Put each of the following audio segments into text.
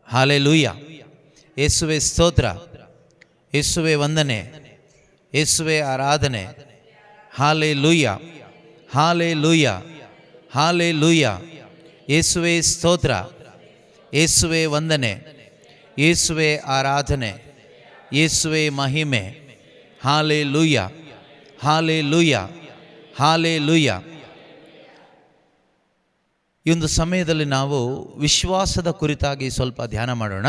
Hallelujah. ಯೇಸುವೆ ಸ್ತೋತ್ರ, ಯೇಸುವೆ ವಂದನೆ, ಯೇಸುವೆ ಆರಾಧನೆ. Hallelujah, hallelujah, hallelujah. ಯೇಸುವೆ ಸ್ತೋತ್ರ, ಯೇಸುವೆ ವಂದನೆ, ಯೇಸುವೆ ಆರಾಧನೆ, ಯೇಸುವೆ ಮಹಿಮೆ. Hallelujah, hallelujah, hallelujah. ಈ ಒಂದು ಸಮಯದಲ್ಲಿ ನಾವು ವಿಶ್ವಾಸದ ಕುರಿತಾಗಿ ಸ್ವಲ್ಪ ಧ್ಯಾನ ಮಾಡೋಣ.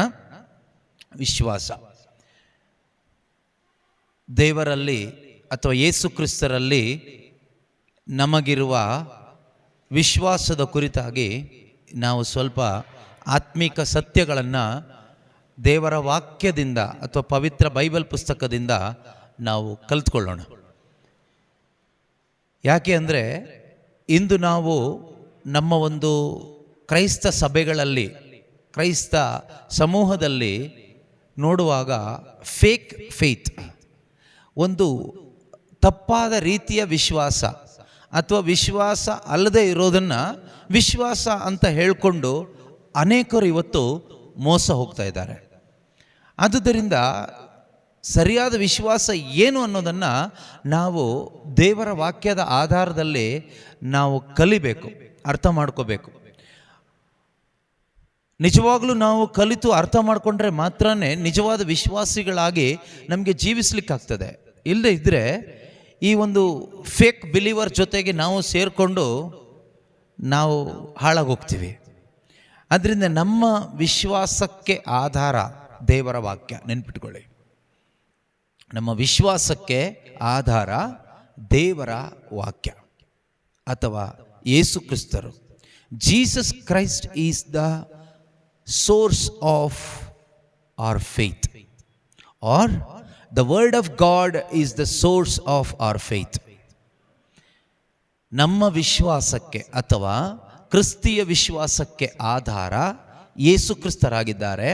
ವಿಶ್ವಾಸ ದೇವರಲ್ಲಿ ಅಥವಾ ಯೇಸು ಕ್ರಿಸ್ತರಲ್ಲಿ ನಮಗಿರುವ ವಿಶ್ವಾಸದ ಕುರಿತಾಗಿ ನಾವು ಸ್ವಲ್ಪ ಆತ್ಮಿಕ ಸತ್ಯಗಳನ್ನು ದೇವರ ವಾಕ್ಯದಿಂದ ಅಥವಾ ಪವಿತ್ರ ಬೈಬಲ್ ಪುಸ್ತಕದಿಂದ ನಾವು ಕಲಿತ್ಕೊಳ್ಳೋಣ. ಯಾಕೆ ಅಂದರೆ ಇಂದು ನಾವು ನಮ್ಮ ಒಂದು ಕ್ರೈಸ್ತ ಸಭೆಗಳಲ್ಲಿ, ಕ್ರೈಸ್ತ ಸಮೂಹದಲ್ಲಿ ನೋಡುವಾಗ ಫೇಕ್ ಫೇತ್, ಒಂದು ತಪ್ಪಾದ ರೀತಿಯ ವಿಶ್ವಾಸ ಅಥವಾ ವಿಶ್ವಾಸ ಅಲ್ಲದೆ ಇರೋದನ್ನು ವಿಶ್ವಾಸ ಅಂತ ಹೇಳಿಕೊಂಡು ಅನೇಕರು ಇವತ್ತು ಮೋಸ ಹೋಗ್ತಾ ಇದ್ದಾರೆ. ಆದುದರಿಂದ ಸರಿಯಾದ ವಿಶ್ವಾಸ ಏನು ಅನ್ನೋದನ್ನು ನಾವು ದೇವರ ವಾಕ್ಯದ ಆಧಾರದಲ್ಲಿ ನಾವು ಕಲಿಬೇಕು, ಅರ್ಥ ಮಾಡ್ಕೋಬೇಕು. ನಿಜವಾಗ್ಲೂ ನಾವು ಕಲಿತು ಅರ್ಥ ಮಾಡಿಕೊಂಡ್ರೆ ಮಾತ್ರ ನಿಜವಾದ ವಿಶ್ವಾಸಿಗಳಾಗಿ ನಮಗೆ ಜೀವಿಸ್ಲಿಕ್ಕಾಗ್ತದೆ. ಇಲ್ಲದೆ ಇದ್ದರೆ ಈ ಒಂದು ಫೇಕ್ ಬಿಲೀವರ್ ಜೊತೆಗೆ ನಾವು ಸೇರಿಕೊಂಡು ನಾವು ಹಾಳಾಗೋಗ್ತೀವಿ. ಅದರಿಂದ ನಮ್ಮ ವಿಶ್ವಾಸಕ್ಕೆ ಆಧಾರ ದೇವರ ವಾಕ್ಯ. ನೆನ್ಪಿಟ್ಕೊಳ್ಳಿ, ನಮ್ಮ ವಿಶ್ವಾಸಕ್ಕೆ ಆಧಾರ ದೇವರ ವಾಕ್ಯ ಅಥವಾ ಯೇಸು ಕ್ರಿಸ್ತರು. Jesus Christ is the source of our faith, or the word of God is the source of our faith. ನಮ್ಮ ವಿಶ್ವಾಸಕ್ಕೆ ಅಥವಾ ಕ್ರಿಸ್ತಿಯ ವಿಶ್ವಾಸಕ್ಕೆ ಆಧಾರ ಯೇಸು ಕ್ರಿಸ್ತರಾಗಿದ್ದಾರೆ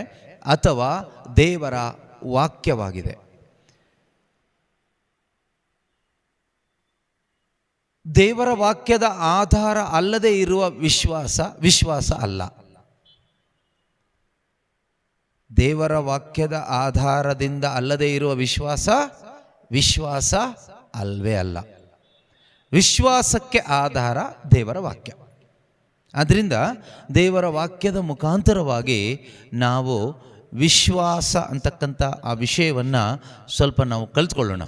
ಅಥವಾ ದೇವರ ವಾಕ್ಯವಾಗಿದೆ. ದೇವರ ವಾಕ್ಯದ ಆಧಾರ ಅಲ್ಲದೆ ಇರುವ ವಿಶ್ವಾಸ ಅಲ್ಲ. ದೇವರ ವಾಕ್ಯದ ಆಧಾರದಿಂದ ಅಲ್ಲದೆ ಇರುವ ವಿಶ್ವಾಸ ಅಲ್ವೇ ಅಲ್ಲ. ವಿಶ್ವಾಸಕ್ಕೆ ಆಧಾರ ದೇವರ ವಾಕ್ಯ. ಆದ್ದರಿಂದ ದೇವರ ವಾಕ್ಯದ ಮುಖಾಂತರವಾಗಿ ನಾವು ವಿಶ್ವಾಸ ಅಂತಕ್ಕಂಥ ಆ ವಿಷಯವನ್ನು ಸ್ವಲ್ಪ ನಾವು ಕಲಿತ್ಕೊಳ್ಳೋಣ.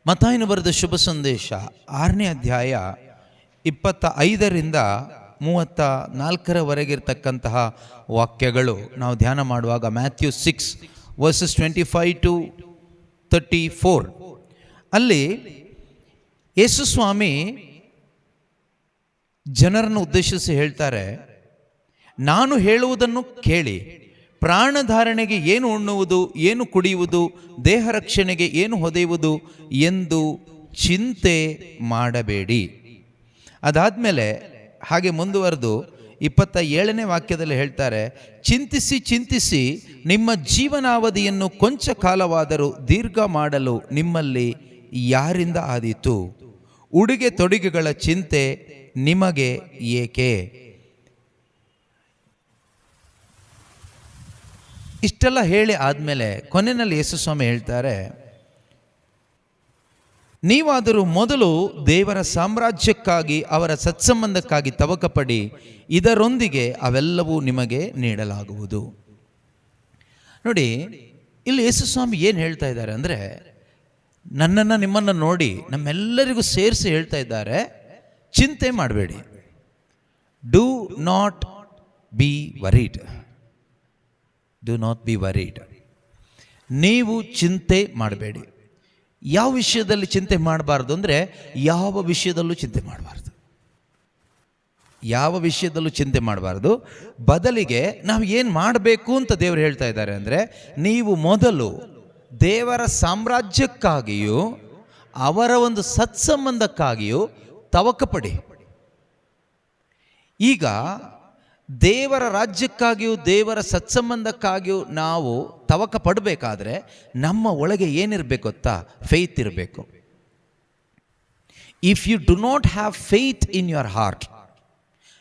ಮತ್ತಾಯನು ಬರೆದ ಶುಭ ಸಂದೇಶ 6ನೇ ಅಧ್ಯಾಯ 25ರಿಂದ 34ರವರೆಗಿರ್ತಕ್ಕಂತಹ ವಾಕ್ಯಗಳು ನಾವು ಧ್ಯಾನ ಮಾಡುವಾಗ, ಮ್ಯಾಥ್ಯೂ 6:25-34 ಅಲ್ಲಿ ಯೇಸು ಸ್ವಾಮಿ ಜನರನ್ನು ಉದ್ದೇಶಿಸಿ ಹೇಳ್ತಾರೆ, ನಾನು ಹೇಳುವುದನ್ನು ಕೇಳಿ, ಪ್ರಾಣಧಾರಣೆಗೆ ಏನು ಉಣ್ಣುವುದು, ಏನು ಕುಡಿಯುವುದು, ದೇಹ ರಕ್ಷಣೆಗೆ ಏನು ಹೊದೆಯುವುದು ಎಂದು ಚಿಂತೆ ಮಾಡಬೇಡಿ. ಅದಾದಮೇಲೆ ಹಾಗೆ ಮುಂದುವರೆದು 27ನೇ ವಾಕ್ಯದಲ್ಲಿ ಹೇಳ್ತಾರೆ, ಚಿಂತಿಸಿ ನಿಮ್ಮ ಜೀವನಾವಧಿಯನ್ನು ಕೊಂಚ ಕಾಲವಾದರೂ ದೀರ್ಘ ಮಾಡಲು ನಿಮ್ಮಲ್ಲಿ ಯಾರಿಂದ ಆದೀತು? ಉಡುಗೆ ತೊಡುಗೆಗಳ ಚಿಂತೆ ನಿಮಗೆ ಏಕೆ? ಇಷ್ಟೆಲ್ಲ ಹೇಳಿ ಆದಮೇಲೆ ಕೊನೆಯಲ್ಲಿ ಯೇಸು ಸ್ವಾಮಿ ಹೇಳ್ತಾರೆ, ನೀವಾದರೂ ಮೊದಲು ದೇವರ ಸಾಮ್ರಾಜ್ಯಕ್ಕಾಗಿ ಅವರ ಸತ್ಸಂಬಂಧಕ್ಕಾಗಿ ತವಕಪಡಿ, ಇದರೊಂದಿಗೆ ಅವೆಲ್ಲವೂ ನಿಮಗೆ ನೀಡಲಾಗುವುದು. ನೋಡಿ, ಇಲ್ಲಿ ಯೇಸು ಸ್ವಾಮಿ ಏನು ಹೇಳ್ತಾ ಇದ್ದಾರೆ ಅಂದರೆ, ನನ್ನನ್ನು ನಿಮ್ಮನ್ನು ನೋಡಿ ನಮ್ಮೆಲ್ಲರಿಗೂ ಸೇರಿಸಿ ಹೇಳ್ತಾ ಇದ್ದಾರೆ, ಚಿಂತೆ ಮಾಡಬೇಡಿ. Do not be varied. Do not be varied. ನೀವು ಚಿಂತೆ ಮಾಡಬೇಡಿ. ಯಾವ ವಿಷಯದಲ್ಲಿ ಚಿಂತೆ ಮಾಡಬಾರ್ದು ಅಂದರೆ, ಯಾವ ವಿಷಯದಲ್ಲೂ ಚಿಂತೆ ಮಾಡಬಾರ್ದು. ಯಾವ ವಿಷಯದಲ್ಲೂ ಚಿಂತೆ ಮಾಡಬಾರ್ದು. ಬದಲಿಗೆ ನಾವು ಏನು ಮಾಡಬೇಕು ಅಂತ ದೇವರು ಹೇಳ್ತಾ ಇದ್ದಾರೆ ಅಂದರೆ, ನೀವು ಮೊದಲು ದೇವರ ಸಾಮ್ರಾಜ್ಯಕ್ಕಾಗಿಯೂ ಅವರ ಒಂದು ಸತ್ಸಂಬಂಧಕ್ಕಾಗಿಯೂ ತವಕಪಡಿ. ಈಗ ದೇವರ ರಾಜ್ಯಕ್ಕಾಗಿಯೂ ದೇವರ ಸತ್ಸಂಬಂಧಕ್ಕಾಗಿಯೂ ನಾವು ತವಕ ಪಡಬೇಕಾದ್ರೆ ನಮ್ಮ ಒಳಗೆ ಏನಿರಬೇಕು ಗೊತ್ತಾ? ಫೇತ್ ಇರಬೇಕು. If you do not have faith in your heart,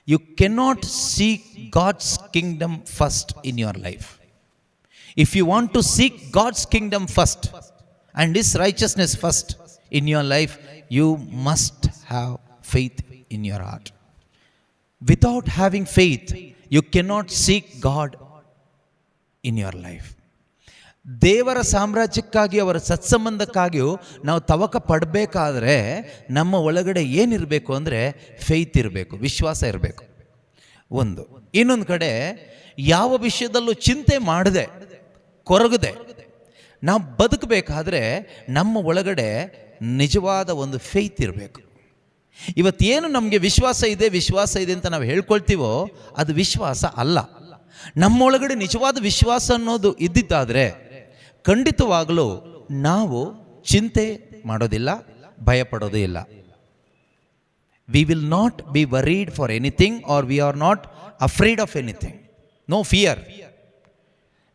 You cannot seek God's kingdom first in your life. If you want to seek God's kingdom first and His righteousness first in your life, you must have faith in your heart. Without having faith, you cannot seek God in your life. ದೇವರ ಸಾಮ್ರಾಜ್ಯಕ್ಕಾಗಿ, ಅವರ ಸತ್ಸಂಬಂಧಕ್ಕಾಗಿಯೂ ನಾವು ತವಕ ಪಡಬೇಕಾದ್ರೆ ನಮ್ಮ ಒಳಗಡೆ ಏನಿರಬೇಕು ಅಂದರೆ faith ಇರಬೇಕು, ವಿಶ್ವಾಸ ಇರಬೇಕು. ಒಂದು. ಇನ್ನೊಂದು ಕಡೆ ಯಾವ ವಿಷಯದಲ್ಲೂ ಚಿಂತೆ ಮಾಡದೆ, ಕೊರಗದೆ ನಾವು ಬದುಕಬೇಕಾದ್ರೆ ನಮ್ಮ ಒಳಗಡೆ ನಿಜವಾದ ಒಂದು ಫೇತ್ ಇರಬೇಕು. ಇವತ್ತೇನು ನಮಗೆ ವಿಶ್ವಾಸ ಇದೆ ಅಂತ ನಾವು ಹೇಳ್ಕೊಳ್ತೀವೋ ಅದು ವಿಶ್ವಾಸ ಅಲ್ಲ. ನಮ್ಮೊಳಗಡೆ ನಿಜವಾದ ವಿಶ್ವಾಸ ಅನ್ನೋದು ಇದ್ದಿದ್ದಾದರೆ ಖಂಡಿತವಾಗಲೂ ನಾವು ಚಿಂತೆ ಮಾಡೋದಿಲ್ಲ, ಭಯಪಡೋದು ಇಲ್ಲ. We will not be worried for anything, or we are not afraid of anything. No fear.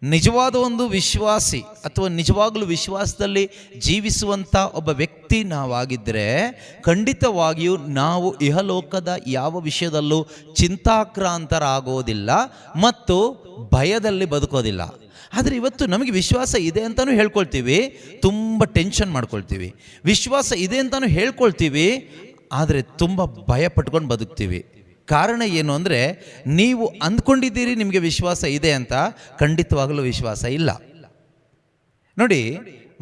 ನಿಜವಾದ ಒಂದು ವಿಶ್ವಾಸಿ ಅಥವಾ ನಿಜವಾಗಲೂ ವಿಶ್ವಾಸದಲ್ಲಿ ಜೀವಿಸುವಂಥ ಒಬ್ಬ ವ್ಯಕ್ತಿ ನಾವಾಗಿದ್ದರೆ ಖಂಡಿತವಾಗಿಯೂ ನಾವು ಇಹಲೋಕದ ಯಾವ ವಿಷಯದಲ್ಲೂ ಚಿಂತಾಕ್ರಾಂತರಾಗೋದಿಲ್ಲ ಮತ್ತು ಭಯದಲ್ಲಿ ಬದುಕೋದಿಲ್ಲ. ಆದರೆ ಇವತ್ತು ನಮಗೆ ವಿಶ್ವಾಸ ಇದೆ ಅಂತಲೂ ಹೇಳ್ಕೊಳ್ತೀವಿ, ತುಂಬ ಟೆನ್ಷನ್ ಮಾಡ್ಕೊಳ್ತೀವಿ. ವಿಶ್ವಾಸ ಇದೆ ಅಂತಲೂ ಹೇಳ್ಕೊಳ್ತೀವಿ, ಆದರೆ ತುಂಬ ಭಯ ಪಟ್ಕೊಂಡು ಬದುಕ್ತೀವಿ. ಕಾರಣ ಏನು ಅಂದರೆ, ನೀವು ಅಂದ್ಕೊಂಡಿದ್ದೀರಿ ನಿಮಗೆ ವಿಶ್ವಾಸ ಇದೆ ಅಂತ, ಖಂಡಿತವಾಗಲೂ ವಿಶ್ವಾಸ ಇಲ್ಲ. ನೋಡಿ,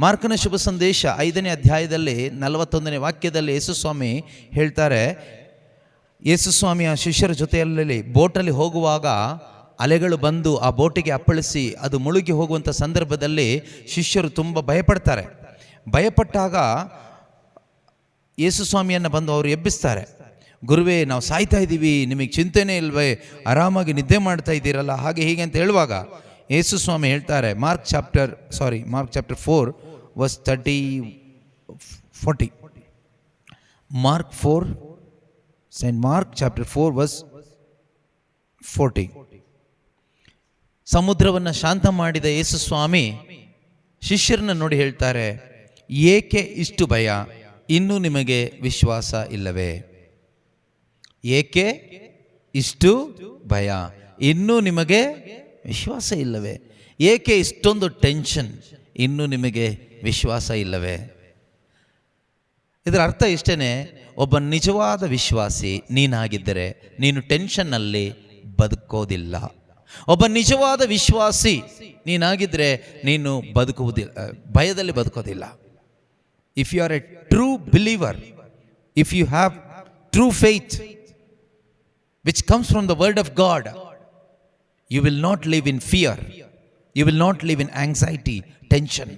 ಮಾರ್ಕನ ಶುಭ ಸಂದೇಶ 5ನೇ ಅಧ್ಯಾಯದಲ್ಲಿ 41ನೇ ವಾಕ್ಯದಲ್ಲಿ ಯೇಸುಸ್ವಾಮಿ ಹೇಳ್ತಾರೆ, ಯೇಸುಸ್ವಾಮಿಯ ಶಿಷ್ಯರ ಜೊತೆಯಲ್ಲಿ ಬೋಟಲ್ಲಿ ಹೋಗುವಾಗ ಅಲೆಗಳು ಬಂದು ಆ ಬೋಟಿಗೆ ಅಪ್ಪಳಿಸಿ ಅದು ಮುಳುಗಿ ಹೋಗುವಂಥ ಸಂದರ್ಭದಲ್ಲಿ ಶಿಷ್ಯರು ತುಂಬ ಭಯಪಡ್ತಾರೆ. ಭಯಪಟ್ಟಾಗ ಯೇಸುಸ್ವಾಮಿಯನ್ನು ಬಂದು ಅವರು ಎಬ್ಬಿಸ್ತಾರೆ. ಗುರುವೇ, ನಾವು ಸಾಯ್ತಾ ಇದ್ದೀವಿ, ನಿಮಗೆ ಚಿಂತೆನೇ ಇಲ್ವೇ, ಆರಾಮಾಗಿ ನಿದ್ದೆ ಮಾಡ್ತಾ ಇದ್ದೀರಲ್ಲ, ಹಾಗೆ ಹೀಗೆ ಅಂತ ಹೇಳುವಾಗ ಯೇಸುಸ್ವಾಮಿ ಹೇಳ್ತಾರೆ, Mark chapter 4 verse 40. Mark chapter 4 verse 40. ಸಮುದ್ರವನ್ನು ಶಾಂತ ಮಾಡಿದ ಯೇಸುಸ್ವಾಮಿ ಶಿಷ್ಯರನ್ನ ನೋಡಿ ಹೇಳ್ತಾರೆ, ಏಕೆ ಇಷ್ಟು ಭಯ, ಇನ್ನೂ ನಿಮಗೆ ವಿಶ್ವಾಸ ಇಲ್ಲವೇ? ಏಕೆ ಇಷ್ಟು ಭಯ, ಇನ್ನೂ ನಿಮಗೆ ವಿಶ್ವಾಸ ಇಲ್ಲವೇ? ಏಕೆ ಇಷ್ಟೊಂದು ಟೆನ್ಷನ್, ಇನ್ನೂ ನಿಮಗೆ ವಿಶ್ವಾಸ ಇಲ್ಲವೇ? ಇದರ ಅರ್ಥ ಇಷ್ಟೇ, ಒಬ್ಬ ನಿಜವಾದ ವಿಶ್ವಾಸಿ ನೀನಾಗಿದ್ದರೆ ನೀನು ಟೆನ್ಷನ್ನಲ್ಲಿ ಬದುಕೋದಿಲ್ಲ. ಒಬ್ಬ ನಿಜವಾದ ವಿಶ್ವಾಸಿ ನೀನಾಗಿದ್ದರೆ ನೀನು ಬದುಕುವುದಿಲ್ಲ, ಭಯದಲ್ಲಿ ಬದುಕೋದಿಲ್ಲ. If you are a true believer, if you have true faith which comes from the word of God, you will not live in fear, you will not live in anxiety, tension.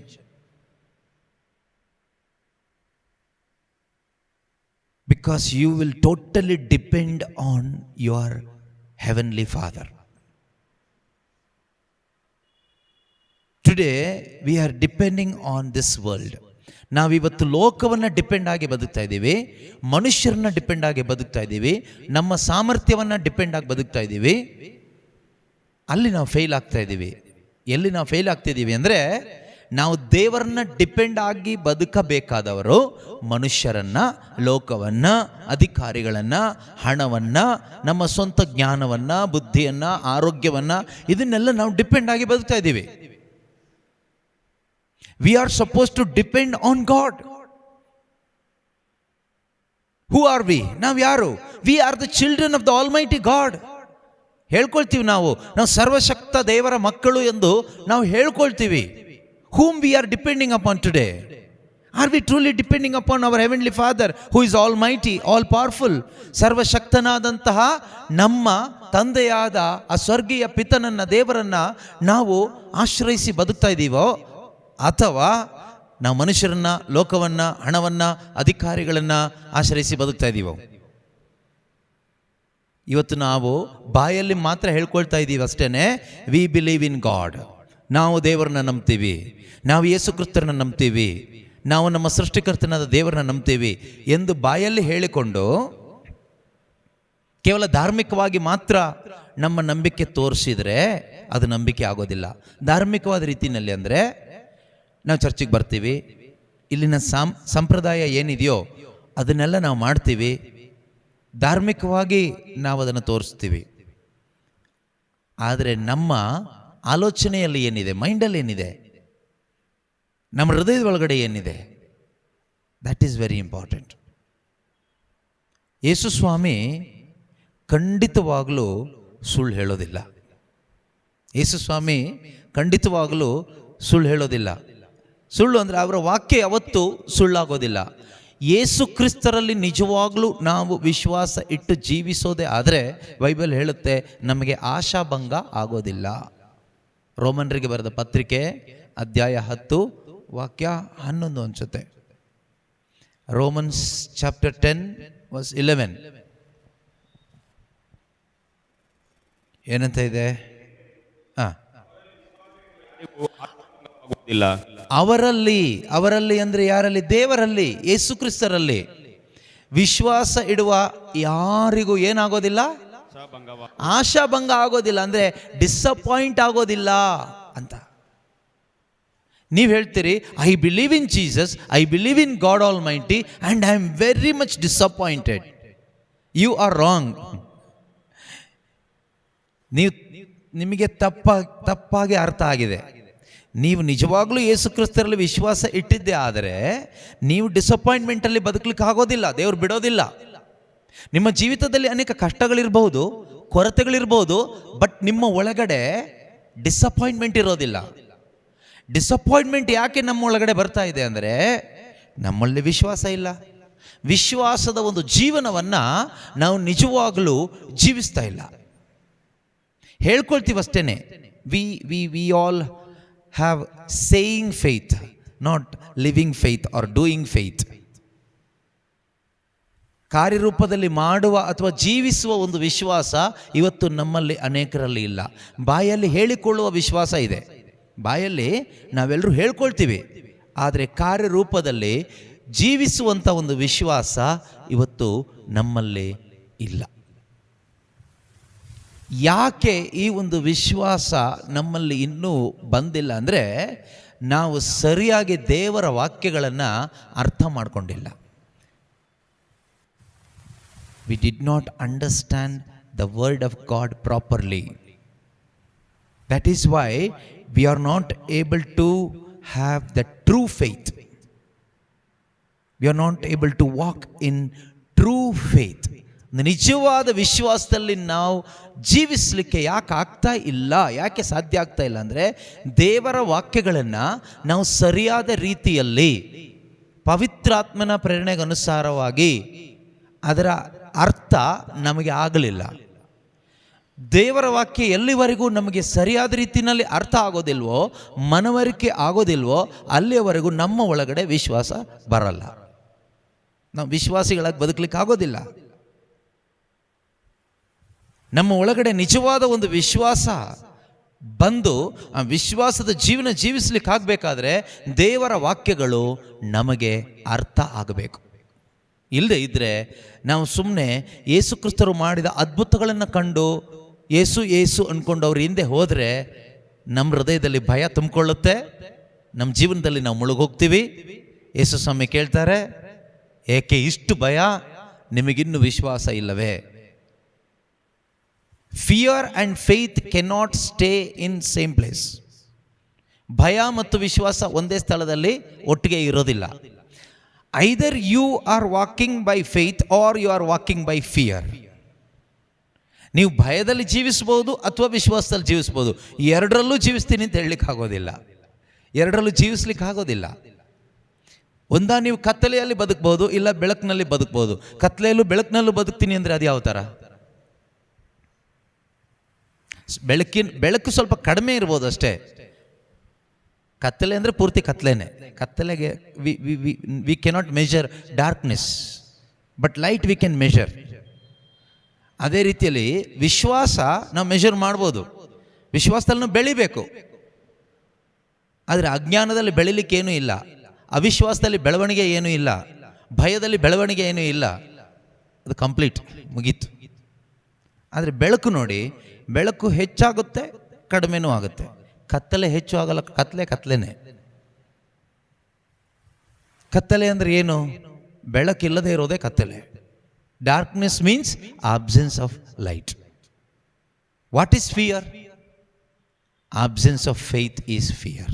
Because you will totally depend on your heavenly Father. Today we are depending on this world. ನಾವಿವತ್ತು ಲೋಕವನ್ನು depend ಆಗಿ ಬದುಕ್ತಾ ಇದ್ದೀವಿ, ಮನುಷ್ಯರನ್ನ depend ಆಗಿ ಬದುಕ್ತಾ ಇದ್ದೀವಿ, ನಮ್ಮ ಸಾಮರ್ಥ್ಯವನ್ನು ಡಿಪೆಂಡ್ ಆಗಿ ಬದುಕ್ತಾ ಇದ್ದೀವಿ. ಅಲ್ಲಿ ನಾವು ಫೇಲ್ ಆಗ್ತಾ ಇದ್ದೀವಿ. ಎಲ್ಲಿ ನಾವು ಫೇಲ್ ಆಗ್ತಿದ್ದೀವಿ ಅಂದರೆ, ನಾವು ದೇವರನ್ನ ಡಿಪೆಂಡ್ ಆಗಿ ಬದುಕಬೇಕಾದವರು ಮನುಷ್ಯರನ್ನು, ಲೋಕವನ್ನು, ಅಧಿಕಾರಿಗಳನ್ನು, ಹಣವನ್ನು, ನಮ್ಮ ಸ್ವಂತ ಜ್ಞಾನವನ್ನು, ಬುದ್ಧಿಯನ್ನು, ಆರೋಗ್ಯವನ್ನು, ಇದನ್ನೆಲ್ಲ ನಾವು ಡಿಪೆಂಡ್ ಆಗಿ ಬದುಕ್ತಾ ಇದ್ದೀವಿ. We are supposed to depend on God. Who are we? ನಾವು ಯಾರು? We are the children of the Almighty God. ಹೇಳ್ಕೊಳ್ತೀವಿ ನಾವು ಸರ್ವಶಕ್ತ ದೇವರ ಮಕ್ಕಳು ಎಂದು ನಾವು ಹೇಳ್ಕೊಳ್ತೀವಿ. Whom we are depending upon today? Are we truly depending upon our heavenly Father who is almighty, all powerful? ಸರ್ವಶಕ್ತನಾದಂತಹ ನಮ್ಮ ತಂದೆಯಾದ ಆ ಸ್ವರ್ಗೀಯ ಪಿತನನ್ನ, ದೇವರನ್ನ ನಾವು ಆಶ್ರಯಿಸಿ ಬದುಕ್ತಾ ಇದ್ದೀವೋ, ಅಥವಾ ನಾವು ಮನುಷ್ಯರನ್ನ, ಲೋಕವನ್ನು, ಹಣವನ್ನು, ಅಧಿಕಾರಿಗಳನ್ನು ಆಶ್ರಯಿಸಿ ಬದುಕ್ತಾ ಇದ್ದೀವೋ? ಇವತ್ತು ನಾವು ಬಾಯಲ್ಲಿ ಮಾತ್ರ ಹೇಳ್ಕೊಳ್ತಾ ಇದ್ದೀವಿ ಅಷ್ಟೇ, ವಿ ಬಿಲೀವ್ ಇನ್ ಗಾಡ್, ನಾವು ದೇವರನ್ನ ನಂಬ್ತೀವಿ, ನಾವು ಯೇಸು ಕ್ರಿಸ್ತರನ್ನ ನಂಬ್ತೀವಿ, ನಾವು ನಮ್ಮ ಸೃಷ್ಟಿಕರ್ತನಾದ ದೇವರನ್ನ ನಂಬ್ತೀವಿ ಎಂದು ಬಾಯಲ್ಲಿ ಹೇಳಿಕೊಂಡು ಕೇವಲ ಧಾರ್ಮಿಕವಾಗಿ ಮಾತ್ರ ನಮ್ಮ ನಂಬಿಕೆ ತೋರಿಸಿದರೆ ಅದು ನಂಬಿಕೆ ಆಗೋದಿಲ್ಲ. ಧಾರ್ಮಿಕವಾದ ರೀತಿಯಲ್ಲಿ ಅಂದರೆ, ನಾವು ಚರ್ಚಿಗೆ ಬರ್ತೀವಿ, ಇಲ್ಲಿನ ಸಂಪ್ರದಾಯ ಏನಿದೆಯೋ ಅದನ್ನೆಲ್ಲ ನಾವು ಮಾಡ್ತೀವಿ, ಧಾರ್ಮಿಕವಾಗಿ ನಾವು ಅದನ್ನು ತೋರಿಸ್ತೀವಿ. ಆದರೆ ನಮ್ಮ ಆಲೋಚನೆಯಲ್ಲಿ ಏನಿದೆ, ಮೈಂಡಲ್ಲಿ ಏನಿದೆ, ನಮ್ಮ ಹೃದಯದ ಒಳಗಡೆ ಏನಿದೆ, ದಟ್ ಈಸ್ ವೆರಿ ಇಂಪಾರ್ಟೆಂಟ್. ಯೇಸು ಸ್ವಾಮಿ ಖಂಡಿತವಾಗಲೂ ಸುಳ್ಳು ಹೇಳೋದಿಲ್ಲ. ಯೇಸು ಸ್ವಾಮಿ ಖಂಡಿತವಾಗಲೂ ಸುಳ್ಳು ಹೇಳೋದಿಲ್ಲ. ಸುಳ್ಳು ಅಂದರೆ ಅವರ ವಾಕ್ಯ ಯಾವತ್ತೂ ಸುಳ್ಳಾಗೋದಿಲ್ಲ. ಯೇಸು ಕ್ರಿಸ್ತರಲ್ಲಿ ನಿಜವಾಗ್ಲೂ ನಾವು ವಿಶ್ವಾಸ ಇಟ್ಟು ಜೀವಿಸೋದೇ ಆದರೆ ಬೈಬಲ್ ಹೇಳುತ್ತೆ ನಮಗೆ ಆಶಾಭಂಗ ಆಗೋದಿಲ್ಲ. ರೋಮನರಿಗೆ ಬರೆದ ಪತ್ರಿಕೆ ಅಧ್ಯಾಯ 10 ವಾಕ್ಯ 11 ಅನ್ಸುತ್ತೆ. ರೋಮನ್ಸ್ ಚಾಪ್ಟರ್ 10 ವರ್ಸ್ 11 ಏನಂತ ಇದೆ? ಅವರಲ್ಲಿ ಅಂದರೆ ಯಾರಲ್ಲಿ? ದೇವರಲ್ಲಿ, ಯೇಸು ಕ್ರಿಸ್ತರಲ್ಲಿ ವಿಶ್ವಾಸ ಇಡುವ ಯಾರಿಗೂ ಏನಾಗೋದಿಲ್ಲ? ಆಶಾಭಂಗ ಆಗೋದಿಲ್ಲ. ಅಂದರೆ ಡಿಸಪಾಯಿಂಟ್ ಆಗೋದಿಲ್ಲ ಅಂತ. ನೀವು ಹೇಳ್ತೀರಿ I believe in Jesus, I believe in God almighty and I am very much disappointed. You are wrong. ನಿಮಗೆ ತಪ್ಪಾಗಿ ಅರ್ಥ ಆಗಿದೆ. ನೀವು ನಿಜವಾಗ್ಲೂ ಯೇಸು ಕ್ರಿಸ್ತರಲ್ಲಿ ವಿಶ್ವಾಸ ಇಟ್ಟಿದ್ದೇ ಆದರೆ ನೀವು ಡಿಸಪಾಯಿಂಟ್ಮೆಂಟಲ್ಲಿ ಬದುಕಲಿಕ್ಕೆ ಆಗೋದಿಲ್ಲ. ದೇವರು ಬಿಡೋದಿಲ್ಲ. ನಿಮ್ಮ ಜೀವಿತದಲ್ಲಿ ಅನೇಕ ಕಷ್ಟಗಳಿರ್ಬೋದು, ಕೊರತೆಗಳಿರ್ಬೋದು, ಬಟ್ ನಿಮ್ಮ ಒಳಗಡೆ ಡಿಸಪಾಯಿಂಟ್ಮೆಂಟ್ ಇರೋದಿಲ್ಲ. ಡಿಸಪಾಯಿಂಟ್ಮೆಂಟ್ ಯಾಕೆ ನಮ್ಮ ಒಳಗಡೆ ಬರ್ತಾ ಇದೆ ಅಂದರೆ ನಮ್ಮಲ್ಲಿ ವಿಶ್ವಾಸ ಇಲ್ಲ. ವಿಶ್ವಾಸದ ಒಂದು ಜೀವನವನ್ನು ನಾವು ನಿಜವಾಗಲೂ ಜೀವಿಸ್ತಾ ಇಲ್ಲ. ಹೇಳ್ಕೊಳ್ತೀವಿ ಅಷ್ಟೇನೆ. We all have saying faith, not living faith or doing faith. ಕಾರ್ಯರೂಪದಲ್ಲಿ ಮಾಡುವ ಅಥವಾ ಜೀವಿಸುವ ಒಂದು ವಿಶ್ವಾಸ ಇವತ್ತು ನಮ್ಮಲ್ಲಿ ಅನೇಕರಲ್ಲಿ ಇಲ್ಲ. ಬಾಯಲ್ಲಿ ಹೇಳಿಕೊಳ್ಳುವ ವಿಶ್ವಾಸ ಇದೆ, ಬಾಯಲ್ಲಿ ನಾವೆಲ್ಲರೂ ಹೇಳ್ಕೊಳ್ತೀವಿ, ಆದರೆ ಕಾರ್ಯರೂಪದಲ್ಲಿ ಜೀವಿಸುವಂಥ ಒಂದು ವಿಶ್ವಾಸ ಇವತ್ತು ನಮ್ಮಲ್ಲಿ ಇಲ್ಲ. ಯಾಕೆ ಈ ಒಂದು ವಿಶ್ವಾಸ ನಮ್ಮಲ್ಲಿ ಇನ್ನೂ ಬಂದಿಲ್ಲ ಅಂದರೆ ನಾವು ಸರಿಯಾಗಿ ದೇವರ ವಾಕ್ಯಗಳನ್ನು ಅರ್ಥ ಮಾಡಿಕೊಂಡಿಲ್ಲ. We did not understand the word of God properly. That is why we are not able to have the true faith. We are not able to walk in true faith. ನಿಜವಾದ ವಿಶ್ವಾಸದಲ್ಲಿ ನಾವು ಜೀವಿಸಲಿಕ್ಕೆ ಯಾಕೆ ಆಗ್ತಾ ಇಲ್ಲ, ಯಾಕೆ ಸಾಧ್ಯ ಆಗ್ತಾ ಇಲ್ಲ ಅಂದರೆ ದೇವರ ವಾಕ್ಯಗಳನ್ನು ನಾವು ಸರಿಯಾದ ರೀತಿಯಲ್ಲಿ ಪವಿತ್ರಾತ್ಮನ ಪ್ರೇರಣೆಗನುಸಾರವಾಗಿ ಅದರ ಅರ್ಥ ನಮಗೆ ಆಗಲಿಲ್ಲ. ದೇವರ ವಾಕ್ಯ ಎಲ್ಲಿವರೆಗೂ ನಮಗೆ ಸರಿಯಾದ ರೀತಿಯಲ್ಲಿ ಅರ್ಥ ಆಗೋದಿಲ್ವೋ, ಮನವರಿಕೆ ಆಗೋದಿಲ್ವೋ, ಅಲ್ಲಿಯವರೆಗೂ ನಮ್ಮ ಒಳಗಡೆ ವಿಶ್ವಾಸ ಬರಲ್ಲ. ನಾವು ವಿಶ್ವಾಸಿಗಳಾಗಿ ಬದುಕಲಿಕ್ಕೆ ಆಗೋದಿಲ್ಲ. ನಮ್ಮ ಒಳಗಡೆ ನಿಜವಾದ ಒಂದು ವಿಶ್ವಾಸ ಬಂದು ಆ ವಿಶ್ವಾಸದ ಜೀವನ ಜೀವಿಸಲಿಕ್ಕೆ ಆಗಬೇಕಾದ್ರೆ ದೇವರ ವಾಕ್ಯಗಳು ನಮಗೆ ಅರ್ಥ ಆಗಬೇಕು. ಇಲ್ಲದೆ ಇದ್ದರೆ ನಾವು ಸುಮ್ಮನೆ ಯೇಸು ಕ್ರಿಸ್ತರು ಮಾಡಿದ ಅದ್ಭುತಗಳನ್ನು ಕಂಡು ಯೇಸು ಯೇಸು ಅಂದ್ಕೊಂಡು ಅವ್ರ ಹಿಂದೆ ಹೋದರೆ ನಮ್ಮ ಹೃದಯದಲ್ಲಿ ಭಯ ತುಂಬಿಕೊಳ್ಳುತ್ತೆ, ನಮ್ಮ ಜೀವನದಲ್ಲಿ ನಾವು ಮುಳುಗೋಗ್ತೀವಿ. ಯೇಸು ಸ್ವಾಮಿ ಕೇಳ್ತಾರೆ, ಏಕೆ ಇಷ್ಟು ಭಯ? ನಿಮಗಿನ್ನೂ ವಿಶ್ವಾಸ ಇಲ್ಲವೇ? Fear and faith cannot stay in same place. ಭಯ ಮತ್ತು ವಿಶ್ವಾಸ ಒಂದೇ ಸ್ಥಳದಲ್ಲಿ ಒಟ್ಟಿಗೆ ಇರೋದಿಲ್ಲ. Either you are walking by faith R you are walking by fear. ನೀವು ಭಯದಲ್ಲಿ ಜೀವಿಸ್ಬೋದು ಅಥವಾ ವಿಶ್ವಾಸದಲ್ಲಿ ಜೀವಿಸ್ಬೋದು. ಎರಡರಲ್ಲೂ ಜೀವಿಸ್ತೀನಿ ಅಂತ ಹೇಳಲಿಕ್ಕೆ ಆಗೋದಿಲ್ಲ. ಎರಡರಲ್ಲೂ ಜೀವಿಸ್ಲಿಕ್ಕೆ ಆಗೋದಿಲ್ಲ. ಒಂದಾ ನೀವು ಕತ್ತಲೆಯಲ್ಲಿ ಬದುಕ್ಬೋದು, ಇಲ್ಲ ಬೆಳಕಿನಲ್ಲಿ ಬದುಕ್ಬೋದು. ಕತ್ತಲೆಯಲ್ಲೂ ಬೆಳಕಿನಲ್ಲೂ ಬದುಕ್ತೀನಿ ಅಂದರೆ ಅದು ಯಾವ ಥರ? ಬೆಳಕು ಸ್ವಲ್ಪ ಕಡಿಮೆ ಇರ್ಬೋದು ಅಷ್ಟೇ. ಕತ್ತಲೆ ಅಂದರೆ ಪೂರ್ತಿ ಕತ್ತಲೆನೇ. ಕತ್ತಲೆಗೆ we cannot measure darkness, but light we can measure. ಅದೇ ರೀತಿಯಲ್ಲಿ ವಿಶ್ವಾಸ ನಾವು ಮೆಜರ್ ಮಾಡ್ಬೋದು. ವಿಶ್ವಾಸದಲ್ಲಿ ನಾವು ಬೆಳಿಬೇಕು, ಆದರೆ ಅಜ್ಞಾನದಲ್ಲಿ ಬೆಳಿಲಿಕ್ಕೆ ಏನೂ ಇಲ್ಲ, ಅವಿಶ್ವಾಸದಲ್ಲಿ ಬೆಳವಣಿಗೆ ಏನೂ ಇಲ್ಲ, ಭಯದಲ್ಲಿ ಬೆಳವಣಿಗೆ ಏನೂ ಇಲ್ಲ. ಅದು ಕಂಪ್ಲೀಟ್ ಮುಗೀತು. ಆದರೆ ಬೆಳಕು ನೋಡಿ, ಬೆಳಕು ಹೆಚ್ಚಾಗುತ್ತೆ, ಕಡಿಮೆನೂ ಆಗುತ್ತೆ. ಕತ್ತಲೆ ಹೆಚ್ಚು ಆಗಲ್ಲ. ಕತ್ತಲೆನೇ. ಕತ್ತಲೆ ಅಂದರೆ ಏನು? ಬೆಳಕಿಲ್ಲದೆ ಇರೋದೇ ಕತ್ತಲೆ. Darkness means absence of light. What is fear? Absence of faith is fear.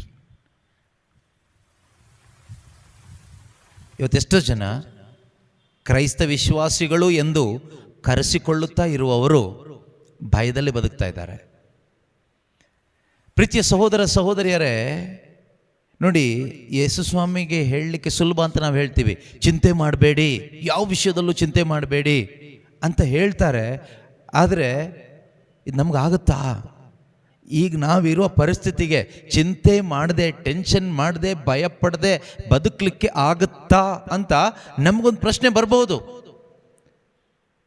ಇವತ್ತೆಷ್ಟೋ ಜನ ಕ್ರೈಸ್ತ ವಿಶ್ವಾಸಿಗಳು ಎಂದು ಕರೆಸಿಕೊಳ್ಳುತ್ತಾ ಇರುವವರು ಭಯದಲ್ಲಿ ಬದುಕ್ತಾ ಇದ್ದಾರೆ. ಪ್ರೀತಿಯ ಸಹೋದರ ಸಹೋದರಿಯರೇ, ನೋಡಿ, ಯೇಸು ಸ್ವಾಮಿಗೆ ಹೇಳಲಿಕ್ಕೆ ಸುಲಭ ಅಂತ ನಾವು ಹೇಳ್ತೀವಿ, ಚಿಂತೆ ಮಾಡಬೇಡಿ, ಯಾವ ವಿಷಯದಲ್ಲೂ ಚಿಂತೆ ಮಾಡಬೇಡಿ ಅಂತ ಹೇಳ್ತಾರೆ. ಆದರೆ ಇದು ನಮಗಾಗುತ್ತಾ? ಈಗ ನಾವಿರುವ ಪರಿಸ್ಥಿತಿಗೆ ಚಿಂತೆ ಮಾಡದೆ, ಟೆನ್ಷನ್ ಮಾಡದೆ, ಭಯಪಡದೆ ಬದುಕಲಿಕ್ಕೆ ಆಗುತ್ತಾ ಅಂತ ನಮಗೊಂದು ಪ್ರಶ್ನೆ ಬರ್ಬೋದು.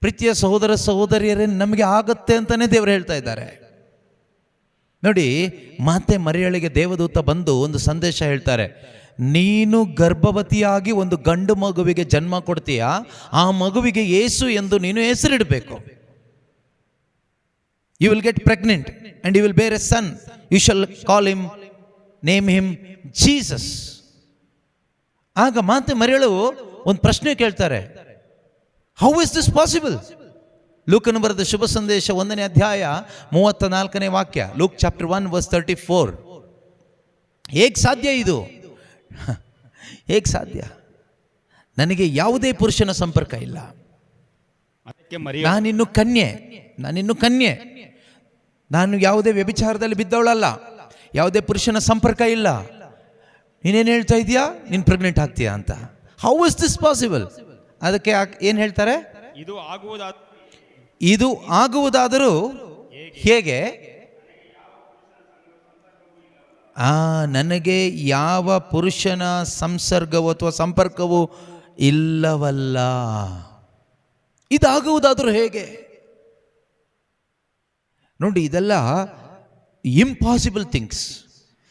ಪ್ರೀತಿಯ ಸಹೋದರ ಸಹೋದರಿಯರೇ, ನಮಗೆ ಆಗುತ್ತೆ ಅಂತಲೇ ದೇವರು ಹೇಳ್ತಾ ಇದ್ದಾರೆ. ನೋಡಿ, ಮಾತೆ ಮರಿಯಳಿಗೆ ದೇವದೂತ ಬಂದು ಒಂದು ಸಂದೇಶ ಹೇಳ್ತಾರೆ, ನೀನು ಗರ್ಭವತಿಯಾಗಿ ಒಂದು ಗಂಡು ಮಗುವಿಗೆ ಜನ್ಮ ಕೊಡ್ತೀಯಾ, ಆ ಮಗುವಿಗೆ ಯೇಸು ಎಂದು ನೀನು ಹೆಸರಿಡಬೇಕು. You will get pregnant and you will bear a son. You shall name him Jesus. ಆಗ ಮಾತೆ ಮರಿಯಳು ಒಂದು ಪ್ರಶ್ನೆ ಕೇಳ್ತಾರೆ, ಹೌ ಇಸ್ ದಿಸ್ ಪಾಸಿಬಲ್? ಲೂಕನು ಬರೆದ ಶುಭ ಸಂದೇಶ 1ನೇ ಅಧ್ಯಾಯ 34ನೇ ವಾಕ್ಯ, ಲೂಕ್ ಚಾಪ್ಟರ್ 1 ವರ್ಸ್ 34. ಹೇಗೆ ಸಾಧ್ಯ ಇದು? ಹೇಗೆ ಸಾಧ್ಯ? ನನಗೆ ಯಾವುದೇ ಪುರುಷನ ಸಂಪರ್ಕ ಇಲ್ಲ, ನಾನಿನ್ನು ಕನ್ಯೆ, ನಾನು ಯಾವುದೇ ವ್ಯಭಿಚಾರದಲ್ಲಿ ಬಿದ್ದವಳಲ್ಲ, ಯಾವುದೇ ಪುರುಷನ ಸಂಪರ್ಕ ಇಲ್ಲ, ನೀನೇನು ಹೇಳ್ತಾ ಇದೀಯಾ, ನೀನು ಪ್ರೆಗ್ನೆಂಟ್ ಆಗ್ತೀಯಾ ಅಂತ. How is this possible? ಅದಕ್ಕೆ ಏನು ಹೇಳ್ತಾರೆ? ಇದು ಆಗುವುದಾದರೂ ಹೇಗೆ? ನನಗೆ ಯಾವ ಪುರುಷನ ಸಂಸರ್ಗವೋ ಅಥವಾ ಸಂಪರ್ಕವೂ ಇಲ್ಲವಲ್ಲ, ಇದಾಗುವುದಾದರೂ ಹೇಗೆ? ನೋಡಿ, ಇದೆಲ್ಲ ಇಂಪಾಸಿಬಲ್ ಥಿಂಗ್ಸ್,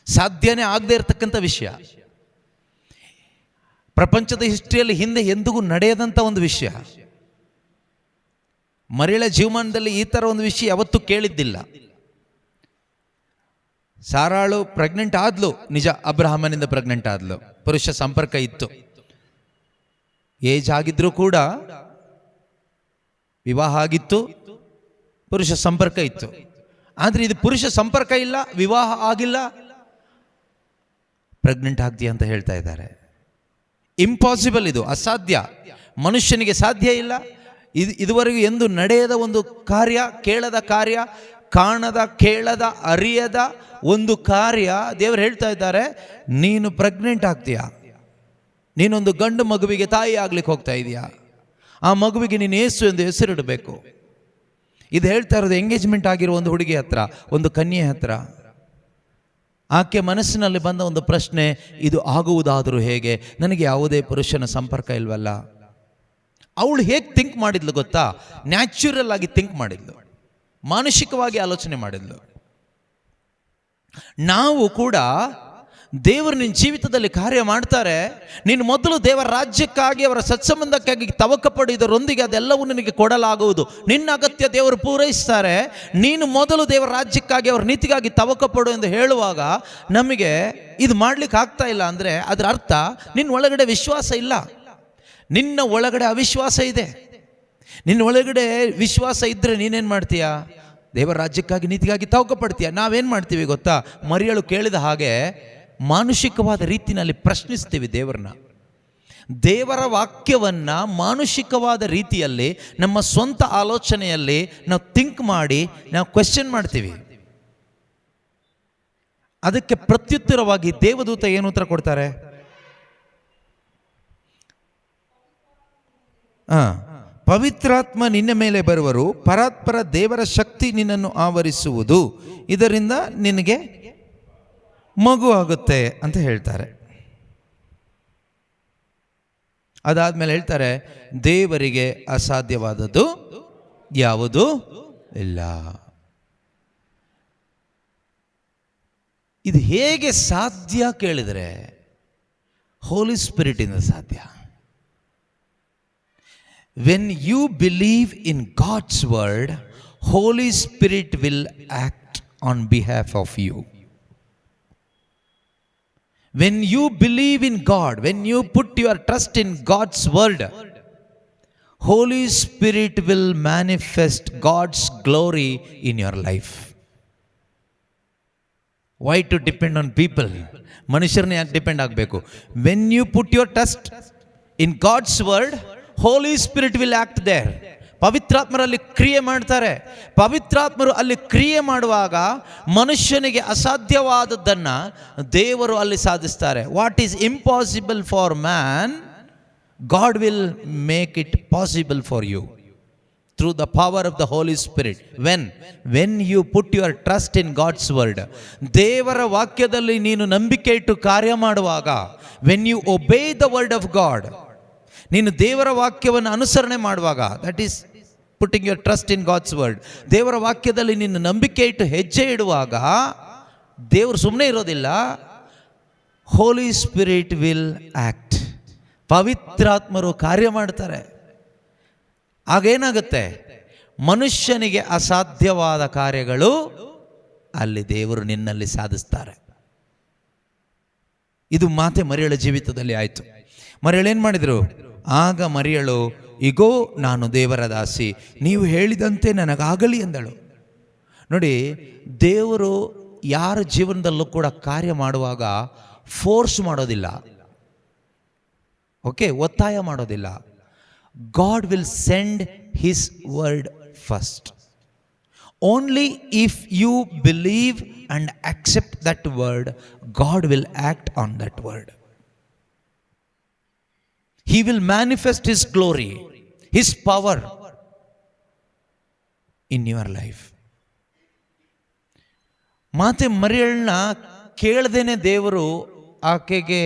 ಸಾಧ್ಯನೇ ಆಗದೆ ಇರತಕ್ಕಂಥ ವಿಷಯ, ಪ್ರಪಂಚದ ಹಿಸ್ಟ್ರಿಯಲ್ಲಿ ಹಿಂದೆ ಎಂದಿಗೂ ನಡೆಯದಂಥ ಒಂದು ವಿಷಯ. ಮರಿಯಳ ಜೀವಮಾನದಲ್ಲಿ ಈ ಥರ ಒಂದು ವಿಷಯ ಯಾವತ್ತೂ ಕೇಳಿದ್ದಿಲ್ಲ. ಸಾರಾಳು ಪ್ರೆಗ್ನೆಂಟ್ ಆದ್ಲು, ನಿಜ, ಅಬ್ರಹಾಮನಿಂದ ಪ್ರೆಗ್ನೆಂಟ್ ಆದ್ಲು, ಪುರುಷ ಸಂಪರ್ಕ ಇತ್ತು, ಏಜ್ ಆಗಿದ್ರೂ ಕೂಡ ವಿವಾಹ ಆಗಿತ್ತು, ಪುರುಷ ಸಂಪರ್ಕ ಇತ್ತು. ಆದರೆ ಇದು ಪುರುಷ ಸಂಪರ್ಕ ಇಲ್ಲ, ವಿವಾಹ ಆಗಿಲ್ಲ, ಪ್ರೆಗ್ನೆಂಟ್ ಆಗ್ತೀಯ ಅಂತ ಹೇಳ್ತಾ ಇದ್ದಾರೆ. ಇಂಪಾಸಿಬಲ್, ಇದು ಅಸಾಧ್ಯ, ಮನುಷ್ಯನಿಗೆ ಸಾಧ್ಯ ಇಲ್ಲ. ಇದುವರೆಗೂ ಎಂದು ನಡೆಯದ ಒಂದು ಕಾರ್ಯ, ಕೇಳದ ಕಾರ್ಯ, ಕಾಣದ ಕೇಳದ ಅರಿಯದ ಒಂದು ಕಾರ್ಯ. ದೇವರು ಹೇಳ್ತಾ ಇದ್ದಾರೆ, ನೀನು ಪ್ರೆಗ್ನೆಂಟ್ ಆಗ್ತೀಯ, ನೀನೊಂದು ಗಂಡು ಮಗುವಿಗೆ ತಾಯಿ ಆಗ್ಲಿಕ್ಕೆ ಹೋಗ್ತಾ ಇದೀಯಾ, ಆ ಮಗುವಿಗೆ ನೀನು ಯೇಸು ಎಂದು ಹೆಸರಿಡಬೇಕು. ಇದು ಹೇಳ್ತಾ ಇರೋದು ಎಂಗೇಜ್ಮೆಂಟ್ ಆಗಿರೋ ಒಂದು ಹುಡುಗಿ ಹತ್ರ, ಒಂದು ಕನ್ಯೆ ಹತ್ರ. ಆಕೆ ಮನಸ್ಸಿನಲ್ಲಿ ಬಂದ ಒಂದು ಪ್ರಶ್ನೆ, ಇದು ಆಗುವುದಾದರೂ ಹೇಗೆ, ನನಗೆ ಯಾವುದೇ ಪುರುಷನ ಸಂಪರ್ಕ ಇಲ್ವಲ್ಲ. ಅವಳು ಹೇಗೆ ಥಿಂಕ್ ಮಾಡಿದ್ಲು ಗೊತ್ತಾ? ನ್ಯಾಚುರಲ್ ಆಗಿ ಥಿಂಕ್ ಮಾಡಿದ್ಲು, ಮಾನಸಿಕವಾಗಿ ಆಲೋಚನೆ ಮಾಡಿದ್ಲು. ನಾವು ಕೂಡ ದೇವರು ನಿನ್ನ ಜೀವಿತದಲ್ಲಿ ಕಾರ್ಯ ಮಾಡ್ತಾರೆ, ನೀನು ಮೊದಲು ದೇವರ ರಾಜ್ಯಕ್ಕಾಗಿ, ಅವರ ಸತ್ಸಂಬಂಧಕ್ಕಾಗಿ ತವಕ ಪಡೆಯುವುದರೊಂದಿಗೆ ಅದೆಲ್ಲವೂ ನಿನಗೆ ಕೊಡಲಾಗುವುದು. ನಿನ್ನ ಅಗತ್ಯ ದೇವರು ಪೂರೈಸ್ತಾರೆ. ನೀನು ಮೊದಲು ದೇವರ ರಾಜ್ಯಕ್ಕಾಗಿ, ಅವರ ನೀತಿಗಾಗಿ ತವಕ ಪಡು ಎಂದು ಹೇಳುವಾಗ ನಮಗೆ ಇದು ಮಾಡ್ಲಿಕ್ಕೆ ಆಗ್ತಾ ಇಲ್ಲ ಅಂದರೆ ಅದರ ಅರ್ಥ ನಿನ್ನ ಒಳಗಡೆ ವಿಶ್ವಾಸ ಇಲ್ಲ, ನಿನ್ನ ಒಳಗಡೆ ಅವಿಶ್ವಾಸ ಇದೆ. ನಿನ್ನ ಒಳಗಡೆ ವಿಶ್ವಾಸ ಇದ್ದರೆ ನೀನೇನು ಮಾಡ್ತೀಯಾ? ದೇವರ ರಾಜ್ಯಕ್ಕಾಗಿ, ನೀತಿಗಾಗಿ ತವಕ ಪಡ್ತೀಯ. ನಾವೇನು ಮಾಡ್ತೀವಿ ಗೊತ್ತಾ? ಮರಿಯಳು ಕೇಳಿದ ಹಾಗೆ ಮಾನುಷಿಕವಾದ ರೀತಿಯಲ್ಲಿ ಪ್ರಶ್ನಿಸ್ತೀವಿ ದೇವರನ್ನ. ದೇವರ ವಾಕ್ಯವನ್ನ ಮಾನುಷಿಕವಾದ ರೀತಿಯಲ್ಲಿ, ನಮ್ಮ ಸ್ವಂತ ಆಲೋಚನೆಯಲ್ಲಿ ನಾವು ಥಿಂಕ್ ಮಾಡಿ ನಾವು ಕ್ವೆಶ್ಚನ್ ಮಾಡ್ತೀವಿ. ಅದಕ್ಕೆ ಪ್ರತ್ಯುತ್ತರವಾಗಿ ದೇವದೂತ ಏನು ಉತ್ತರ ಕೊಡ್ತಾರೆ? ಪವಿತ್ರಾತ್ಮ ನಿನ್ನ ಮೇಲೆ ಬರುವರು, ಪರಾತ್ಪರ ದೇವರ ಶಕ್ತಿ ನಿನ್ನನ್ನು ಆವರಿಸುವುದು, ಇದರಿಂದ ನಿನಗೆ ಮಗು ಆಗುತ್ತೆ ಅಂತ ಹೇಳ್ತಾರೆ. ಅದಾದ್ಮೇಲೆ ಹೇಳ್ತಾರೆ, ದೇವರಿಗೆ ಅಸಾಧ್ಯವಾದದ್ದು ಯಾವುದೂ ಇಲ್ಲ. ಇದು ಹೇಗೆ ಸಾಧ್ಯ ಕೇಳಿದರೆ, ಹೋಲಿ ಸ್ಪಿರಿಟ್ ಇಂದ ಸಾಧ್ಯ. When you believe in God's word, Holy Spirit will act on behalf of you. When you believe in God, when you put your trust in God's word, Holy Spirit will manifest God's glory in your life. Why to depend on people? ಮನುಷ್ಯರನ್ನ ಯಾಕೆ depend ಆಗಬೇಕು? When you put your trust in God's word, Holy Spirit will act there. ಪವಿತ್ರಾತ್ಮರಲ್ಲಿ ಕ್ರಿಯೆ ಮಾಡ್ತಾರೆ. ಪವಿತ್ರಾತ್ಮರು ಅಲ್ಲಿ ಕ್ರಿಯೆ ಮಾಡುವಾಗ ಮನುಷ್ಯನಿಗೆ ಅಸಾಧ್ಯವಾದದ್ದನ್ನು ದೇವರು ಅಲ್ಲಿ ಸಾಧಿಸ್ತಾರೆ. What is impossible for man, God will make it possible for you through the power of the Holy Spirit. When you put your trust in God's word, ದೇವರ ವಾಕ್ಯದಲ್ಲಿ ನೀನು ನಂಬಿಕೆ ಇಟ್ಟು ಕಾರ್ಯ ಮಾಡುವಾಗ, when you obey the word of God, ನೀನು ದೇವರ ವಾಕ್ಯವನ್ನು ಅನುಸರಣೆ ಮಾಡುವಾಗ, that is putting your trust in God's word, ದೇವರ ವಾಕ್ಯದಲ್ಲಿ ನೀನು ನಂಬಿಕೆ ಇಟ್ಟು ಹೆಜ್ಜೆ ಇಡುವಾಗ ದೇವರು ಸುಮ್ಮನೆ ಇರೋದಿಲ್ಲ. Holy Spirit will act. ಪವಿತ್ರಾತ್ಮರು ಕಾರ್ಯ ಮಾಡ್ತಾರೆ. ಆಗೇನಾಗುತ್ತೆ? ಮನುಷ್ಯನಿಗೆ ಅಸಾಧ್ಯವಾದ ಕಾರ್ಯಗಳು ಅಲ್ಲಿ ದೇವರು ನಿನ್ನಲ್ಲಿ ಸಾಧಿಸ್ತಾರೆ. ಇದು ಮಾತೆ ಮರಿಯಳ ಜೀವಿತದಲ್ಲಿ ಆಯಿತು. ಮರಿಯಳು ಏನು ಮಾಡಿದರು? ಆಗ ಮರಿಯಳು, ಇಗೋ ನಾನು ದೇವರ ದಾಸಿ, ನೀವು ಹೇಳಿದಂತೆ ನನಗಾಗಲಿ ಎಂದಳು. ನೋಡಿ, ದೇವರು ಯಾರ ಜೀವನದಲ್ಲೂ ಕೂಡ ಕಾರ್ಯ ಮಾಡುವಾಗ ಫೋರ್ಸ್ ಮಾಡೋದಿಲ್ಲ, ಓಕೆ, ಒತ್ತಾಯ ಮಾಡೋದಿಲ್ಲ. God will send His word first. Only if you believe and accept that word, God will act on that word. He will manifest His glory, His power in your life. ಮಾತೆ ಮರಿಯಳನ್ನ ಕೇಳದೇನೆ ದೇವರು ಆಕೆಗೆ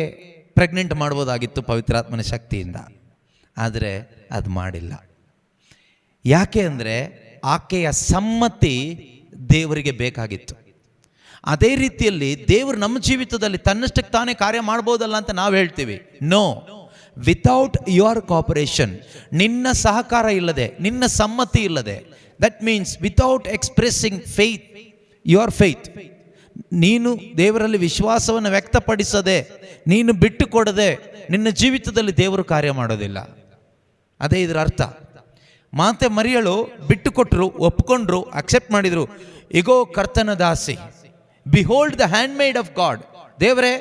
pregnant ಮಾಡ್ಬೋದಾಗಿತ್ತು ಪವಿತ್ರಾತ್ಮನ ಶಕ್ತಿಯಿಂದ. ಆದರೆ ಅದು ಮಾಡಿಲ್ಲ. ಯಾಕೆ ಅಂದರೆ ಆಕೆಯ ಸಮ್ಮತಿ ದೇವರಿಗೆ ಬೇಕಾಗಿತ್ತು. ಅದೇ ರೀತಿಯಲ್ಲಿ ದೇವರು ನಮ್ಮ ಜೀವಿತದಲ್ಲಿ ತನ್ನಷ್ಟಕ್ಕೆ ತಾನೇ ಕಾರ್ಯ ಮಾಡ್ಬೋದಲ್ಲ ಅಂತ ನಾವು ಹೇಳ್ತೀವಿ. ನೋ, ವಿತೌಟ್ ಯುವರ್ ಕೋಪರೇಷನ್, ನಿನ್ನ ಸಹಕಾರ ಇಲ್ಲದೆ, ನಿನ್ನ ಸಮ್ಮತಿ ಇಲ್ಲದೆ, that means without expressing faith, your faith, ನೀನು ದೇವರಲ್ಲಿ ವಿಶ್ವಾಸವನ್ನು ವ್ಯಕ್ತಪಡಿಸದೆ, ನೀನು ಬಿಟ್ಟು ಕೊಡದೆ ನಿನ್ನ ಜೀವಿತದಲ್ಲಿ ದೇವರು ಕಾರ್ಯ ಮಾಡೋದಿಲ್ಲ. ಅದೇ ಇದರ ಅರ್ಥ. ಮಾತೆ ಮರಿಯಳು ಬಿಟ್ಟು ಕೊಟ್ಟರು, ಒಪ್ಕೊಂಡ್ರು, ಅಕ್ಸೆಪ್ಟ್ ಮಾಡಿದರು. ಇಗೋ ಕರ್ತನ ದಾಸಿ, behold the handmaid of God. ದೇವರೇ,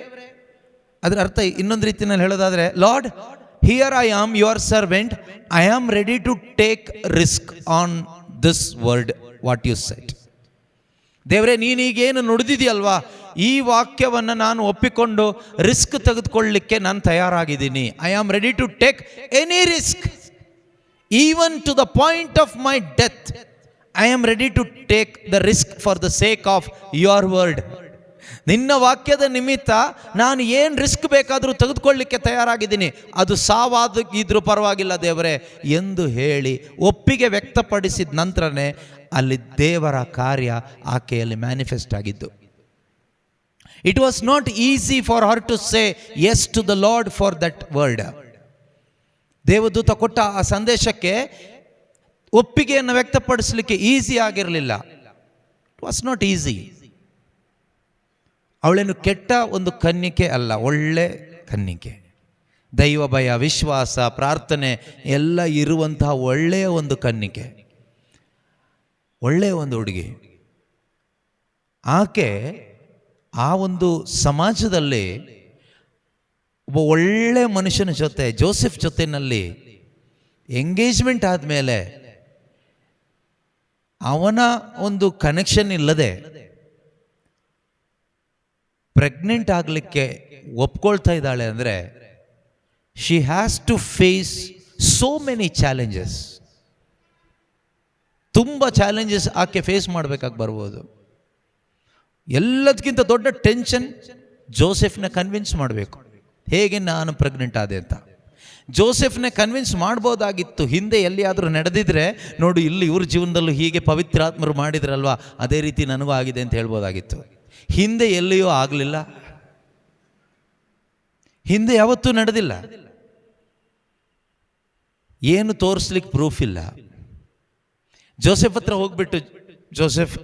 ಅದರ ಅರ್ಥ ಇನ್ನೊಂದು ರೀತಿಯಲ್ಲಿ ಹೇಳೋದಾದರೆ, Lord, here I am your servant, I am ready to take risk on this word what you said. ದೇವರೇ, ನೀನೀಗೇನು ನುಡಿದಿದೆಯಲ್ವಾ, ಈ ವಾಕ್ಯವನ್ನು ನಾನು ಒಪ್ಪಿಕೊಂಡು ರಿಸ್ಕ್ ತೆಗೆದುಕೊಳ್ಳಲಿಕ್ಕೆ ನಾನು ತಯಾರಾಗಿದ್ದೀನಿ. I am ready to take any risk, even to the point of my death. I am ready to take the risk for the sake of your word. ನಿನ್ನ ವಾಕ್ಯದ ನಿಮಿತ್ತ ನಾನು ಏನು ರಿಸ್ಕ್ ಬೇಕಾದರೂ ತೆಗೆದುಕೊಳ್ಳಲಿಕ್ಕೆ ತಯಾರಾಗಿದ್ದೀನಿ, ಅದು ಸಾವಾದಿದ್ರೂ ಪರವಾಗಿಲ್ಲ ದೇವರೇ ಎಂದು ಹೇಳಿ ಒಪ್ಪಿಗೆ ವ್ಯಕ್ತಪಡಿಸಿದ ನಂತರನೇ ಅಲ್ಲಿ ದೇವರ ಕಾರ್ಯ ಆಕೆಯಲ್ಲಿ ಮ್ಯಾನಿಫೆಸ್ಟ್ ಆಗಿದ್ದು. It was not easy for her to say yes to the Lord for that word. ದೇವದೂತ ಕೊಟ್ಟ ಆ ಸಂದೇಶಕ್ಕೆ ಒಪ್ಪಿಗೆಯನ್ನು ವ್ಯಕ್ತಪಡಿಸಲಿಕ್ಕೆ ಈಸಿ ಆಗಿರಲಿಲ್ಲ. It was not easy. ಅವಳೇನು ಕೆಟ್ಟ ಒಂದು ಕನ್ನಿಕೆ ಅಲ್ಲ, ಒಳ್ಳೆ ಕನ್ನಿಕೆ, ದೈವ ಭಯ, ವಿಶ್ವಾಸ, ಪ್ರಾರ್ಥನೆ ಎಲ್ಲ ಇರುವಂತಹ ಒಳ್ಳೆಯ ಒಂದು ಕನ್ನಿಕೆ, ಒಳ್ಳೆಯ ಒಂದು ಹುಡುಗಿ. ಆಕೆ ಆ ಒಂದು ಸಮಾಜದಲ್ಲಿ ಒಬ್ಬ ಒಳ್ಳೆ ಮನುಷ್ಯನ ಜೊತೆ, ಜೋಸೆಫ್ ಜೊತೆಯಲ್ಲಿ ಎಂಗೇಜ್ಮೆಂಟ್ ಆದಮೇಲೆ ಅವನ ಒಂದು ಕನೆಕ್ಷನ್ ಇಲ್ಲದೆ ಪ್ರೆಗ್ನೆಂಟ್ ಆಗಲಿಕ್ಕೆ ಒಪ್ಕೊಳ್ತಾ ಇದ್ದಾಳೆ ಅಂದರೆ she has to face so many challenges. ತುಂಬ ಚಾಲೆಂಜಸ್ ಆಕೆ ಫೇಸ್ ಮಾಡಬೇಕಾಗಿ ಬರ್ಬೋದು. ಎಲ್ಲದಕ್ಕಿಂತ ದೊಡ್ಡ ಟೆನ್ಷನ್ ಜೋಸೆಫ್ನ ಕನ್ವಿನ್ಸ್ ಮಾಡಬೇಕು, ಹೇಗೆ ನಾನು ಪ್ರೆಗ್ನೆಂಟ್ ಆದೆ ಅಂತ. ಜೋಸೆಫ್ನ ಕನ್ವಿನ್ಸ್ ಮಾಡ್ಬೋದಾಗಿತ್ತು, ಹಿಂದೆ ಎಲ್ಲಿಯಾದರೂ ನಡೆದಿದ್ರೆ, ನೋಡು ಇಲ್ಲಿ ಇವ್ರ ಜೀವನದಲ್ಲೂ ಹೀಗೆ ಪವಿತ್ರಾತ್ಮರು ಮಾಡಿದ್ರಲ್ವಾ, ಅದೇ ರೀತಿ ನನಗೂ ಆಗಿದೆ ಅಂತ ಹೇಳ್ಬೋದಾಗಿತ್ತು. ಹಿಂದೆ ಎಲ್ಲಿಯೂ ಆಗಲಿಲ್ಲ, ಹಿಂದೆ ಯಾವತ್ತೂ ನಡೆದಿಲ್ಲ, ಏನು ತೋರಿಸ್ಲಿಕ್ಕೆ ಪ್ರೂಫ್ ಇಲ್ಲ. ಜೋಸೆಫ್ ಹತ್ರ ಹೋಗ್ಬಿಟ್ಟು, ಜೋಸೆಫ್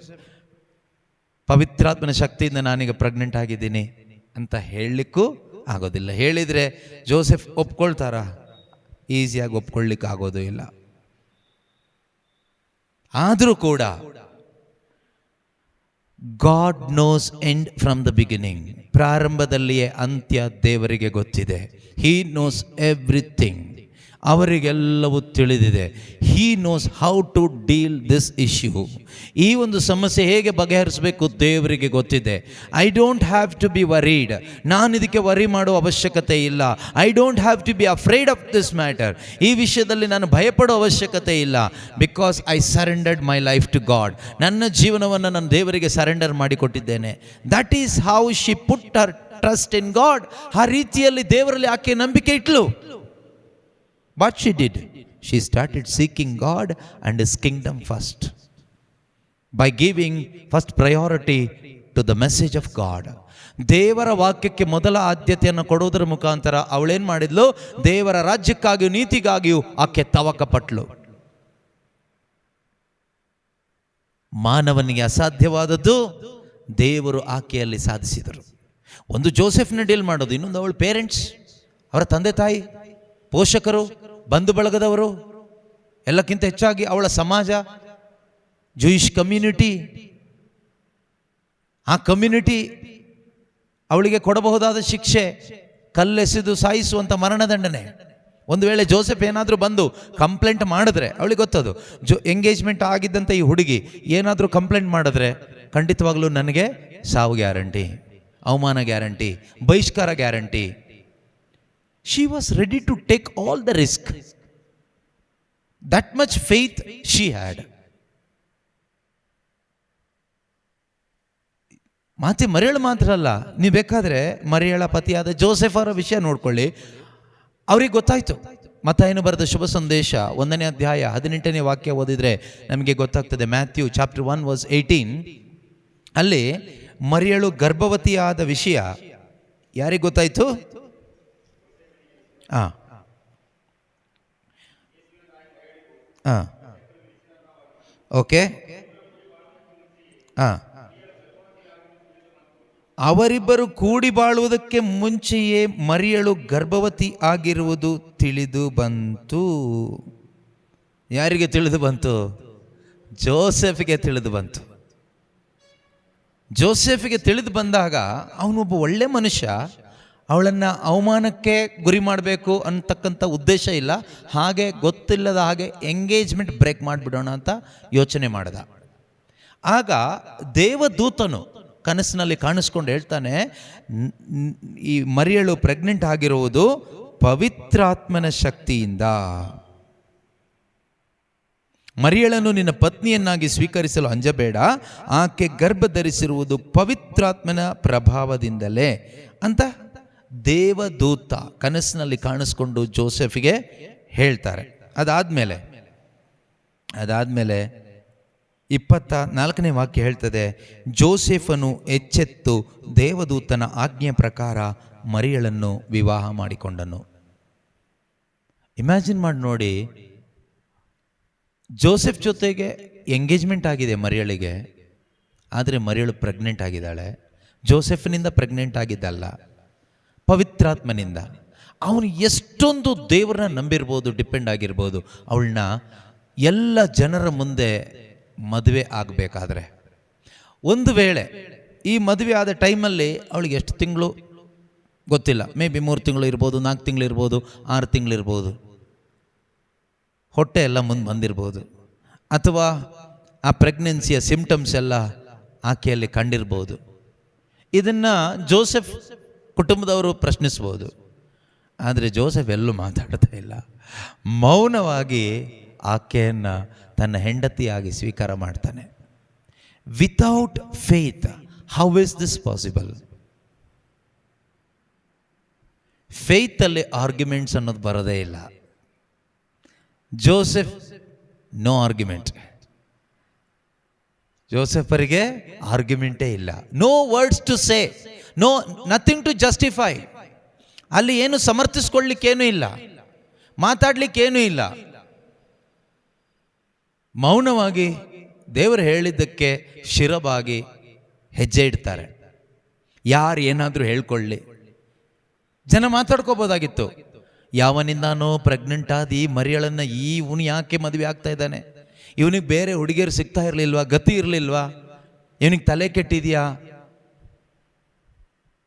ಪವಿತ್ರಾತ್ಮನ ಶಕ್ತಿಯಿಂದ ನಾನೀಗ ಪ್ರೆಗ್ನೆಂಟ್ ಆಗಿದ್ದೀನಿ ಅಂತ ಹೇಳಲಿಕ್ಕೂ ಆಗೋದಿಲ್ಲ. ಹೇಳಿದರೆ ಜೋಸೆಫ್ ಒಪ್ಕೊಳ್ತಾರಾ? ಈಸಿಯಾಗಿ ಒಪ್ಕೊಳ್ಳಿಕ್ಕೆ ಆಗೋದು ಇಲ್ಲ. ಆದರೂ ಕೂಡ God knows end from the beginning. ಪ್ರಾರಂಭದಲ್ಲಿಯೇ ಅಂತ್ಯ ದೇವರಿಗೆ ಗೊತ್ತಿದೆ. He knows everything. ಅವರಿಗೆಲ್ಲವೂ ತಿಳಿದಿದೆ. He knows how to deal this issue. ಈ ಒಂದು ಸಮಸ್ಯೆ ಹೇಗೆ ಬಗೆಹರಿಸಬೇಕು ದೇವರಿಗೆ ಗೊತ್ತಿದೆ. I don't have to be worried. ನಾನು ಇದಕ್ಕೆ ವರಿ ಮಾಡೋ ಅವಶ್ಯಕತೆ ಇಲ್ಲ. I don't have to be afraid of this matter. ಈ ವಿಷಯದಲ್ಲಿ ನಾನು ಭಯಪಡೋ ಅವಶ್ಯಕತೆ ಇಲ್ಲ. Because I surrendered my life to God. ನನ್ನ ಜೀವನವನ್ನು ನಾನು ದೇವರಿಗೆ ಸರೆಂಡರ್ ಮಾಡಿಕೊಟ್ಟಿದ್ದೇನೆ. That is how she put her trust in God. ಆ ರೀತಿಯಲ್ಲಿ ದೇವರಲ್ಲಿ ಆಕೆ ನಂಬಿಕೆ ಇಟ್ಲು. What she did? She started seeking God and His kingdom first. By giving first priority to the message of God. ದೇವರ ವಾಕ್ಯಕ್ಕೆ ಮೊದಲ ಆದ್ಯತೆಯನ್ನು ಕೊಡುವುದರ ಮುಖಾಂತರ ಅವಳೇನು ಮಾಡಿದ್ಲು? ದೇವರ ರಾಜ್ಯಕ್ಕಾಗಿಯೂ ನೀತಿಗಾಗಿಯೂ ಆಕೆ ತವಕಪಟ್ಲು. ಮಾನವನಿಗೆ ಅಸಾಧ್ಯವಾದದ್ದು ದೇವರು ಆಕೆಯಲ್ಲಿ ಸಾಧಿಸಿದರು. ಒಂದು ಜೋಸೆಫ್ನ ಡೀಲ್ ಮಾಡೋದು, ಇನ್ನೊಂದು ಅವಳ ಪೇರೆಂಟ್ಸ್, ಅವರ ತಂದೆ ತಾಯಿ, ಪೋಷಕರು, ಬಂಧು ಬಳಗದವರು, ಎಲ್ಲಕ್ಕಿಂತ ಹೆಚ್ಚಾಗಿ ಅವಳ ಸಮಾಜ, ಜೂಯಿಷ್ ಕಮ್ಯುನಿಟಿ. ಆ ಕಮ್ಯುನಿಟಿ ಅವಳಿಗೆ ಕೊಡಬಹುದಾದ ಶಿಕ್ಷೆ ಕಲ್ಲೆಸೆದು ಸಾಯಿಸುವಂಥ ಮರಣದಂಡನೆ. ಒಂದು ವೇಳೆ ಜೋಸೆಫ್ ಏನಾದರೂ ಬಂದು ಕಂಪ್ಲೇಂಟ್ ಮಾಡಿದ್ರೆ, ಅವಳಿಗೆ ಗೊತ್ತದು ಎಂಗೇಜ್ಮೆಂಟ್ ಆಗಿದ್ದಂಥ ಈ ಹುಡುಗಿ ಏನಾದರೂ ಕಂಪ್ಲೇಂಟ್ ಮಾಡಿದ್ರೆ ಖಂಡಿತವಾಗ್ಲೂ ನನಗೆ ಸಾವು ಗ್ಯಾರಂಟಿ, ಅವಮಾನ ಗ್ಯಾರಂಟಿ, ಬಹಿಷ್ಕಾರ guarantee. She was ready to take all the risk. That much faith she had. ಮಾತೆ ಮರಿಯಳು ಮಾತ್ರ ಅಲ್ಲ, ನೀವು ಬೇಕಾದರೆ ಮರಿಯಳ ಪತಿಯಾದ ಜೋಸೆಫ್ ಅವರ ವಿಷಯ ನೋಡ್ಕೊಳ್ಳಿ. ಅವ್ರಿಗೆ ಗೊತ್ತಾಯ್ತು. ಮತ್ತಾಯನು ಬರೆದ ಶುಭ ಸಂದೇಶ 1ನೇ ಅಧ್ಯಾಯ 18ನೇ ವಾಕ್ಯ ಓದಿದರೆ ನಮಗೆ ಗೊತ್ತಾಗ್ತದೆ. Matthew chapter 1 verse 18. ಅಲ್ಲಿ ಮರಿಯಳು ಗರ್ಭವತಿಯಾದ ವಿಷಯ ಯಾರಿಗೆ ಗೊತ್ತಾಯ್ತು? ಓಕೆ. ಅವರಿಬ್ಬರು ಕೂಡಿ ಬಾಳುವುದಕ್ಕೆ ಮುಂಚೆಯೇ ಮರಿಯಳು ಗರ್ಭವತಿ ಆಗಿರುವುದು ತಿಳಿದು ಬಂತು. ಯಾರಿಗೆ ತಿಳಿದು ಬಂತು? ಜೋಸೆಫ್ಗೆ ತಿಳಿದು ಬಂತು. ಜೋಸೆಫ್ಗೆ ತಿಳಿದು ಬಂದಾಗ ಅವನೊಬ್ಬ ಒಳ್ಳೆ ಮನುಷ್ಯ, ಅವಳನ್ನು ಅವಮಾನಕ್ಕೆ ಗುರಿ ಮಾಡಬೇಕು ಅಂತಕ್ಕಂಥ ಉದ್ದೇಶ ಇಲ್ಲ. ಹಾಗೆ ಗೊತ್ತಿಲ್ಲದ ಹಾಗೆ ಎಂಗೇಜ್ಮೆಂಟ್ ಬ್ರೇಕ್ ಮಾಡಿಬಿಡೋಣ ಅಂತ ಯೋಚನೆ ಮಾಡಿದ. ಆಗ ದೇವದೂತನು ಕನಸಿನಲ್ಲಿ ಕಾಣಿಸ್ಕೊಂಡು ಹೇಳ್ತಾನೆ, ಈ ಮರಿಯಳು ಪ್ರೆಗ್ನೆಂಟ್ ಆಗಿರುವುದು ಪವಿತ್ರಾತ್ಮನ ಶಕ್ತಿಯಿಂದ. ಮರಿಯಳನ್ನು ನಿನ್ನ ಪತ್ನಿಯನ್ನಾಗಿ ಸ್ವೀಕರಿಸಲು ಅಂಜಬೇಡ, ಆಕೆ ಗರ್ಭ ಧರಿಸಿರುವುದು ಪವಿತ್ರಾತ್ಮನ ಪ್ರಭಾವದಿಂದಲೇ ಅಂತ ದೇವದೂತ ಕನಸಿನಲ್ಲಿ ಕಾಣಿಸ್ಕೊಂಡು ಜೋಸೆಫ್ಗೆ ಹೇಳ್ತಾರೆ. ಅದಾದಮೇಲೆ 24ನೇ ವಾಕ್ಯ ಹೇಳ್ತದೆ, ಜೋಸೆಫನು ಎಚ್ಚೆತ್ತು ದೇವದೂತನ ಆಜ್ಞೆ ಪ್ರಕಾರ ಮರಿಯಳನ್ನು ವಿವಾಹ ಮಾಡಿಕೊಂಡನು. ಇಮ್ಯಾಜಿನ್ ಮಾಡಿ ನೋಡಿ, ಜೋಸೆಫ್ ಜೊತೆಗೆ ಎಂಗೇಜ್ಮೆಂಟ್ ಆಗಿದೆ ಮರಿಯಳಿಗೆ, ಆದರೆ ಮರಿಯಳು ಪ್ರೆಗ್ನೆಂಟ್ ಆಗಿದ್ದಾಳೆ. ಜೋಸೆಫ್ನಿಂದ ಪ್ರೆಗ್ನೆಂಟ್ ಆಗಿದ್ದಲ್ಲ, ಪವಿತ್ರಾತ್ಮನಿಂದ. ಅವನು ಎಷ್ಟೊಂದು ದೇವರನ್ನ ನಂಬಿರ್ಬೋದು, ಡಿಪೆಂಡ್ ಆಗಿರ್ಬೋದು. ಅವಳನ್ನ ಎಲ್ಲ ಜನರ ಮುಂದೆ ಮದುವೆ ಆಗಬೇಕಾದ್ರೆ, ಒಂದು ವೇಳೆ ಈ ಮದುವೆ ಆದ ಟೈಮಲ್ಲಿ ಅವಳಿಗೆ ಎಷ್ಟು ತಿಂಗಳು ಗೊತ್ತಿಲ್ಲ, ಮೇ ಬಿ 3 ತಿಂಗಳು ಇರ್ಬೋದು, 4 ತಿಂಗಳು ಇರ್ಬೋದು, 6 ತಿಂಗಳು ಇರ್ಬೋದು, ಹೊಟ್ಟೆ ಎಲ್ಲ ಮುಂದೆ ಬಂದಿರ್ಬೋದು, ಅಥವಾ ಆ ಪ್ರೆಗ್ನೆನ್ಸಿಯ ಸಿಂಪ್ಟಮ್ಸ್ ಎಲ್ಲ ಆಕೆಯಲ್ಲಿ ಕಂಡಿರ್ಬೋದು. ಇದನ್ನು ಜೋಸೆಫ್ ಕುಟುಂಬದವರು ಪ್ರಶ್ನಿಸ್ಬೋದು. ಆದರೆ ಜೋಸೆಫ್ ಎಲ್ಲೂ ಮಾತಾಡ್ತಾ ಇಲ್ಲ, ಮೌನವಾಗಿ ಆಕೆಯನ್ನು ತನ್ನ ಹೆಂಡತಿಯಾಗಿ ಸ್ವೀಕಾರ ಮಾಡ್ತಾನೆ. Without faith how is this possible? ಫೇತಲ್ಲಿ ಆರ್ಗ್ಯುಮೆಂಟ್ಸ್ ಅನ್ನೋದು ಬರೋದೇ ಇಲ್ಲ. Joseph no argument. ಜೋಸೆಫರಿಗೆ ಆರ್ಗ್ಯುಮೆಂಟೇ ಇಲ್ಲ. No words to say, no nothing to justify. ಅಲ್ಲಿ ಏನು ಸಮರ್ಥಿಸ್ಕೊಳ್ಳಿಕ್ಕೇನೂ ಇಲ್ಲ, ಮಾತಾಡ್ಲಿಕ್ಕೇನೂ ಇಲ್ಲ. ಮೌನವಾಗಿ ದೇವರು ಹೇಳಿದ್ದಕ್ಕೆ ಶಿರಬಾಗಿ ಹೆಜ್ಜೆ ಇಡ್ತಾರೆ. ಯಾರು ಏನಾದರೂ ಹೇಳ್ಕೊಳ್ಳಿ, ಜನ ಮಾತಾಡ್ಕೋಬೋದಾಗಿತ್ತು. ಯಾವನಿಂದಾನೋ ಪ್ರೆಗ್ನೆಂಟ್ ಆದ ಈ ಮರಿಯಳನ್ನು ಇವನು ಯಾಕೆ ಮದುವೆ ಆಗ್ತಾ ಇದ್ದಾನೆ, ಇವನಿಗೆ ಬೇರೆ ಹುಡುಗಿಯರು ಸಿಗ್ತಾ ಇರಲಿಲ್ವಾ, ಗತಿ ಇರಲಿಲ್ವಾ, ಇವನಿಗೆ ತಲೆ ಕೆಟ್ಟಿದೆಯಾ,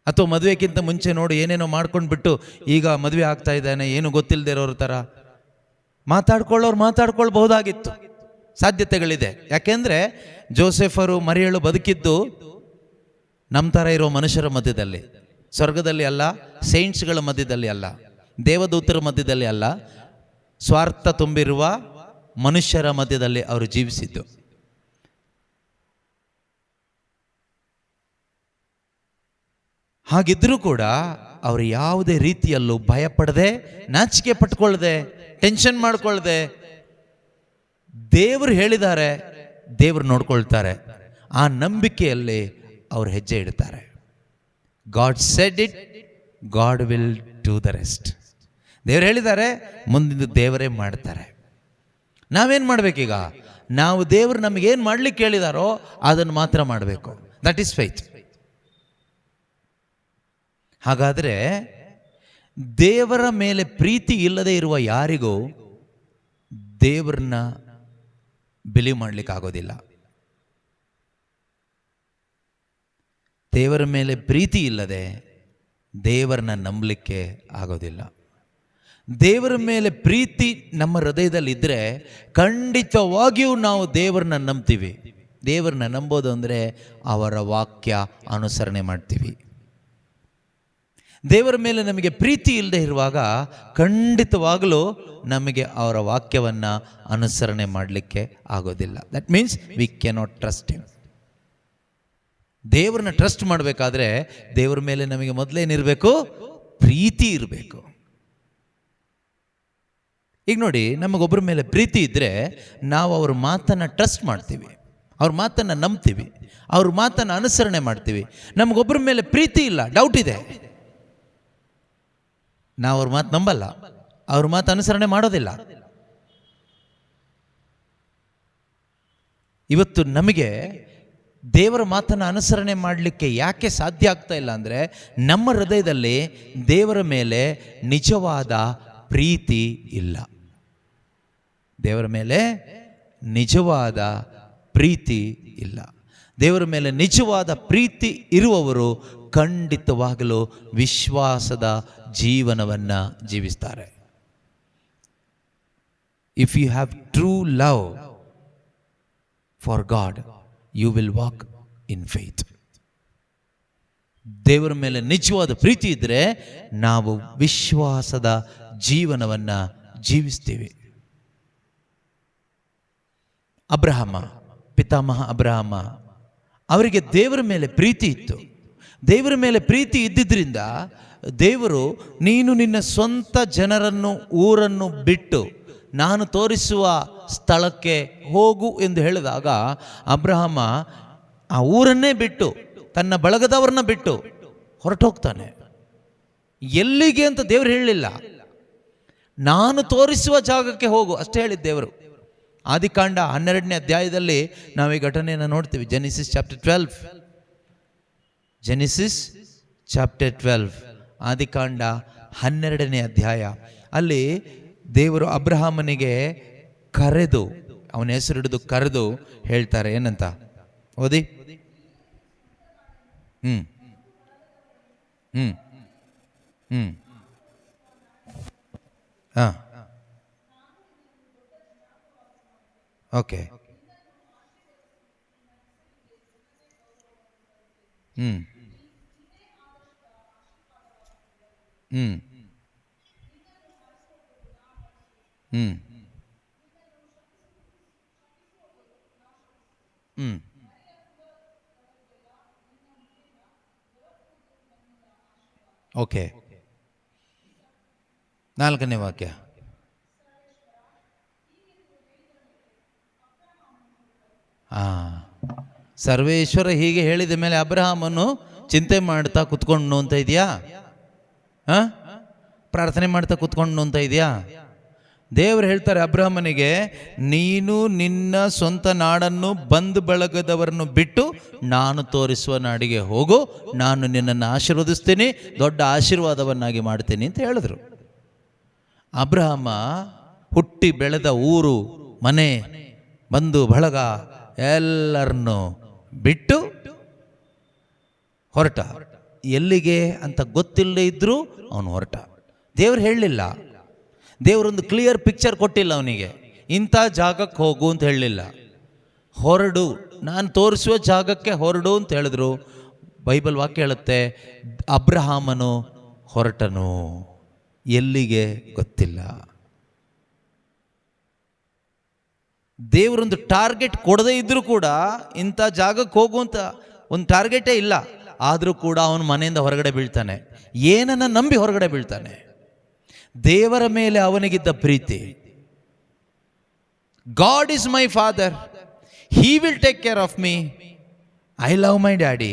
ಅಥವಾ ಮದುವೆಗಿಂತ ಮುಂಚೆ ನೋಡಿ ಏನೇನೋ ಮಾಡ್ಕೊಂಡು ಬಿಟ್ಟು ಈಗ ಮದುವೆ ಆಗ್ತಾ ಇದ್ದಾನೆ, ಏನು ಗೊತ್ತಿಲ್ಲದೆ ಇರೋರ ಥರ ಮಾತಾಡ್ಕೊಳ್ಬಹುದಾಗಿತ್ತು. ಸಾಧ್ಯತೆಗಳಿದೆ. ಯಾಕೆಂದರೆ ಜೋಸೆಫರು ಮರಿಯಳು ಬದುಕಿದ್ದು ನಮ್ಮ ಥರ ಇರೋ ಮನುಷ್ಯರ ಮಧ್ಯದಲ್ಲಿ, ಸ್ವರ್ಗದಲ್ಲಿ ಅಲ್ಲ, ಸೈಂಟ್ಸ್ಗಳ ಮಧ್ಯದಲ್ಲಿ ಅಲ್ಲ, ದೇವದೂತರ ಮಧ್ಯದಲ್ಲಿ ಅಲ್ಲ, ಸ್ವಾರ್ಥ ತುಂಬಿರುವ ಮನುಷ್ಯರ ಮಧ್ಯದಲ್ಲಿ ಅವರು ಜೀವಿಸಿದ್ದು. ಹಾಗಿದ್ರೂ ಕೂಡ ಅವರು ಯಾವುದೇ ರೀತಿಯಲ್ಲೂ ಭಯಪಡದೆ, ನಾಚಿಕೆ ಪಟ್ಕೊಳ್ಳದೆ, ಟೆನ್ಷನ್ ಮಾಡ್ಕೊಳ್ದೆ, ದೇವರು ಹೇಳಿದ್ದಾರೆ, ದೇವರು ನೋಡ್ಕೊಳ್ತಾರೆ, ಆ ನಂಬಿಕೆಯಲ್ಲಿ ಅವರು ಹೆಜ್ಜೆ ಇಡ್ತಾರೆ. God said it, god will do the rest. ದೇವರು ಹೇಳಿದ್ದಾರೆ, ಮುಂದಿನ ದೇವರೇ ಮಾಡ್ತಾರೆ. ನಾವೇನು ಮಾಡಬೇಕೀಗ? ನಾವು ದೇವರು ನಮಗೇನು ಮಾಡ್ಲಿಕ್ಕೆ ಹೇಳಿದಾರೋ ಅದನ್ನು ಮಾತ್ರ ಮಾಡಬೇಕು. That is faith. ಹಾಗಾದರೆ ದೇವರ ಮೇಲೆ ಪ್ರೀತಿ ಇಲ್ಲದೆ ಇರುವ ಯಾರಿಗೂ ದೇವರನ್ನ ಬಿಲೀವ್ ಮಾಡಲಿಕ್ಕಾಗೋದಿಲ್ಲ. ದೇವರ ಮೇಲೆ ಪ್ರೀತಿ ಇಲ್ಲದೆ ದೇವರನ್ನ ನಂಬಲಿಕ್ಕೆ ಆಗೋದಿಲ್ಲ. ದೇವರ ಮೇಲೆ ಪ್ರೀತಿ ನಮ್ಮ ಹೃದಯದಲ್ಲಿ ಇದ್ದರೆ ಖಂಡಿತವಾಗಿಯೂ ನಾವು ದೇವರನ್ನ ನಂಬ್ತೀವಿ. ದೇವರನ್ನ ನಂಬೋದು ಅಂದರೆ ಅವರ ವಾಕ್ಯ ಅನುಸರಣೆ ಮಾಡ್ತೀವಿ. ದೇವರ ಮೇಲೆ ನಮಗೆ ಪ್ರೀತಿ ಇಲ್ಲದೆ ಇರುವಾಗ ಖಂಡಿತವಾಗಲೂ ನಮಗೆ ಅವರ ವಾಕ್ಯವನ್ನು ಅನುಸರಣೆ ಮಾಡಲಿಕ್ಕೆ ಆಗೋದಿಲ್ಲ. That means we cannot trust him. ದೇವರನ್ನ ಟ್ರಸ್ಟ್ ಮಾಡಬೇಕಾದ್ರೆ ದೇವರ ಮೇಲೆ ನಮಗೆ ಮೊದಲೇನಿರಬೇಕು? ಪ್ರೀತಿ ಇರಬೇಕು. ಈಗ ನೋಡಿ, ನಮಗೊಬ್ಬರ ಮೇಲೆ ಪ್ರೀತಿ ಇದ್ದರೆ ನಾವು ಅವ್ರ ಮಾತನ್ನು ಟ್ರಸ್ಟ್ ಮಾಡ್ತೀವಿ, ಅವ್ರ ಮಾತನ್ನು ನಂಬ್ತೀವಿ, ಅವ್ರ ಮಾತನ್ನು ಅನುಸರಣೆ ಮಾಡ್ತೀವಿ. ನಮಗೊಬ್ಬರ ಮೇಲೆ ಪ್ರೀತಿ ಇಲ್ಲ, ಡೌಟ್ ಇದೆ, ನಾವು ಅವ್ರ ಮಾತು ನಂಬಲ್ಲ, ಅವ್ರ ಮಾತು ಅನುಸರಣೆ ಮಾಡೋದಿಲ್ಲ. ಇವತ್ತು ನಮಗೆ ದೇವರ ಮಾತನ್ನು ಅನುಸರಣೆ ಮಾಡಲಿಕ್ಕೆ ಯಾಕೆ ಸಾಧ್ಯ ಆಗ್ತಾ ಇಲ್ಲ ಅಂದರೆ, ನಮ್ಮ ಹೃದಯದಲ್ಲಿ ದೇವರ ಮೇಲೆ ನಿಜವಾದ ಪ್ರೀತಿ ಇಲ್ಲ. ದೇವರ ಮೇಲೆ ನಿಜವಾದ ಪ್ರೀತಿ ಇಲ್ಲ. ದೇವರ ಮೇಲೆ ನಿಜವಾದ ಪ್ರೀತಿ ಇರುವವರು ಖಂಡಿತವಾಗಲೂ ವಿಶ್ವಾಸದ ಜೀವನವನ್ನು ಜೀವಿಸ್ತಾರೆ. If you have true love for God, you will walk in faith. ದೇವರ ಮೇಲೆ ನಿಜವಾದ ಪ್ರೀತಿ ಇದ್ದರೆ ನಾವು ವಿಶ್ವಾಸದ ಜೀವನವನ್ನು ಜೀವಿಸ್ತೀವಿ. ಅಬ್ರಹಾಮ, ಪಿತಾಮಹ ಅಬ್ರಹಾಮ, ಅವರಿಗೆ ದೇವರ ಮೇಲೆ ಪ್ರೀತಿ ಇತ್ತು. ದೇವರ ಮೇಲೆ ಪ್ರೀತಿ ಇದ್ದಿದ್ದರಿಂದ ದೇವರು, ನೀನು ನಿನ್ನ ಸ್ವಂತ ಜನರನ್ನು, ಊರನ್ನು ಬಿಟ್ಟು ನಾನು ತೋರಿಸುವ ಸ್ಥಳಕ್ಕೆ ಹೋಗು ಎಂದು ಹೇಳಿದಾಗ ಅಬ್ರಹಾಮ ಆ ಊರನ್ನೇ ಬಿಟ್ಟು, ತನ್ನ ಬಳಗದವರನ್ನ ಬಿಟ್ಟು ಹೊರಟೋಗ್ತಾನೆ. ಎಲ್ಲಿಗೆ ಅಂತ ದೇವರು ಹೇಳಲಿಲ್ಲ, ನಾನು ತೋರಿಸುವ ಜಾಗಕ್ಕೆ ಹೋಗು ಅಷ್ಟೇ ಹೇಳಿದ ದೇವರು. ಆದಿಕಾಂಡ 12ನೇ ಅಧ್ಯಾಯದಲ್ಲಿ ನಾವು ಈ ಘಟನೆಯನ್ನು ನೋಡ್ತೀವಿ. ಜೆನಿಸಿಸ್ ಚಾಪ್ಟರ್ 12, ಜೆನಿಸಿಸ್ ಚಾಪ್ಟರ್ 12, ಆದಿಕಾಂಡ 12ನೇ ಅಧ್ಯಾಯ. ಅಲ್ಲಿ ದೇವರು ಅಬ್ರಹಾಮನಿಗೆ ಕರೆದು, ಅವನ ಹೆಸರು ಹಿಡಿದು ಕರೆದು ಹೇಳ್ತಾರೆ, ಏನಂತ ಓದಿ. ಹಾಂ, ಓಕೆ. ಓಕೆ, 4ನೇ ವಾಕ್ಯ. ಸರ್ವೇಶ್ವರ ಹೀಗೆ ಹೇಳಿದ ಮೇಲೆ ಅಬ್ರಹಾಮನು ಚಿಂತೆ ಮಾಡ್ತಾ ಕುತ್ಕೊಂಡು ಅಂತ ಇದೆಯಾ? ಪ್ರಾರ್ಥನೆ ಮಾಡ್ತಾ ಕುತ್ಕೊಂಡು ಅಂತ ಇದೆಯಾ? ದೇವರು ಹೇಳ್ತಾರೆ ಅಬ್ರಹಾಮನಿಗೆ, ನೀನು ನಿನ್ನ ಸ್ವಂತ ನಾಡನ್ನು, ಬಂಧು ಬಳಗದವರನ್ನು ಬಿಟ್ಟು ನಾನು ತೋರಿಸುವ ನಾಡಿಗೆ ಹೋಗು, ನಾನು ನಿನ್ನನ್ನು ಆಶೀರ್ವದಿಸ್ತೀನಿ, ದೊಡ್ಡ ಆಶೀರ್ವಾದವನ್ನಾಗಿ ಮಾಡ್ತೀನಿ ಅಂತ ಹೇಳಿದ್ರು. ಅಬ್ರಹಾಮ ಹುಟ್ಟಿ ಬೆಳೆದ ಊರು, ಮನೆ, ಬಂಧು ಬಳಗ ಎಲ್ಲರನ್ನು ಬಿಟ್ಟು ಹೊರಟ. ಎಲ್ಲಿಗೆ ಅಂತ ಗೊತ್ತಿಲ್ಲದೆ ಇದ್ದರೂ ಅವನು ಹೊರಟ. ದೇವ್ರು ಹೇಳಲಿಲ್ಲ, ದೇವರೊಂದು ಕ್ಲಿಯರ್ ಪಿಕ್ಚರ್ ಕೊಟ್ಟಿಲ್ಲ ಅವನಿಗೆ, ಇಂಥ ಜಾಗಕ್ಕೆ ಹೋಗು ಅಂತ ಹೇಳಲಿಲ್ಲ. ಹೊರಡು, ನಾನು ತೋರಿಸುವ ಜಾಗಕ್ಕೆ ಹೊರಡು ಅಂತ ಹೇಳಿದ್ರು. ಬೈಬಲ್ ವಾಕ್ಯ ಹೇಳುತ್ತೆ, ಅಬ್ರಹಾಮನು ಹೊರಟನು. ಎಲ್ಲಿಗೆ ಗೊತ್ತಿಲ್ಲ. ದೇವರೊಂದು ಟಾರ್ಗೆಟ್ ಕೊಡದೇ ಇದ್ರೂ ಕೂಡ, ಇಂಥ ಜಾಗಕ್ಕೆ ಹೋಗುವಂತ ಒಂದು ಟಾರ್ಗೆಟೇ ಇಲ್ಲ, ಆದರೂ ಕೂಡ ಅವನು ಮನೆಯಿಂದ ಹೊರಗಡೆ ಬೀಳ್ತಾನೆ. ಏನನ್ನ ನಂಬಿ ಹೊರಗಡೆ ಬೀಳ್ತಾನೆ? ದೇವರ ಮೇಲೆ ಅವನಿಗಿದ್ದ ಪ್ರೀತಿ. God is my father, he will take care of me, I love my daddy.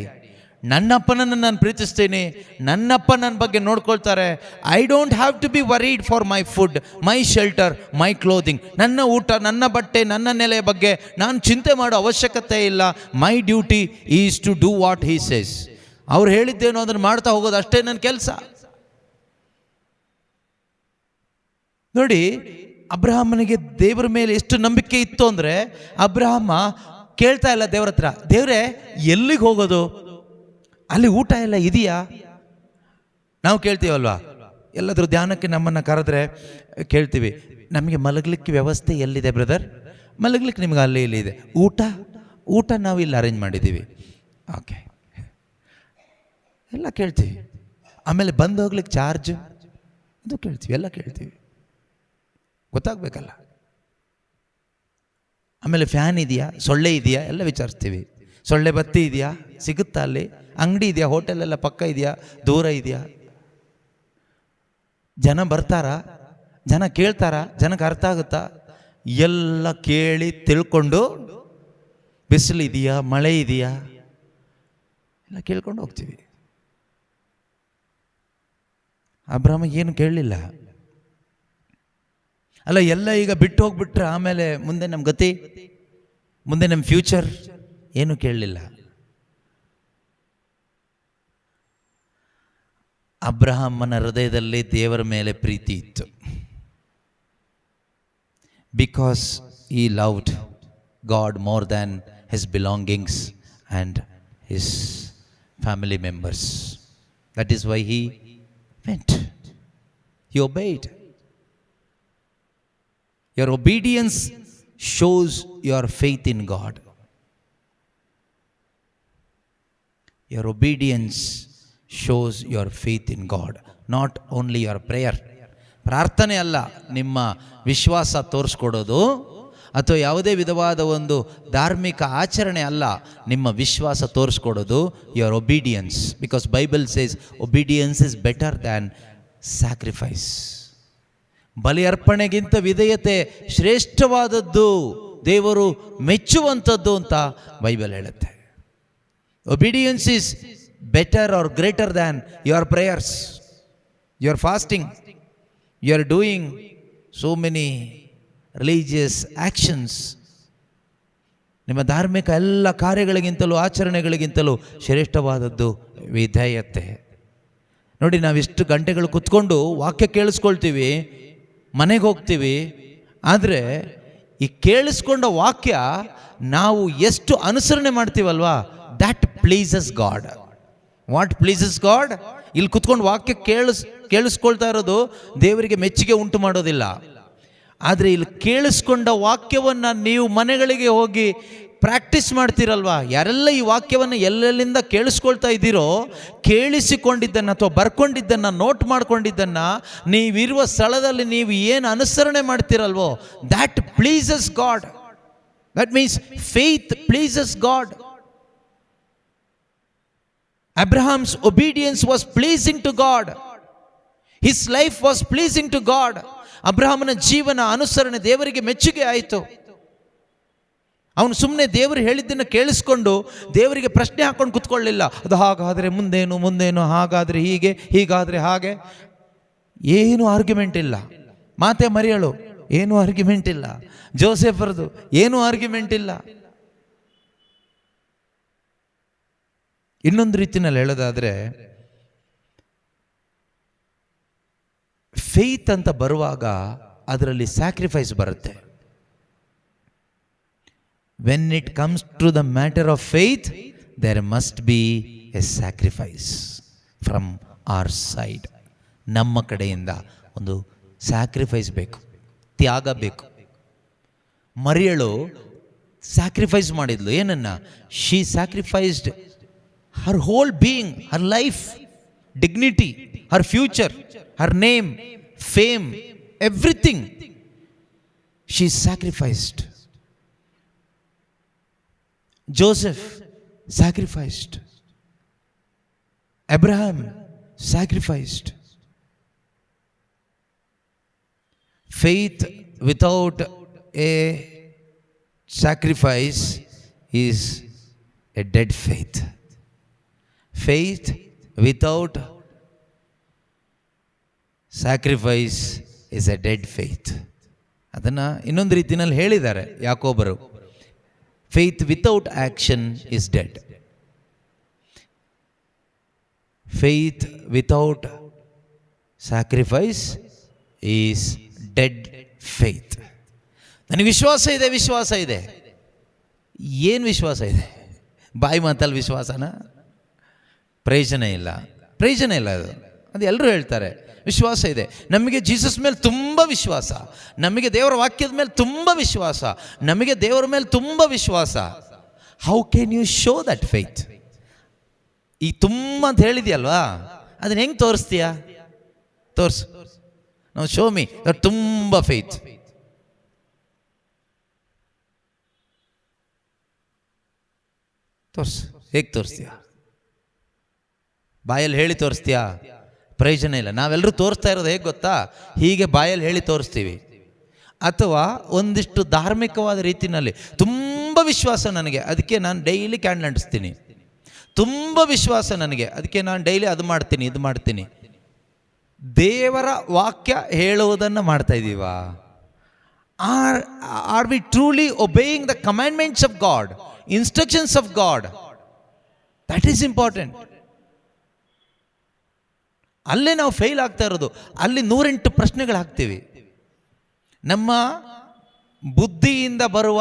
ನನ್ನಪ್ಪನನ್ನು ನಾನು ಪ್ರೀತಿಸ್ತೀನಿ, ನನ್ನಪ್ಪ ನನ್ನ ಬಗ್ಗೆ ನೋಡ್ಕೊಳ್ತಾರೆ. I don't have to be worried for my food, my shelter, my clothing. ನನ್ನ ಊಟ, ನನ್ನ ಬಟ್ಟೆ, ನನ್ನ ನೆಲೆಯ ಬಗ್ಗೆ ನಾನು ಚಿಂತೆ ಮಾಡೋ ಅವಶ್ಯಕತೆ ಇಲ್ಲ. My duty is to do what he says. ಅವ್ರು ಹೇಳಿದ್ದೇನೋ ಅದನ್ನು ಮಾಡ್ತಾ ಹೋಗೋದು ಅಷ್ಟೇ ನನ್ನ ಕೆಲಸ. ನೋಡಿ, ಅಬ್ರಹಾಮನಿಗೆ ದೇವರ ಮೇಲೆ ಎಷ್ಟು ನಂಬಿಕೆ ಇತ್ತು ಅಂದರೆ, ಅಬ್ರಹಾಮ ಕೇಳ್ತಾ ಇಲ್ಲ ದೇವ್ರ ಹತ್ರ, ದೇವ್ರೇ ಎಲ್ಲಿಗೆ ಹೋಗೋದು, ಅಲ್ಲಿ ಊಟ ಎಲ್ಲ ಇದೆಯಾ? ನಾವು ಕೇಳ್ತೀವಲ್ವಾ, ಎಲ್ಲಾದರೂ ಧ್ಯಾನಕ್ಕೆ ನಮ್ಮನ್ನು ಕರೆದ್ರೆ ಕೇಳ್ತೀವಿ, ನಮಗೆ ಮಲಗಲಿಕ್ಕೆ ವ್ಯವಸ್ಥೆ ಎಲ್ಲಿದೆ ಬ್ರದರ್? ಮಲಗಲಿಕ್ಕೆ ನಿಮ್ಗೆ ಅಲ್ಲಿ ಇಲ್ಲಿ ಇದೆ. ಊಟ ನಾವು ಇಲ್ಲಿ ಅರೇಂಜ್ ಮಾಡಿದ್ದೀವಿ, ಓಕೆ, ಎಲ್ಲ ಕೇಳ್ತೀವಿ. ಆಮೇಲೆ ಬಂದು ಹೋಗ್ಲಿಕ್ಕೆ ಚಾರ್ಜ್ ಅದು ಕೇಳ್ತೀವಿ, ಎಲ್ಲ ಕೇಳ್ತೀವಿ, ಗೊತ್ತಾಗಬೇಕಲ್ಲ. ಆಮೇಲೆ ಫ್ಯಾನ್ ಇದೆಯಾ, ಸೊಳ್ಳೆ ಇದೆಯಾ, ಎಲ್ಲ ವಿಚಾರಿಸ್ತೀವಿ. ಸೊಳ್ಳೆ ಬತ್ತಿ ಇದೆಯಾ, ಸಿಗುತ್ತಾ ಅಲ್ಲಿ, ಅಂಗಡಿ ಇದೆಯಾ, ಹೋಟೆಲೆಲ್ಲ ಪಕ್ಕ ಇದೆಯಾ, ದೂರ ಇದೆಯಾ, ಜನ ಬರ್ತಾರಾ, ಜನ ಕೇಳ್ತಾರಾ, ಜನಕ್ಕೆ ಅರ್ಥ ಆಗುತ್ತಾ, ಎಲ್ಲ ಕೇಳಿ ತಿಳ್ಕೊಂಡು, ಬಿಸಿಲು ಇದೆಯಾ, ಮಳೆ ಇದೆಯಾ, ಎಲ್ಲ ಕೇಳ್ಕೊಂಡು ಹೋಗ್ತೀವಿ. ಅಬ್ರಹಾಮ ಏನು ಕೇಳಲಿಲ್ಲ. ಅಲ್ಲ, ಎಲ್ಲ ಈಗ ಬಿಟ್ಟು ಹೋಗ್ಬಿಟ್ರೆ ಆಮೇಲೆ ಮುಂದೆ ನಮ್ಮ ಗತಿ, ಮುಂದೆ ನಮ್ಮ ಫ್ಯೂಚರ್ ಏನು ಕೇಳಲಿಲ್ಲ. ಅಬ್ರಹಾಮನ ಹೃದಯದಲ್ಲಿ ದೇವರ ಮೇಲೆ ಪ್ರೀತಿ ಇತ್ತು. Because he loved God more than his belongings and his family members. That is why he went. He obeyed. Your obedience shows your faith in God. Your obedience shows your faith in God, not only your prayer. ಪ್ರಾರ್ಥನೆ ಅಲ್ಲ ನಿಮ್ಮ ವಿಶ್ವಾಸ ತೋರಿಸ್ಕೊಡೋದು, ಅಥವಾ ಯಾವುದೇ ವಿಧವಾದ ಒಂದು ಧಾರ್ಮಿಕ ಆಚರಣೆ ಅಲ್ಲ ನಿಮ್ಮ ವಿಶ್ವಾಸ ತೋರಿಸ್ಕೊಡೋದು. Your obedience, because Bible says obedience is better than sacrifice. ಬಲಿ ಅರ್ಪಣೆಗಿಂತ ವಿಧೇಯತೆ ಶ್ರೇಷ್ಠವಾದದ್ದು, ದೇವರು ಮೆಚ್ಚುವಂಥದ್ದು ಅಂತ ಬೈಬಲ್ ಹೇಳುತ್ತೆ. Obedience is better or greater than your prayers, your fasting, you are doing so many religious actions. ನಿಮ್ಮ ಧಾರ್ಮಿಕ ಎಲ್ಲ ಕಾರ್ಯಗಳಿಗಿಂತಲೂ ಆಚರಣೆಗಳಿಗಿಂತಲೂ ಶ್ರೇಷ್ಠವಾದದ್ದು ವಿಧೇಯತೆ. ನೋಡಿ, ನಾವಿಷ್ಟು ಗಂಟೆಗಳು ಕುತ್ಕೊಂಡು ವಾಕ್ಯ ಕೇಳಿಸ್ಕೊಳ್ತೀವಿ, ಮನೆಗೆ ಹೋಗ್ತೀವಿ, ಆದರೆ ಈ ಕೇಳಿಸ್ಕೊಂಡ ವಾಕ್ಯ ನಾವು ಎಷ್ಟು ಅನುಸರಣೆ ಮಾಡ್ತೀವಲ್ವಾ, that pleases God. What pleases God? ಇಲ್ಲಿ ಕುತ್ಕೊಂಡು ವಾಕ್ಯ ಕೇಳಿಸ್ಕೊಳ್ತಾ ಇರೋದು ದೇವರಿಗೆ ಮೆಚ್ಚುಗೆ ಉಂಟು ಮಾಡೋದಿಲ್ಲ. ಆದರೆ ಇಲ್ಲಿ ಕೇಳಿಸ್ಕೊಂಡ ವಾಕ್ಯವನ್ನು ನೀವು ಮನೆಗಳಿಗೆ ಹೋಗಿ ಪ್ರಾಕ್ಟೀಸ್ ಮಾಡ್ತೀರಲ್ವಾ, ಯಾರೆಲ್ಲ ಈ ವಾಕ್ಯವನ್ನು ಎಲ್ಲೆಲ್ಲಿಂದ ಕೇಳಿಸ್ಕೊಳ್ತಾ ಇದ್ದೀರೋ, ಕೇಳಿಸಿಕೊಂಡಿದ್ದನ್ನು ಅಥವಾ ಬರ್ಕೊಂಡಿದ್ದನ್ನು, ನೋಟ್ ಮಾಡ್ಕೊಂಡಿದ್ದನ್ನು ನೀವಿರುವ ಸ್ಥಳದಲ್ಲಿ ನೀವು ಏನು ಅನುಸರಣೆ ಮಾಡ್ತೀರಲ್ವೋ, that pleases God. That means faith pleases God. Abraham's obedience was pleasing to God. His life was pleasing to God. ಅಬ್ರಹಾಮನ ಜೀವನ ಅನುಸರಣೆ ದೇವರಿಗೆ ಮೆಚ್ಚುಗೆ ಆಯಿತು. ಅವನು ಸುಮ್ಮನೆ ದೇವರು ಹೇಳಿದ್ದನ್ನು ಕೇಳಿಸ್ಕೊಂಡು ದೇವರಿಗೆ ಪ್ರಶ್ನೆ ಹಾಕೊಂಡು ಕುತ್ಕೊಳ್ಳಿಲ್ಲ. ಅದು ಹಾಗಾದರೆ ಮುಂದೇನು, ಮುಂದೇನು, ಹಾಗಾದರೆ ಹೀಗೆ, ಹೀಗಾದರೆ ಹಾಗೆ. ಏನು ಆರ್ಗ್ಯುಮೆಂಟ್ ಇಲ್ಲ. ಮಾತೆ ಮರಿಯಳು, ಏನೂ ಆರ್ಗ್ಯುಮೆಂಟ್ ಇಲ್ಲ. ಜೋಸೆಫರ್ದು ಏನೂ ಆರ್ಗ್ಯುಮೆಂಟ್ ಇಲ್ಲ. ಇನ್ನೊಂದು ರೀತಿಯಲ್ಲಿ ಹೇಳೋದಾದರೆ, ಫೇತ್ ಅಂತ ಬರುವಾಗ ಅದರಲ್ಲಿ ಸ್ಯಾಕ್ರಿಫೈಸ್ ಬರುತ್ತೆ. When it comes to the matter of faith, there must be a sacrifice from our side. ನಮ್ಮ ಕಡೆಯಿಂದ ಒಂದು ಸ್ಯಾಕ್ರಿಫೈಸ್ ಬೇಕು, ತ್ಯಾಗ ಬೇಕು. ಮರಿಯಳು ಸ್ಯಾಕ್ರಿಫೈಸ್ ಮಾಡಿದ್ಲು. ಏನನ್ನ? She sacrificed her whole being, her life, dignity, her future, her name, fame, everything she sacrificed. Joseph sacrificed. Abraham sacrificed. Faith without a sacrifice is a dead faith. Faith without sacrifice is a dead faith. ಅದನ್ನು ಇನ್ನೊಂದು ರೀತಿಯಲ್ಲಿ ಹೇಳಿದ್ದಾರೆ ಯಾಕೋಬರು. Faith without action is dead. Faith without sacrifice is dead faith. ನನಗೆ ವಿಶ್ವಾಸ ಇದೆ, ವಿಶ್ವಾಸ ಇದೆ. ಏನು ವಿಶ್ವಾಸ ಇದೆ? ಬಾಯಿ ಮಾತಲ್ಲಿ ವಿಶ್ವಾಸನ? ಪ್ರಯೋಜನ ಇಲ್ಲ, ಪ್ರಯೋಜನ ಇಲ್ಲ. ಅದು ಎಲ್ಲರೂ ಹೇಳ್ತಾರೆ ವಿಶ್ವಾಸ ಇದೆ, ನಮಗೆ ಜೀಸಸ್ ಮೇಲೆ ತುಂಬ ವಿಶ್ವಾಸ, ನಮಗೆ ದೇವರ ವಾಕ್ಯದ ಮೇಲೆ ತುಂಬ ವಿಶ್ವಾಸ, ನಮಗೆ ದೇವರ ಮೇಲೆ ತುಂಬ ವಿಶ್ವಾಸ. How can you show that faith? ಈ ತುಂಬ ಅಂತ ಹೇಳಿದ್ಯಲ್ವಾ, ಅದನ್ನ ಹೆಂಗೆ ತೋರಿಸ್ತೀಯಾ? ತೋರಿಸು. ನಾವು ಶೋ ಮೀ ತುಂಬ ಫೇತ್. ತೋರಿಸು. ಹೇಗೆ ತೋರಿಸ್ತೀಯಾ? ಬಾಯಲ್ಲಿ ಹೇಳಿ ತೋರಿಸ್ತೀಯಾ? ಪ್ರಯೋಜನ ಇಲ್ಲ. ನಾವೆಲ್ಲರೂ ತೋರಿಸ್ತಾ ಇರೋದು ಹೇಗೆ ಗೊತ್ತಾ? ಹೀಗೆ ಬಾಯಲ್ಲಿ ಹೇಳಿ ತೋರಿಸ್ತೀವಿ. ಅಥವಾ ಒಂದಿಷ್ಟು ಧಾರ್ಮಿಕವಾದ ರೀತಿಯಲ್ಲಿ ತುಂಬ ವಿಶ್ವಾಸ ನನಗೆ, ಅದಕ್ಕೆ ನಾನು ಡೈಲಿ ಕ್ಯಾಂಡಲ್ ಅಂಟಿಸ್ತೀನಿ. ತುಂಬ ವಿಶ್ವಾಸ ನನಗೆ, ಅದಕ್ಕೆ ನಾನು ಡೈಲಿ ಅದು ಮಾಡ್ತೀನಿ, ಇದು ಮಾಡ್ತೀನಿ. ದೇವರ ವಾಕ್ಯ ಹೇಳುವುದನ್ನು ಮಾಡ್ತಾ ಇದ್ದೀವಾ? Are we truly obeying the commandments of God, instructions of God? That is important. ಅಲ್ಲೇ ನಾವು ಫೇಲ್ ಆಗ್ತಾ ಇರೋದು. ಅಲ್ಲಿ 108 ಪ್ರಶ್ನೆಗಳು ಹಾಕ್ತೀವಿ. ನಮ್ಮ ಬುದ್ಧಿಯಿಂದ ಬರುವ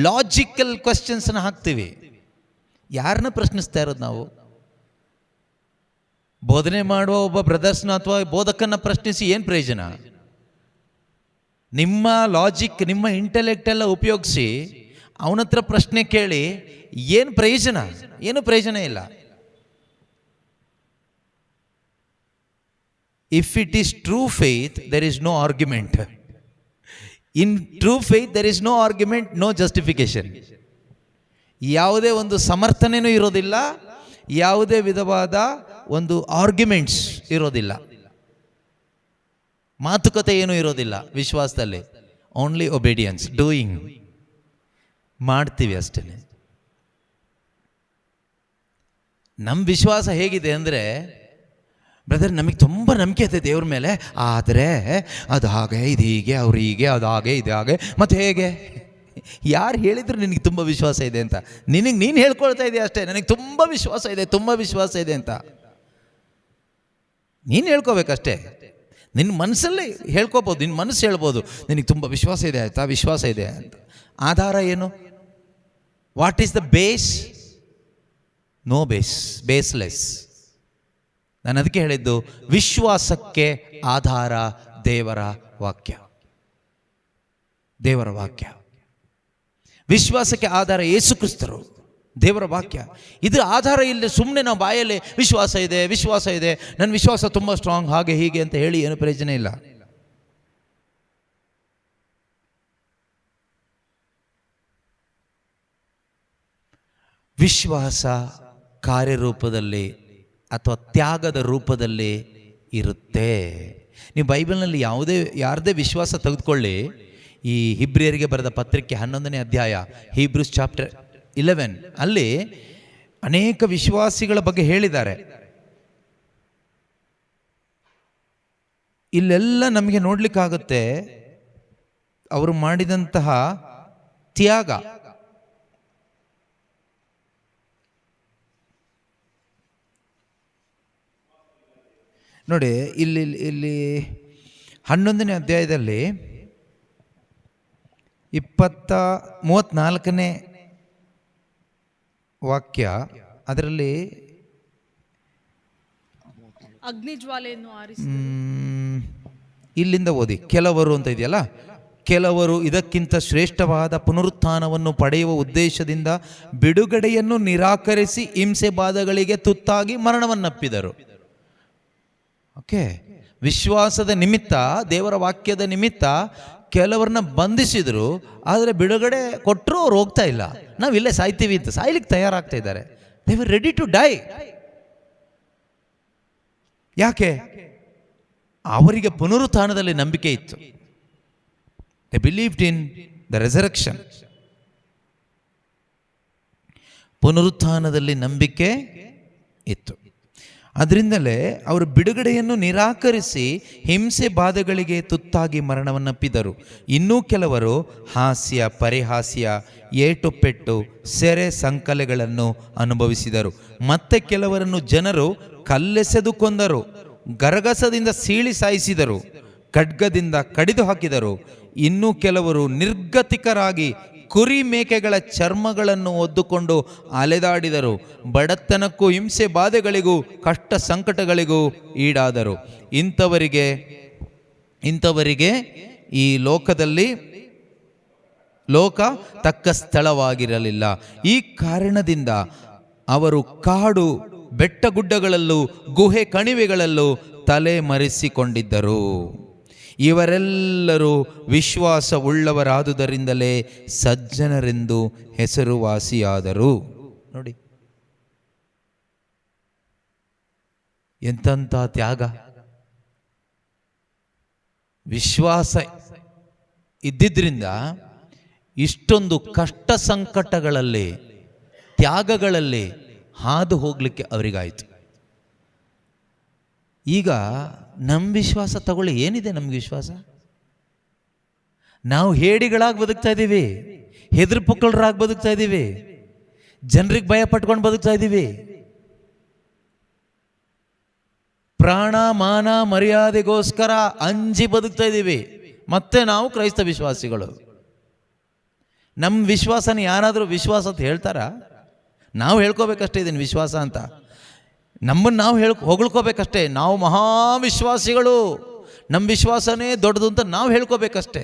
ಲಾಜಿಕಲ್ ಕ್ವೆಶ್ಚನ್ಸ್ನ ಹಾಕ್ತೀವಿ. ಯಾರನ್ನ ಪ್ರಶ್ನಿಸ್ತಾ ಇರೋದು ನಾವು? ಬೋಧನೆ ಮಾಡುವ ಒಬ್ಬ ಬ್ರದರ್ಸ್ನ ಅಥವಾ ಬೋಧಕನ್ನ ಪ್ರಶ್ನಿಸಿ ಏನು ಪ್ರಯೋಜನ? ನಿಮ್ಮ ಲಾಜಿಕ್, ನಿಮ್ಮ ಇಂಟೆಲೆಕ್ಟ್ ಎಲ್ಲ ಉಪಯೋಗಿಸಿ ಅವನ ಹತ್ರ ಪ್ರಶ್ನೆ ಕೇಳಿ ಏನು ಪ್ರಯೋಜನ? ಏನು ಪ್ರಯೋಜನ ಇಲ್ಲ. If it is true faith, there is no argument. In true faith, there is no argument, no justification. ಯಾವುದೇ ಒಂದು ಸಮರ್ಥನೆಯೂ ಇರೋದಿಲ್ಲ, ಯಾವುದೇ ವಿಧವಾದ ಒಂದು ಆರ್ಗ್ಯುಮೆಂಟ್ಸ್ ಇರೋದಿಲ್ಲ, ಮಾತುಕತೆ ಏನೂ ಇರೋದಿಲ್ಲ ವಿಶ್ವಾಸದಲ್ಲಿ. ಓನ್ಲಿ ಒಬೇಡಿಯನ್ಸ್, ಡೂಯಿಂಗ್, ಮಾಡ್ತೀವಿ ಅಷ್ಟೇ. ನಮ್ಮ ವಿಶ್ವಾಸ ಹೇಗಿದೆ ಅಂದರೆ, ಬ್ರದರ್ ನಮಗೆ ತುಂಬ ನಂಬಿಕೆ ಇದೆ ದೇವ್ರ ಮೇಲೆ, ಆದರೆ ಅದು ಹಾಗೆ, ಇದು ಹೀಗೆ, ಅವ್ರು ಹೀಗೆ, ಅದು ಹಾಗೆ, ಇದು ಹಾಗೆ, ಮತ್ತು ಹೇಗೆ? ಯಾರು ಹೇಳಿದ್ರು ನಿನಗೆ ತುಂಬ ವಿಶ್ವಾಸ ಇದೆ ಅಂತ? ನಿನಗೆ ನೀನು ಹೇಳ್ಕೊಳ್ತಾ ಇದೆಯಾ ಅಷ್ಟೇ, ನನಗೆ ತುಂಬ ವಿಶ್ವಾಸ ಇದೆ, ತುಂಬ ವಿಶ್ವಾಸ ಇದೆ ಅಂತ. ನೀನು ಹೇಳ್ಕೋಬೇಕಷ್ಟೇ. ನಿನ್ನ ಮನಸ್ಸಲ್ಲೇ ಹೇಳ್ಕೋಬೋದು, ನಿನ್ನ ಮನಸ್ಸು ಹೇಳ್ಬೋದು ನಿನಗೆ ತುಂಬ ವಿಶ್ವಾಸ ಇದೆ ಆಯಿತಾ, ವಿಶ್ವಾಸ ಇದೆ ಅಂತ. ಆಧಾರ ಏನು? What is the base? No base, baseless. ನಾನು ಅದಕ್ಕೆ ಹೇಳಿದ್ದು, ವಿಶ್ವಾಸಕ್ಕೆ ಆಧಾರ ದೇವರ ವಾಕ್ಯ. ದೇವರ ವಾಕ್ಯ. ವಿಶ್ವಾಸಕ್ಕೆ ಆಧಾರ ಯೇಸು ಕ್ರಿಸ್ತರು, ದೇವರ ವಾಕ್ಯ. ಇದರ ಆಧಾರ ಇಲ್ಲಿ ಸುಮ್ಮನೆ ನಾವು ಬಾಯಲ್ಲಿ ವಿಶ್ವಾಸ ಇದೆ, ವಿಶ್ವಾಸ ಇದೆ, ನನ್ನ ವಿಶ್ವಾಸ ತುಂಬ ಸ್ಟ್ರಾಂಗ್, ಹಾಗೆ ಹೀಗೆ ಅಂತ ಹೇಳಿ ಏನು ಪ್ರಯೋಜನ ಇಲ್ಲ. ವಿಶ್ವಾಸ ಕಾರ್ಯರೂಪದಲ್ಲಿ ಅಥವಾ ತ್ಯಾಗದ ರೂಪದಲ್ಲಿ ಇರುತ್ತೆ. ನೀವು ಬೈಬಲ್ನಲ್ಲಿ ಯಾರದೇ ವಿಶ್ವಾಸ ತೆಗೆದುಕೊಳ್ಳಿ. ಈ ಹಿಬ್ರಿಯರಿಗೆ ಬರೆದ ಪತ್ರಿಕೆ 11ನೇ ಅಧ್ಯಾಯ, ಹೀಬ್ರೂಸ್ ಚಾಪ್ಟರ್ 11, ಅಲ್ಲಿ ಅನೇಕ ವಿಶ್ವಾಸಿಗಳ ಬಗ್ಗೆ ಹೇಳಿದ್ದಾರೆ. ಇಲ್ಲೆಲ್ಲ ನಮಗೆ ನೋಡ್ಲಿಕ್ಕಾಗುತ್ತೆ ಅವರು ಮಾಡಿದಂತಹ ತ್ಯಾಗ. ನೋಡಿ, ಇಲ್ಲಿ 11ನೇ ಅಧ್ಯಾಯದಲ್ಲಿ 34ನೇ ವಾಕ್ಯ, ಅದರಲ್ಲಿ ಅಗ್ನಿಜ್ವಾಲೆಯನ್ನು ಇಲ್ಲಿಂದ ಓದಿ. ಕೆಲವರು ಅಂತ ಇದೆಯಲ್ಲ, ಕೆಲವರು ಇದಕ್ಕಿಂತ ಶ್ರೇಷ್ಠವಾದ ಪುನರುತ್ಥಾನವನ್ನು ಪಡೆಯುವ ಉದ್ದೇಶದಿಂದ ಬಿಡುಗಡೆಯನ್ನು ನಿರಾಕರಿಸಿ ಹಿಂಸೆ ಬಾಧಗಳಿಗೆ ತುತ್ತಾಗಿ ಮರಣವನ್ನಪ್ಪಿದರು. ಓಕೆ, ವಿಶ್ವಾಸದ ನಿಮಿತ್ತ, ದೇವರ ವಾಕ್ಯದ ನಿಮಿತ್ತ ಕೆಲವರನ್ನ ಬಂಧಿಸಿದ್ರು, ಆದರೆ ಬಿಡುಗಡೆ ಕೊಟ್ಟರು ಅವ್ರು ಹೋಗ್ತಾ ಇಲ್ಲ. ನಾವು ಇಲ್ಲೇ ಸಾಯ್ತೀವಿ ಅಂತ ಸಾಯ್ಲಿಕ್ಕೆ ತಯಾರಾಗ್ತಾ ಇದ್ದಾರೆ. They were ready to die. ಯಾಕೆ? ಅವರಿಗೆ ಪುನರುತ್ಥಾನದಲ್ಲಿ ನಂಬಿಕೆ ಇತ್ತು. They believed in the resurrection. ಪುನರುತ್ಥಾನದಲ್ಲಿ ನಂಬಿಕೆ ಇತ್ತು. ಅದರಿಂದಲೇ ಅವರು ಬಿಡುಗಡೆಯನ್ನು ನಿರಾಕರಿಸಿ ಹಿಂಸೆ ಬಾಧೆಗಳಿಗೆ ತುತ್ತಾಗಿ ಮರಣವನ್ನಪ್ಪಿದರು. ಇನ್ನೂ ಕೆಲವರು ಹಾಸ್ಯ, ಪರಿಹಾಸ್ಯ, ಏಟುಪೆಟ್ಟು, ಸೆರೆ ಸಂಕಲೆಗಳನ್ನು ಅನುಭವಿಸಿದರು. ಮತ್ತೆ ಕೆಲವರನ್ನು ಜನರು ಕಲ್ಲೆಸೆದು ಕೊಂದರು, ಗರಗಸದಿಂದ ಸೀಳಿ ಸಾಯಿಸಿದರು, ಖಡ್ಗದಿಂದ ಕಡಿದು ಹಾಕಿದರು. ಇನ್ನೂ ಕೆಲವರು ನಿರ್ಗತಿಕರಾಗಿ ಕುರಿ ಮೇಕೆಗಳ ಚರ್ಮಗಳನ್ನು ಒದ್ದುಕೊಂಡು ಅಲೆದಾಡಿದರು. ಬಡತನಕ್ಕೂ ಹಿಂಸೆ ಬಾಧೆಗಳಿಗೂ ಕಷ್ಟ ಸಂಕಟಗಳಿಗೂ ಈಡಾದರು. ಇಂಥವರಿಗೆ ಈ ಲೋಕ ತಕ್ಕ ಸ್ಥಳವಾಗಿರಲಿಲ್ಲ. ಈ ಕಾರಣದಿಂದ ಅವರು ಕಾಡು ಬೆಟ್ಟಗುಡ್ಡಗಳಲ್ಲೂ ಗುಹೆ ಕಣಿವೆಗಳಲ್ಲೂ ತಲೆ ಮರೆಸಿಕೊಂಡಿದ್ದರು. ಇವರೆಲ್ಲರೂ ವಿಶ್ವಾಸವುಳ್ಳವರಾದುದರಿಂದಲೇ ಸಜ್ಜನರೆಂದು ಹೆಸರುವಾಸಿಯಾದರು. ನೋಡಿ ಎಂಥ ತ್ಯಾಗ! ವಿಶ್ವಾಸ ಇದ್ದಿದ್ರಿಂದ ಇಷ್ಟೊಂದು ಕಷ್ಟ ಸಂಕಟಗಳಲ್ಲಿ, ತ್ಯಾಗಗಳಲ್ಲಿ ಹಾದು ಹೋಗ್ಲಿಕ್ಕೆ ಅವರಿಗಾಯಿತು. ಈಗ ನಮ್ಮ ವಿಶ್ವಾಸ ತಗೊಳ್ಳಿ, ಏನಿದೆ ನಮ್ಗೆ ವಿಶ್ವಾಸ? ನಾವು ಹೇಡಿಗಳಾಗಿ ಬದುಕ್ತಾ ಇದ್ದೀವಿ, ಹೆದ್ರ ಪುಕ್ಕಳರಾಗಿ ಬದುಕ್ತಾ ಇದ್ದೀವಿ, ಜನರಿಗೆ ಭಯ ಪಟ್ಕೊಂಡು ಬದುಕ್ತಾ ಇದ್ದೀವಿ. ಪ್ರಾಣ ಮಾನ ಮರ್ಯಾದೆಗೋಸ್ಕರ ಅಂಜಿ ಬದುಕ್ತಾ ಇದ್ದೀವಿ. ಮತ್ತೆ ನಾವು ಕ್ರೈಸ್ತ ವಿಶ್ವಾಸಿಗಳು. ನಮ್ಮ ವಿಶ್ವಾಸನ ಯಾರಾದರೂ ವಿಶ್ವಾಸ ಅಂತ ಹೇಳ್ತಾರಾ? ನಾವು ಹೇಳ್ಕೋಬೇಕಷ್ಟೇ ಇದನ್ನು ವಿಶ್ವಾಸ ಅಂತ. ನಮ್ಮನ್ನು ನಾವು ಹೊಗಳ್ಕೋಬೇಕಷ್ಟೇ, ನಾವು ಮಹಾವಿಶ್ವಾಸಿಗಳು, ನಮ್ಮ ವಿಶ್ವಾಸನೇ ದೊಡ್ಡದು ಅಂತ ನಾವು ಹೇಳ್ಕೋಬೇಕಷ್ಟೇ.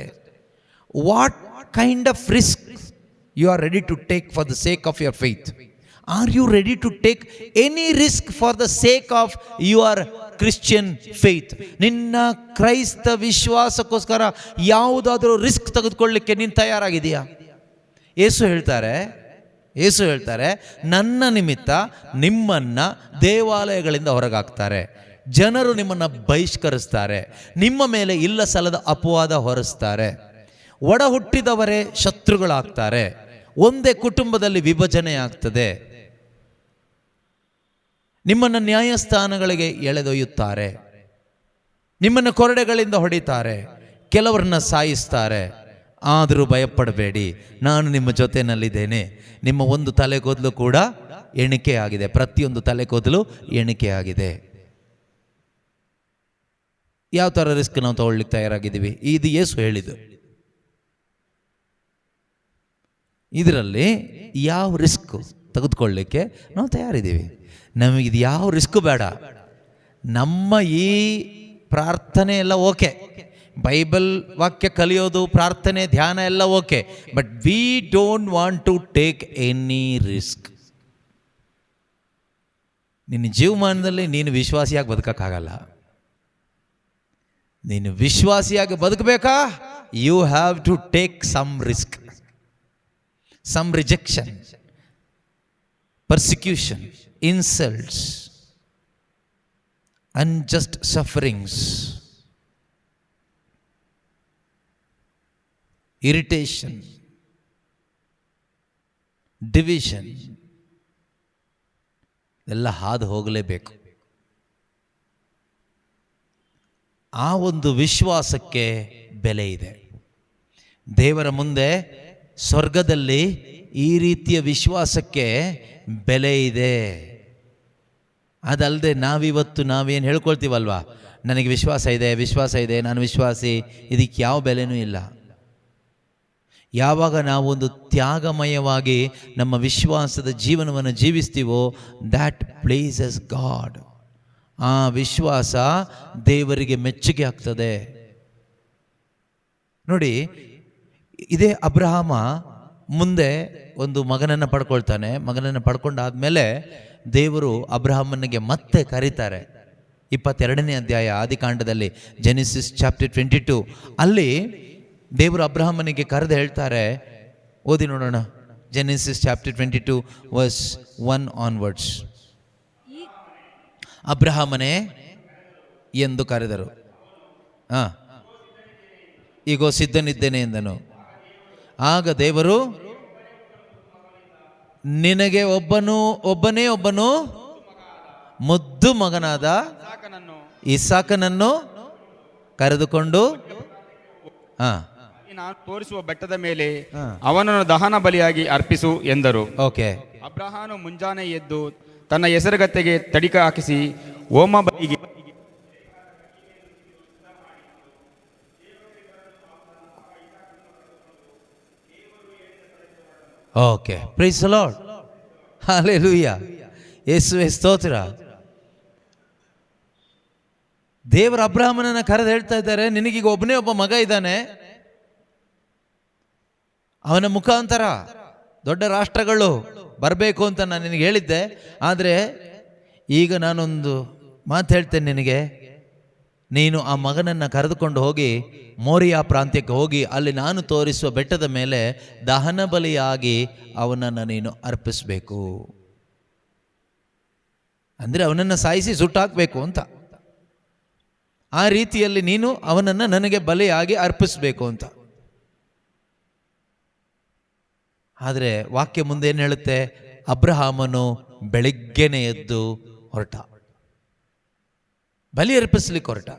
What kind of risk you are ready to take for the sake of your faith? R you ready to take any risk for the sake of your Christian faith? ನಿನ್ನ ಕ್ರೈಸ್ತ ವಿಶ್ವಾಸಕ್ಕೋಸ್ಕರ ಯಾವುದಾದ್ರೂ ರಿಸ್ಕ್ ತೆಗೆದುಕೊಳ್ಳಿಕ್ಕೆ ನೀನು ತಯಾರಾಗಿದೆಯಾ? ಯೇಸು ಹೇಳ್ತಾರೆ, ನನ್ನ ನಿಮಿತ್ತ ನಿಮ್ಮನ್ನು ದೇವಾಲಯಗಳಿಂದ ಹೊರಗಾಕ್ತಾರೆ, ಜನರು ನಿಮ್ಮನ್ನು ಬಹಿಷ್ಕರಿಸ್ತಾರೆ, ನಿಮ್ಮ ಮೇಲೆ ಇಲ್ಲ ಸಲ್ಲದ ಅಪವಾದ ಹೊರಿಸ್ತಾರೆ, ಒಡ ಹುಟ್ಟಿದವರೇ ಶತ್ರುಗಳಾಗ್ತಾರೆ, ಒಂದೇ ಕುಟುಂಬದಲ್ಲಿ ವಿಭಜನೆ ಆಗ್ತದೆ, ನಿಮ್ಮನ್ನು ನ್ಯಾಯಸ್ಥಾನಗಳಿಗೆ ಎಳೆದೊಯ್ಯುತ್ತಾರೆ, ನಿಮ್ಮನ್ನು ಕೊರಡೆಗಳಿಂದ ಹೊಡಿತಾರೆ, ಕೆಲವರನ್ನ ಸಾಯಿಸ್ತಾರೆ. ಆದರೂ ಭಯಪಡಬೇಡಿ, ನಾನು ನಿಮ್ಮ ಜೊತೆಯಲ್ಲಿದ್ದೇನೆ. ನಿಮ್ಮ ಒಂದು ತಲೆಗೂದಲು ಕೂಡ ಎಣಿಕೆ ಆಗಿದೆ, ಪ್ರತಿಯೊಂದು ತಲೆಗೂದಲು ಎಣಿಕೆ ಆಗಿದೆ. ಯಾವ ಥರ ರಿಸ್ಕ್ ನಾವು ತಗೊಳ್ಳಿಕ್ಕೆ ತಯಾರಾಗಿದ್ದೀವಿ? ಇದು ಯೇಸು ಹೇಳಿದ್ದು. ಇದರಲ್ಲಿ ಯಾವ ರಿಸ್ಕ್ ತೆಗೆದುಕೊಳ್ಳಿಕ್ಕೆ ನಾವು ತಯಾರಿದ್ದೀವಿ? ನಮಗಿದು ಯಾವ ರಿಸ್ಕ್ ಬೇಡ. ನಮ್ಮ ಈ ಪ್ರಾರ್ಥನೆ ಎಲ್ಲ ಓಕೆ, ಬೈಬಲ್ ವಾಕ್ಯ ಕಲಿಯೋದು, ಪ್ರಾರ್ಥನೆ, ಧ್ಯಾನ ಎಲ್ಲ okay, but we don't want to take any risk. ನಿನ್ನ ಜೀವಮಾನದಲ್ಲಿ ನೀನು ವಿಶ್ವಾಸಿಯಾಗಿ ಬದುಕಕ್ಕಾಗಲ್ಲ. ನೀನು ವಿಶ್ವಾಸಿಯಾಗಿ ಬದುಕಬೇಕಾ? You have to take some risk, some rejection, persecution, insults, unjust sufferings, irritation, division ಎಲ್ಲ ಹಾದು ಹೋಗಲೇಬೇಕು. ಆ ಒಂದು ವಿಶ್ವಾಸಕ್ಕೆ ಬೆಲೆ ಇದೆ. ದೇವರ ಮುಂದೆ ಸ್ವರ್ಗದಲ್ಲಿ ಈ ರೀತಿಯ ವಿಶ್ವಾಸಕ್ಕೆ ಬೆಲೆ ಇದೆ. ಅದಲ್ಲದೆ ನಾವೇನು ಹೇಳ್ಕೊಳ್ತೀವಲ್ವಾ, ನನಗೆ ವಿಶ್ವಾಸ ಇದೆ, ನಾನು ವಿಶ್ವಾಸಿ, ಇದಕ್ಕೆ ಯಾವ ಬೆಲೆನೂ ಇಲ್ಲ. ಯಾವಾಗ ನಾವೊಂದು ತ್ಯಾಗಮಯವಾಗಿ ನಮ್ಮ ವಿಶ್ವಾಸದ ಜೀವನವನ್ನು ಜೀವಿಸ್ತೀವೋ ದ್ಯಾಟ್ ಪ್ಲೇಸಸ್ ಗಾಡ್. ಆ ವಿಶ್ವಾಸ ದೇವರಿಗೆ ಮೆಚ್ಚುಗೆ ಆಗ್ತದೆ. ನೋಡಿ, ಇದೇ ಅಬ್ರಹಾಮ ಮುಂದೆ ಒಂದು ಮಗನನ್ನು ಪಡ್ಕೊಳ್ತಾನೆ. ಮಗನನ್ನು ಪಡ್ಕೊಂಡಾದ್ಮೇಲೆ ದೇವರು ಅಬ್ರಹಾಮನಿಗೆ ಮತ್ತೆ ಕರೀತಾರೆ. 22ನೇ ಅಧ್ಯಾಯ ಆದಿಕಾಂಡದಲ್ಲಿ, ಜೆನಿಸಿಸ್ ಚಾಪ್ಟರ್ 22, ಅಲ್ಲಿ ದೇವರು ಅಬ್ರಹಾಮನಿಗೆ ಕರೆದು ಹೇಳ್ತಾರೆ. ಓದಿ ನೋಡೋಣ, ಜೆನಿಸಿಸ್ ಚಾಪ್ಟರ್ 22 ವರ್ಸ್ 1 ಆನ್ವರ್ಡ್ಸ್. ಅಬ್ರಹಾಮನೇ ಎಂದು ಕರೆದರು. ಈಗೋ ಸಿದ್ಧನಿದ್ದೇನೆ ಎಂದನು. ಆಗ ದೇವರು, ನಿನಗೆ ಒಬ್ಬನೇ ಒಬ್ಬನು ಮುದ್ದು ಮಗನಾದ ಇಸಾಕನನ್ನು ಕರೆದುಕೊಂಡು ನಾನು ತೋರಿಸುವ ಬೆಟ್ಟದ ಮೇಲೆ ಅವನನ್ನು ದಹನ ಬಲಿಯಾಗಿ ಅರ್ಪಿಸು ಎಂದರು. ಓಕೆ. ಅಬ್ರಹಾಮನು ಮುಂಜಾನೆ ಎದ್ದು ತನ್ನ ಹೆಸರುಗತ್ತೆಗೆ ತಡಿಕ ಹಾಕಿಸಿ ಹೋಮ ಬಲಿಗೆ okay. Praise the lord. Hallelujah. ಯೇಸುವೇ ಸ್ತೋತ್ರ. ದೇವರ ಅಬ್ರಹಾಮನನ್ನ ಕರೆದು ಹೇಳ್ತಾ ಇದ್ದಾರೆ, ನಿನಗೀಗ ಒಬ್ಬನೇ ಒಬ್ಬ ಮಗ ಇದ್ದಾನೆ. ಅವನ ಮುಖಾಂತರ ದೊಡ್ಡ ರಾಷ್ಟ್ರಗಳು ಬರಬೇಕು ಅಂತ ನಾನು ನಿನಗೆ ಹೇಳಿದ್ದೆ. ಆದರೆ ಈಗ ನಾನೊಂದು ಮಾತು ಹೇಳ್ತೇನೆ ನಿನಗೆ. ನೀನು ಆ ಮಗನನ್ನು ಕರೆದುಕೊಂಡು ಹೋಗಿ ಮೋರಿಯಾ ಪ್ರಾಂತ್ಯಕ್ಕೆ ಹೋಗಿ ಅಲ್ಲಿ ನಾನು ತೋರಿಸುವ ಬೆಟ್ಟದ ಮೇಲೆ ದಹನ ಬಲಿಯಾಗಿ ಅವನನ್ನು ನೀನು ಅರ್ಪಿಸಬೇಕು. ಅಂದರೆ ಅವನನ್ನು ಸಾಯಿಸಿ ಸುಟ್ಟಾಕಬೇಕು ಅಂತ. ಆ ರೀತಿಯಲ್ಲಿ ನೀನು ಅವನನ್ನು ನನಗೆ ಬಲಿಯಾಗಿ ಅರ್ಪಿಸಬೇಕು ಅಂತ. ಆದರೆ ವಾಕ್ಯ ಮುಂದೆ ಏನು ಹೇಳುತ್ತೆ? ಅಬ್ರಹಾಮನು ಬೆಳಿಗ್ಗೆನೆ ಎದ್ದು ಹೊರಟ, ಬಲಿ ಅರ್ಪಿಸ್ಲಿಕ್ಕೆ ಹೊರಟ.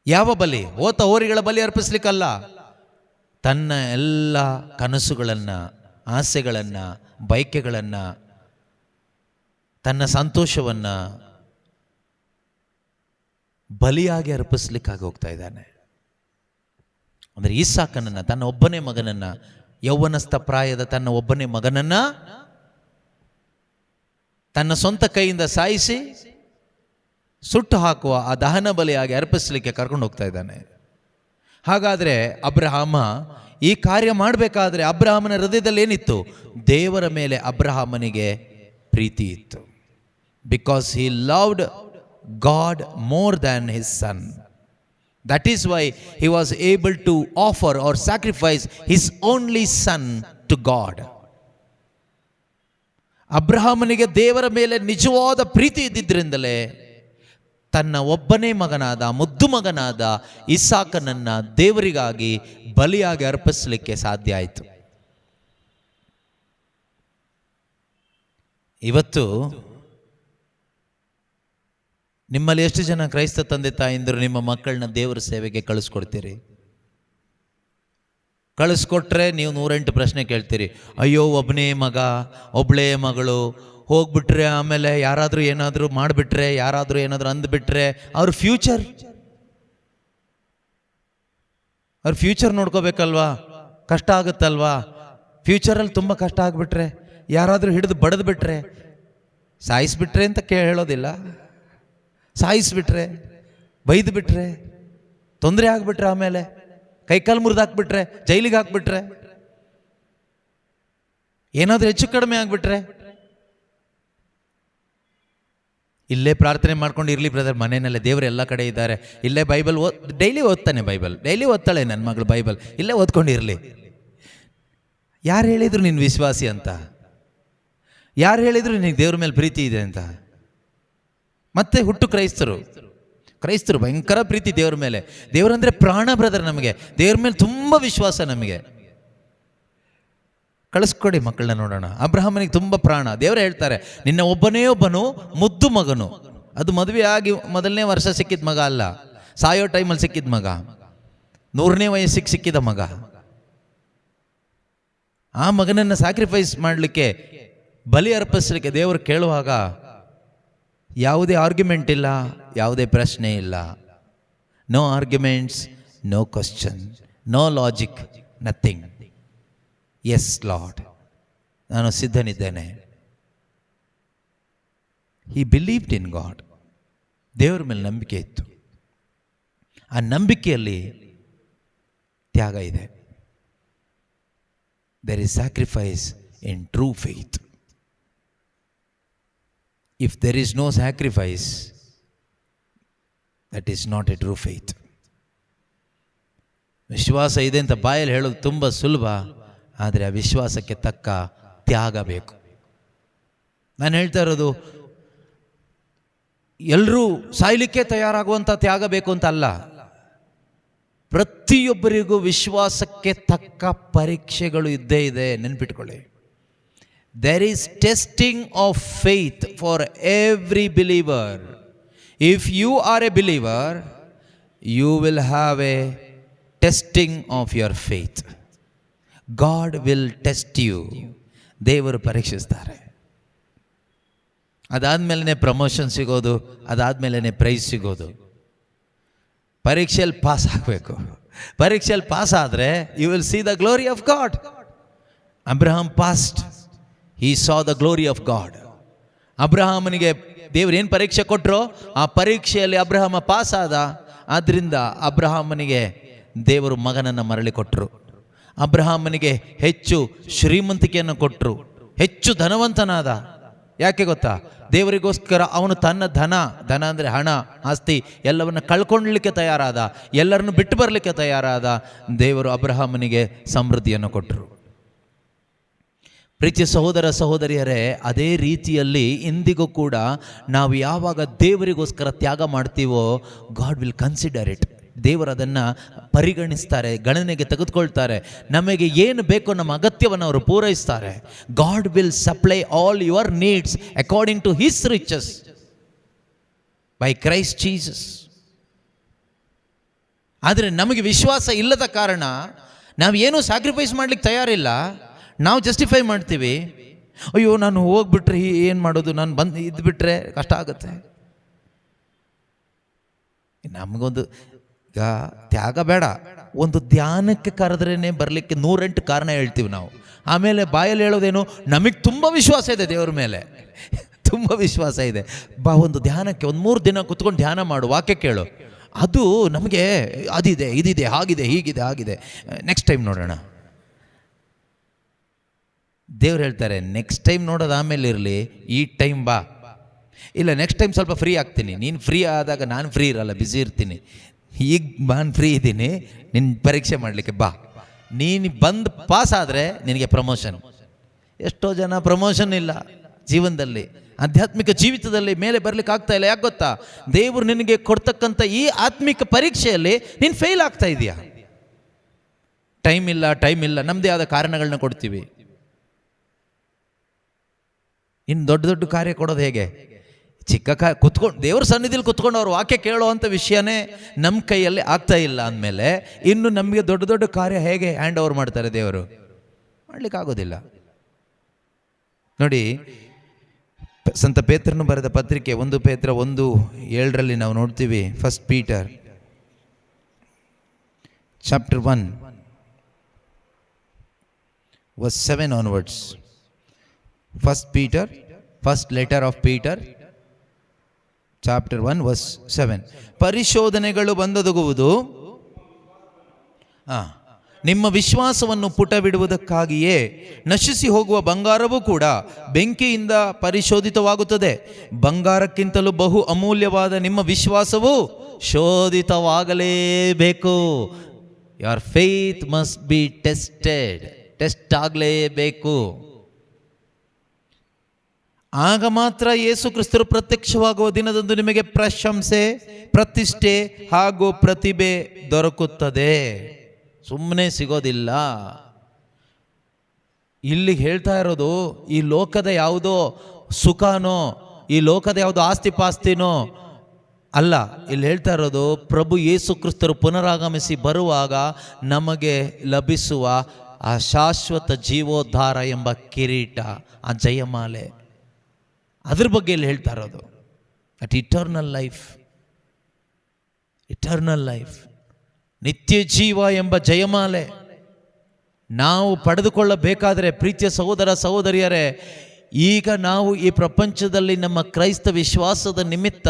ಯಾವ ಬಲಿ? ಹೋತ ಹೋರಿಗಳ ಬಲಿ ಅರ್ಪಿಸ್ಲಿಕ್ಕಲ್ಲ. ತನ್ನ ಎಲ್ಲ ಕನಸುಗಳನ್ನು, ಆಸೆಗಳನ್ನು, ಬಯಕೆಗಳನ್ನು, ತನ್ನ ಸಂತೋಷವನ್ನು ಬಲಿಯಾಗಿ ಅರ್ಪಿಸ್ಲಿಕ್ಕಾಗಿ ಹೋಗ್ತಾ ಇದ್ದಾನೆ. ಅಂದರೆ ಇಸಾಕನನ್ನು, ತನ್ನ ಒಬ್ಬನೇ ಮಗನನ್ನು, ಯೌವನಸ್ಥ ಪ್ರಾಯದ ತನ್ನ ಒಬ್ಬನೇ ಮಗನನ್ನು ತನ್ನ ಸ್ವಂತ ಕೈಯಿಂದ ಸಾಯಿಸಿ ಸುಟ್ಟು ಹಾಕುವ ಆ ದಹನ ಬಲಿಯಾಗಿ ಅರ್ಪಿಸಲಿಕ್ಕೆ ಕರ್ಕೊಂಡು ಹೋಗ್ತಾ ಇದ್ದಾನೆ. ಹಾಗಾದರೆ ಅಬ್ರಹಾಮ ಈ ಕಾರ್ಯ ಮಾಡಬೇಕಾದ್ರೆ ಅಬ್ರಹಾಮನ ಹೃದಯದಲ್ಲಿ ಏನಿತ್ತು? ದೇವರ ಮೇಲೆ ಅಬ್ರಹಾಮನಿಗೆ ಪ್ರೀತಿ ಇತ್ತು. Because he loved God more than his son. That is why he was able to offer or sacrifice his only son to God. ಅಬ್ರಹಾಮನಿಗೆ ದೇವರ ಮೇಲೆ ನಿಜವಾದ ಪ್ರೀತಿ ಇದ್ದಿದ್ದರಿಂದಲೇ ತನ್ನ ಒಬ್ಬನೇ ಮಗನಾದ, ಮುದ್ದು ಮಗನಾದ ಇಸಾಕನನ್ನ ದೇವರಿಗಾಗಿ ಬಲಿಯಾಗಿ ಅರ್ಪಿಸಲಿಕ್ಕೆ ಸಾಧ್ಯ ಆಯಿತು. ಇವತ್ತು ನಿಮ್ಮಲ್ಲಿ ಎಷ್ಟು ಜನ ಕ್ರೈಸ್ತ ತಂದೆ ತಾಯಿಂದರು ನಿಮ್ಮ ಮಕ್ಕಳನ್ನ ದೇವರ ಸೇವೆಗೆ ಕಳಿಸ್ಕೊಡ್ತೀರಿ? ಕಳಿಸ್ಕೊಟ್ರೆ ನೀವು 108 ಪ್ರಶ್ನೆ ಕೇಳ್ತೀರಿ. ಅಯ್ಯೋ, ಒಬ್ಬನೇ ಮಗ, ಒಬ್ಬಳೇ ಮಗಳು, ಹೋಗ್ಬಿಟ್ರೆ ಆಮೇಲೆ ಯಾರಾದರೂ ಏನಾದರೂ ಮಾಡಿಬಿಟ್ರೆ, ಯಾರಾದರೂ ಏನಾದರೂ ಅಂದ್ಬಿಟ್ರೆ ಅವ್ರ ಫ್ಯೂಚರ್ ನೋಡ್ಕೋಬೇಕಲ್ವಾ? ಕಷ್ಟ ಆಗುತ್ತಲ್ವಾ? ಫ್ಯೂಚರಲ್ಲಿ ತುಂಬ ಕಷ್ಟ ಆಗಿಬಿಟ್ರೆ, ಯಾರಾದರೂ ಹಿಡಿದು ಬಡಿದು ಬಿಟ್ರೆ, ಸಾಯಿಸ್ಬಿಟ್ರೆ ಅಂತ ಹೇಳೋದಿಲ್ಲ, ಸಾಯಿಸ್ಬಿಟ್ರೆ, ಬೈದು ಬಿಟ್ರೆ, ತೊಂದರೆ ಆಗಿಬಿಟ್ರೆ, ಆಮೇಲೆ ಕೈಕಾಲು ಮುರಿದು ಹಾಕ್ಬಿಟ್ರೆ, ಜೈಲಿಗೆ ಹಾಕ್ಬಿಟ್ರೆ, ಏನಾದರೂ ಹೆಚ್ಚು ಕಡಿಮೆ ಆಗಿಬಿಟ್ರೆ, ಇಲ್ಲೇ ಪ್ರಾರ್ಥನೆ ಮಾಡ್ಕೊಂಡು ಇರಲಿ ಬ್ರದರ್, ಮನೆಯಲ್ಲೇ ದೇವರು ಎಲ್ಲ ಕಡೆ ಇದ್ದಾರೆ, ಇಲ್ಲೇ ಬೈಬಲ್ ಡೈಲಿ ಓದ್ತಾನೆ, ಡೈಲಿ ಓದ್ತಾಳೆ ನನ್ನ ಮಗಳು ಬೈಬಲ್, ಇಲ್ಲೇ ಓದ್ಕೊಂಡಿರಲಿ. ಯಾರು ಹೇಳಿದ್ರು ನೀನು ವಿಶ್ವಾಸಿ ಅಂತ? ಯಾರು ಹೇಳಿದ್ರು ನಿನಗೆ ದೇವ್ರ ಮೇಲೆ ಪ್ರೀತಿ ಇದೆ ಅಂತ? ಮತ್ತೆ ಹುಟ್ಟು ಕ್ರೈಸ್ತರು ಭಯಂಕರ ಪ್ರೀತಿ ದೇವ್ರ ಮೇಲೆ. ದೇವರಂದ್ರೆ ಪ್ರಾಣ ಬ್ರದರ್. ನಮಗೆ ದೇವ್ರ ಮೇಲೆ ತುಂಬ ವಿಶ್ವಾಸ. ನಮಗೆ ಕಳಿಸ್ಕೊಡಿ ಮಕ್ಕಳನ್ನ ನೋಡೋಣ. ಅಬ್ರಹಾಮನಿಗೆ ತುಂಬ ಪ್ರಾಣ. ದೇವರೇ ಹೇಳ್ತಾರೆ, ನಿನ್ನ ಒಬ್ಬನೇ ಒಬ್ಬನು ಮುದ್ದು ಮಗನು. ಅದು ಮದುವೆ ಆಗಿ ಮೊದಲನೇ ವರ್ಷ ಸಿಕ್ಕಿದ ಮಗ ಅಲ್ಲ, ಸಾಯೋ ಟೈಮಲ್ಲಿ ಸಿಕ್ಕಿದ ಮಗ, 100ನೇ ವಯಸ್ಸಿಗೆ ಸಿಕ್ಕಿದ ಮಗ. ಆ ಮಗನನ್ನು ಸ್ಯಾಕ್ರಿಫೈಸ್ ಮಾಡಲಿಕ್ಕೆ, ಬಲಿ ಅರ್ಪಿಸಲಿಕ್ಕೆ ದೇವರು ಕೇಳುವಾಗ ಯಾವುದೇ ಆರ್ಗ್ಯುಮೆಂಟ್ ಇಲ್ಲ, ಯಾವುದೇ ಪ್ರಶ್ನೆ ಇಲ್ಲ. No arguments, no question, no logic, nothing. Yes lord, ನಾನು ಸಿದ್ಧನಿದ್ದೇನೆ. He believed in god. ದೇವರ ಮೇಲೆ ನಂಬಿಕೆ ಇತ್ತು. ಆ ನಂಬಿಕೆಯಲ್ಲಿ ತ್ಯಾಗ ಇದೆ. There is sacrifice in true faith. If there is no sacrifice, that is not a true faith. ವಿಶ್ವಾಸ ಇದೆ ಅಂತ ಬಾಯಲ್ಲಿ ಹೇಳೋದು ತುಂಬ ಸುಲಭ, ಆದರೆ ಆ ವಿಶ್ವಾಸಕ್ಕೆ ತಕ್ಕ ತ್ಯಾಗ ಬೇಕು. ನಾನು ಹೇಳ್ತಾ ಇರೋದು ಎಲ್ಲರೂ ಸಾಯ್ಲಿಕ್ಕೆ ತಯಾರಾಗುವಂಥ ತ್ಯಾಗ ಬೇಕು ಅಂತ ಅಲ್ಲ. ಪ್ರತಿಯೊಬ್ಬರಿಗೂ ವಿಶ್ವಾಸಕ್ಕೆ ತಕ್ಕ ಪರೀಕ್ಷೆಗಳು ಇದ್ದೇ ಇದೆ, ನೆನ್ಪಿಟ್ಕೊಳ್ಳಿ. There is testing of faith for every believer. If you are a believer, you will have a testing of your faith. God will test you. ದೇವರು ಪರೀಕ್ಷಿಸ್ತಾರೆ. ಅದಾದಮೇಲೆ ಪ್ರಮೋಷನ್ ಸಿಗೋದು, ಅದಾದಮೇಲೆ ಪ್ರೈಸ್ ಸಿಗೋದು. ಪರೀಕ್ಷೆಯಲ್ಲಿ ಪಾಸ್ ಆಗಬೇಕು. ಪರೀಕ್ಷೆಯಲ್ಲಿ ಪಾಸ್ ಆದರೆ you will see the glory of God. Abraham passed, he saw the glory of God. ಅಬ್ರಹಾಮನಿಗೆ ದೇವರು ಏನು ಪರೀಕ್ಷೆ ಕೊಟ್ಟರೋ ಆ ಪರೀಕ್ಷೆಯಲ್ಲಿ ಅಬ್ರಹಾಮ ಪಾಸ್ ಆದ. ಆದ್ದರಿಂದ ಅಬ್ರಹಾಮನಿಗೆ ದೇವರು ಮಗನನ್ನು ಮರಳಿ ಕೊಟ್ಟರು. ಅಬ್ರಹಾಮನಿಗೆ ಹೆಚ್ಚು ಶ್ರೀಮಂತಿಕೆಯನ್ನು ಕೊಟ್ಟರು, ಹೆಚ್ಚು ಧನವಂತನಾದ. ಯಾಕೆ ಗೊತ್ತಾ? ದೇವರಿಗೋಸ್ಕರ ಅವನು ತನ್ನ ಧನ ಅಂದರೆ ಹಣ, ಆಸ್ತಿ ಎಲ್ಲವನ್ನು ಕಳ್ಕೊಳ್ಳಲಿಕ್ಕೆ ತಯಾರಾದ, ಎಲ್ಲರನ್ನು ಬಿಟ್ಟು ಬರಲಿಕ್ಕೆ ತಯಾರಾದ. ದೇವರು ಅಬ್ರಹಾಮನಿಗೆ ಸಮೃದ್ಧಿಯನ್ನು ಕೊಟ್ಟರು. ಪ್ರೀತಿಯ ಸಹೋದರ ಸಹೋದರಿಯರೇ, ಅದೇ ರೀತಿಯಲ್ಲಿ ಇಂದಿಗೂ ಕೂಡ ನಾವು ಯಾವಾಗ ದೇವರಿಗೋಸ್ಕರ ತ್ಯಾಗ ಮಾಡ್ತೀವೋ, ಗಾಡ್ ವಿಲ್ ಕನ್ಸಿಡರ್ ಇಟ್. ದೇವರು ಅದನ್ನು ಪರಿಗಣಿಸ್ತಾರೆ, ಗಣನೆಗೆ ತೆಗೆದುಕೊಳ್ತಾರೆ. ನಮಗೆ ಏನು ಬೇಕೋ ನಮ್ಮ ಅಗತ್ಯವನ್ನು ಅವರು ಪೂರೈಸ್ತಾರೆ. God will supply all your needs according to his riches by Christ Jesus. ಆದರೆ ನಮಗೆ ವಿಶ್ವಾಸ ಇಲ್ಲದ ಕಾರಣ ನಾವು ಏನೂ ಸ್ಯಾಕ್ರಿಫೈಸ್ ಮಾಡ್ಲಿಕ್ಕೆ ತಯಾರಿಲ್ಲ. ನಾವು ಜಸ್ಟಿಫೈ ಮಾಡ್ತೀವಿ, ಅಯ್ಯೋ ನಾನು ಹೋಗ್ಬಿಟ್ರೆ ಏನು ಮಾಡೋದು, ನಾನು ಬಂದು ಇದ್ಬಿಟ್ರೆ ಕಷ್ಟ ಆಗುತ್ತೆ. ನಮಗೊಂದು ಈಗ ತ್ಯಾಗ ಬೇಡ, ಒಂದು ಧ್ಯಾನಕ್ಕೆ ಕರೆದ್ರೇ ಬರಲಿಕ್ಕೆ 108 ಕಾರಣ ಹೇಳ್ತೀವಿ ನಾವು. ಆಮೇಲೆ ಬಾಯಲ್ಲಿ ಹೇಳೋದೇನು, ನಮಗೆ ತುಂಬ ವಿಶ್ವಾಸ ಇದೆ ದೇವ್ರ ಮೇಲೆ, ತುಂಬ ವಿಶ್ವಾಸ ಇದೆ, ಬಾ ಒಂದು ಧ್ಯಾನಕ್ಕೆ ಒಂದು 3 ದಿನ ಕುತ್ಕೊಂಡು ಧ್ಯಾನ ಮಾಡು, ವಾಕ್ಯ ಕೇಳು. ಅದು ನಮಗೆ ಅದಿದೆ, ಇದಿದೆ, ಹಾಗಿದೆ, ಹೀಗಿದೆ, ಆಗಿದೆ, ನೆಕ್ಸ್ಟ್ ಟೈಮ್ ನೋಡೋಣ. ದೇವ್ರು ಹೇಳ್ತಾರೆ, ನೆಕ್ಸ್ಟ್ ಟೈಮ್ ನೋಡೋದು ಆಮೇಲೆ ಇರಲಿ, ಈ ಟೈಮ್ ಬಾ. ಇಲ್ಲ, ನೆಕ್ಸ್ಟ್ ಟೈಮ್ ಸ್ವಲ್ಪ ಫ್ರೀ ಆಗ್ತೀನಿ. ನೀನು ಫ್ರೀ ಆದಾಗ ನಾನು ಫ್ರೀ ಇರಲ್ಲ, ಬ್ಯುಸಿ ಇರ್ತೀನಿ. ಈಗ ನಾನು ಫ್ರೀ ಇದ್ದೀನಿ, ನಿನ್ನ ಪರೀಕ್ಷೆ ಮಾಡಲಿಕ್ಕೆ ಬಾ. ನೀನು ಬಂದು ಪಾಸ್ ಆದರೆ ನಿನಗೆ ಪ್ರಮೋಷನ್. ಎಷ್ಟೋ ಜನ ಪ್ರಮೋಷನ್ ಇಲ್ಲ ಜೀವನದಲ್ಲಿ, ಆಧ್ಯಾತ್ಮಿಕ ಜೀವಿತದಲ್ಲಿ ಮೇಲೆ ಬರಲಿಕ್ಕೆ ಆಗ್ತಾ ಇಲ್ಲ. ಯಾಕೆ ಗೊತ್ತಾ? ದೇವರು ನಿನಗೆ ಕೊಡ್ತಕ್ಕಂಥ ಈ ಆತ್ಮಿಕ ಪರೀಕ್ಷೆಯಲ್ಲಿ ನೀನು ಫೇಲ್ ಆಗ್ತಾ ಇದೆಯಾ. ಟೈಮ್ ಇಲ್ಲ, ನಮ್ಮದೇ ಆದ ಕಾರಣಗಳನ್ನ ಕೊಡ್ತೀವಿ. ಇನ್ನು ದೊಡ್ಡ ದೊಡ್ಡ ಕಾರ್ಯ ಕೊಡೋದು ಹೇಗೆ? ಚಿಕ್ಕ ಕುತ್ಕೊಂಡು ದೇವ್ರ ಸನ್ನಿಧಿಲಿ ಕುತ್ಕೊಂಡು ಅವ್ರ ವಾಕ್ಯ ಕೇಳೋ ಅಂಥ ವಿಷಯನೇ ನಮ್ಮ ಕೈಯಲ್ಲಿ ಆಗ್ತಾ ಇಲ್ಲ ಅಂದಮೇಲೆ ಇನ್ನು ನಮಗೆ ದೊಡ್ಡ ದೊಡ್ಡ ಕಾರ್ಯ ಹೇಗೆ ಹ್ಯಾಂಡ್ ಓವರ್ ಮಾಡ್ತಾರೆ ದೇವರು? ಮಾಡಲಿಕ್ಕಾಗೋದಿಲ್ಲ. ನೋಡಿ, ಸಂತ ಪೇತ್ರನು ಬರೆದ ಪತ್ರಿಕೆ 1 ಪೇತ್ರ 1:7 ನಾವು ನೋಡ್ತೀವಿ. First Peter chapter 1 verse 7 onwards. First Peter, first letter of Peter, chapter 1 verse 7. ಪರಿಶೋಧನೆಗಳು ಬಂದೊದಗುವುದು ನಿಮ್ಮ ವಿಶ್ವಾಸವನ್ನು ಪುಟಬಿಡುವುದಕ್ಕಾಗಿಯೇ. ನಶಿಸಿ ಹೋಗುವ ಬಂಗಾರವೂ ಕೂಡ ಬೆಂಕಿಯಿಂದ ಪರಿಶೋಧಿತವಾಗುತ್ತದೆ. ಬಂಗಾರಕ್ಕಿಂತಲೂ ಬಹು ಅಮೂಲ್ಯವಾದ ನಿಮ್ಮ ವಿಶ್ವಾಸವು ಶೋಧಿತವಾಗಲೇಬೇಕು. your faith must be tested. Test ಆಗಲೇಬೇಕು. ಆಗ ಮಾತ್ರ ಯೇಸು ಕ್ರಿಸ್ತರು ಪ್ರತ್ಯಕ್ಷವಾಗುವ ದಿನದಂದು ನಿಮಗೆ ಪ್ರಶಂಸೆ, ಪ್ರತಿಷ್ಠೆ ಹಾಗೂ ಪ್ರತಿಭೆ ದೊರಕುತ್ತದೆ. ಸುಮ್ಮನೆ ಸಿಗೋದಿಲ್ಲ. ಇಲ್ಲಿ ಹೇಳ್ತಾ ಇರೋದು ಈ ಲೋಕದ ಯಾವುದೋ ಸುಖನೋ, ಈ ಲೋಕದ ಯಾವುದೋ ಆಸ್ತಿ ಪಾಸ್ತಿನೋ ಅಲ್ಲ. ಇಲ್ಲಿ ಹೇಳ್ತಾ ಇರೋದು ಪ್ರಭು ಯೇಸು ಕ್ರಿಸ್ತರು ಪುನರಾಗಮಿಸಿ ಬರುವಾಗ ನಮಗೆ ಲಭಿಸುವ ಆ ಶಾಶ್ವತ ಜೀವೋದ್ಧಾರ ಎಂಬ ಕಿರೀಟ, ಆ ಜಯಮಾಲೆ, ಅದ್ರ ಬಗ್ಗೆ ಇಲ್ಲಿ ಹೇಳ್ತಾ ಇರೋದು. At eternal life, eternal life, ನಿತ್ಯ ಜೀವ ಎಂಬ ಜಯಮಾಲೆ. ನಾವು ಪಡೆದುಕೊಳ್ಳಬೇಕಾದರೆ ಪ್ರೀತಿಯ ಸಹೋದರ ಸಹೋದರಿಯರೇ, ಈಗ ನಾವು ಈ ಪ್ರಪಂಚದಲ್ಲಿ ನಮ್ಮ ಕ್ರೈಸ್ತ ವಿಶ್ವಾಸದ ನಿಮಿತ್ತ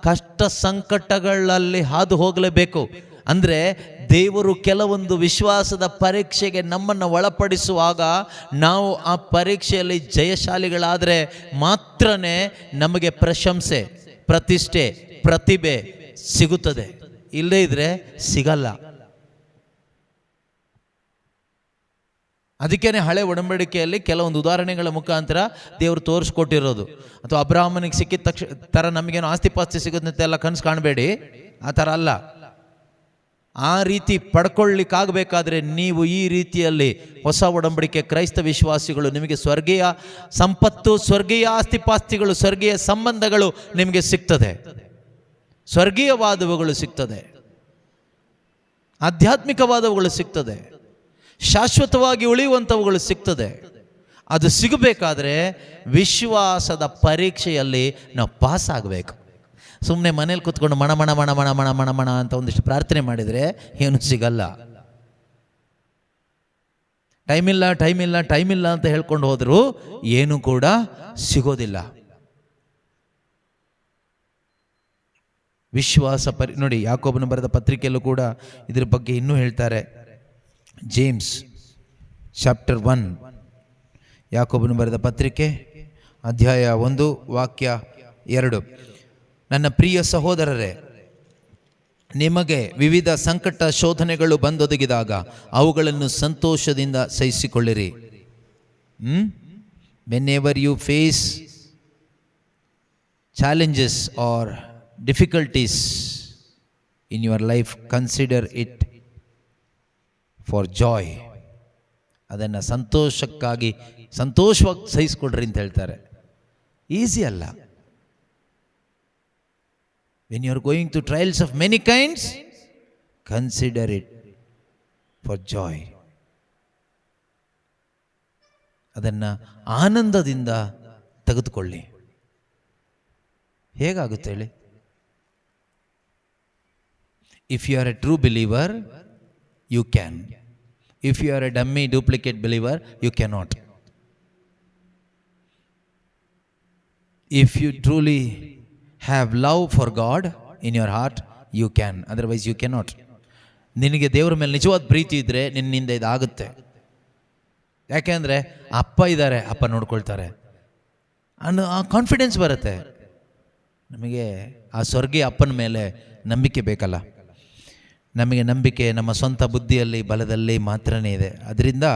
ಕಷ್ಟ ಸಂಕಟಗಳಲ್ಲಿ ಹಾದು ಹೋಗಲೇಬೇಕು. ಅಂದರೆ ದೇವರು ಕೆಲವೊಂದು ವಿಶ್ವಾಸದ ಪರೀಕ್ಷೆಗೆ ನಮ್ಮನ್ನು ಒಳಪಡಿಸುವಾಗ ನಾವು ಆ ಪರೀಕ್ಷೆಯಲ್ಲಿ ಜಯಶಾಲಿಗಳಾದರೆ ಮಾತ್ರನೇ ನಮಗೆ ಪ್ರಶಂಸೆ, ಪ್ರತಿಷ್ಠೆ, ಪ್ರತಿಭೆ ಸಿಗುತ್ತದೆ. ಇಲ್ಲದೇ ಇದ್ರೆ ಸಿಗಲ್ಲ. ಅದಕ್ಕೇನೆ ಹಳೆ ಒಡಂಬಡಿಕೆಯಲ್ಲಿ ಕೆಲವೊಂದು ಉದಾಹರಣೆಗಳ ಮುಖಾಂತರ ದೇವರು ತೋರಿಸ್ಕೊಟ್ಟಿರೋದು. ಅಥವಾ ಅಬ್ರಾಹ್ಮನಿಗೆ ಸಿಕ್ಕಿದ ತಕ್ಷಣ ಥರ ನಮಗೇನು ಆಸ್ತಿ ಪಾಸ್ತಿ ಸಿಗುತ್ತೆ ಎಲ್ಲ ಕನಸು ಕಾಣಬೇಡಿ, ಆ ಥರ ಅಲ್ಲ. ಆ ರೀತಿ ಪಡ್ಕೊಳ್ಳಿಕ್ಕಾಗಬೇಕಾದ್ರೆ ನೀವು ಈ ರೀತಿಯಲ್ಲಿ ಹೊಸ ಒಡಂಬಡಿಕೆ ಕ್ರೈಸ್ತ ವಿಶ್ವಾಸಿಗಳು ನಿಮಗೆ ಸ್ವರ್ಗೀಯ ಸಂಪತ್ತು, ಸ್ವರ್ಗೀಯ ಆಸ್ತಿಪಾಸ್ತಿಗಳು, ಸ್ವರ್ಗೀಯ ಸಂಬಂಧಗಳು ನಿಮಗೆ ಸಿಗ್ತದೆ, ಸ್ವರ್ಗೀಯವಾದವುಗಳು ಸಿಗ್ತದೆ, ಆಧ್ಯಾತ್ಮಿಕವಾದವುಗಳು ಸಿಗ್ತದೆ, ಶಾಶ್ವತವಾಗಿ ಉಳಿಯುವಂಥವುಗಳು ಸಿಗ್ತದೆ. ಅದು ಸಿಗಬೇಕಾದ್ರೆ ವಿಶ್ವಾಸದ ಪರೀಕ್ಷೆಯಲ್ಲಿ ನಾವು ಪಾಸ್ ಆಗಬೇಕು. ಸುಮ್ಮನೆ ಮನೇಲಿ ಕೂತ್ಕೊಂಡು ಮಣ ಮಣ ಮಣ ಮಣ ಮಣ ಮಣ ಮಣ ಅಂತ ಒಂದಿಷ್ಟು ಪ್ರಾರ್ಥನೆ ಮಾಡಿದರೆ ಏನು ಸಿಗಲ್ಲ. ಟೈಮ್ ಇಲ್ಲ ಟೈಮ್ ಇಲ್ಲ ಟೈಮ್ ಇಲ್ಲ ಅಂತ ಹೇಳ್ಕೊಂಡು ಹೋದರೂ ಏನು ಕೂಡ ಸಿಗೋದಿಲ್ಲ. ವಿಶ್ವಾಸ ನೋಡಿ, ಯಾಕೋಬನು ಬರೆದ ಪತ್ರಿಕೆಯಲ್ಲೂ ಕೂಡ ಇದ್ರ ಬಗ್ಗೆ ಇನ್ನೂ ಹೇಳ್ತಾರೆ. ಜೇಮ್ಸ್ ಚಾಪ್ಟರ್ 1, ಯಾಕೋಬನು ಬರೆದ ಪತ್ರಿಕೆ ಅಧ್ಯಾಯ 1 ವಾಕ್ಯ 2. ನನ್ನ ಪ್ರಿಯ ಸಹೋದರರೇ, ನಿಮಗೆ ವಿವಿಧ ಸಂಕಟ ಶೋಧನೆಗಳು ಬಂದೊದಗಿದಾಗ ಅವುಗಳನ್ನು ಸಂತೋಷದಿಂದ ಸಹಿಸಿಕೊಳ್ಳಿರಿ. Whenever you face challenges or difficulties in your life, consider it for joy. ಅದನ್ನು ಸಂತೋಷಕ್ಕಾಗಿ ಸಂತೋಷವಾಗಿ ಸಹಿಸ್ಕೊಡ್ರಿ ಅಂತ ಹೇಳ್ತಾರೆ. ಈಸಿ ಅಲ್ಲ. When you are going through trials of many kinds, consider it for joy. ಅದನ್ನು ಆನಂದದಿಂದ ತೆಗೆದುಕೊಳ್ಳಿ. ಹೇಗಾಗುತ್ತೆ ಹೇಳಿ? If you are a true believer, you can. If you are a dummy duplicate believer, you cannot. If you truly have love for God in your heart, you can. Otherwise you cannot. ನಿನಗೆ ದೇವರ ಮೇಲೆ ನಿಜವಾದ ಪ್ರೀತಿ ಇದ್ದರೆ ನಿನ್ನಿಂದ ಇದಾಗುತ್ತೆ. ಯಾಕೆಂದರೆ ಅಪ್ಪ ಇದ್ದಾರೆ, ಅಪ್ಪ ನೋಡ್ಕೊಳ್ತಾರೆ ಅನ್ನೋ ಆ ಕಾನ್ಫಿಡೆನ್ಸ್ ಬರುತ್ತೆ ನಮಗೆ. ಆ ಸ್ವರ್ಗೀಯ ಅಪ್ಪನ ಮೇಲೆ ನಂಬಿಕೆ ಬೇಕಲ್ಲ. ನಮಗೆ ನಂಬಿಕೆ ನಮ್ಮ ಸ್ವಂತ ಬುದ್ಧಿಯಲ್ಲಿ ಬಲದಲ್ಲಿ ಮಾತ್ರನೇ ಇದೆ. ಅದರಿಂದ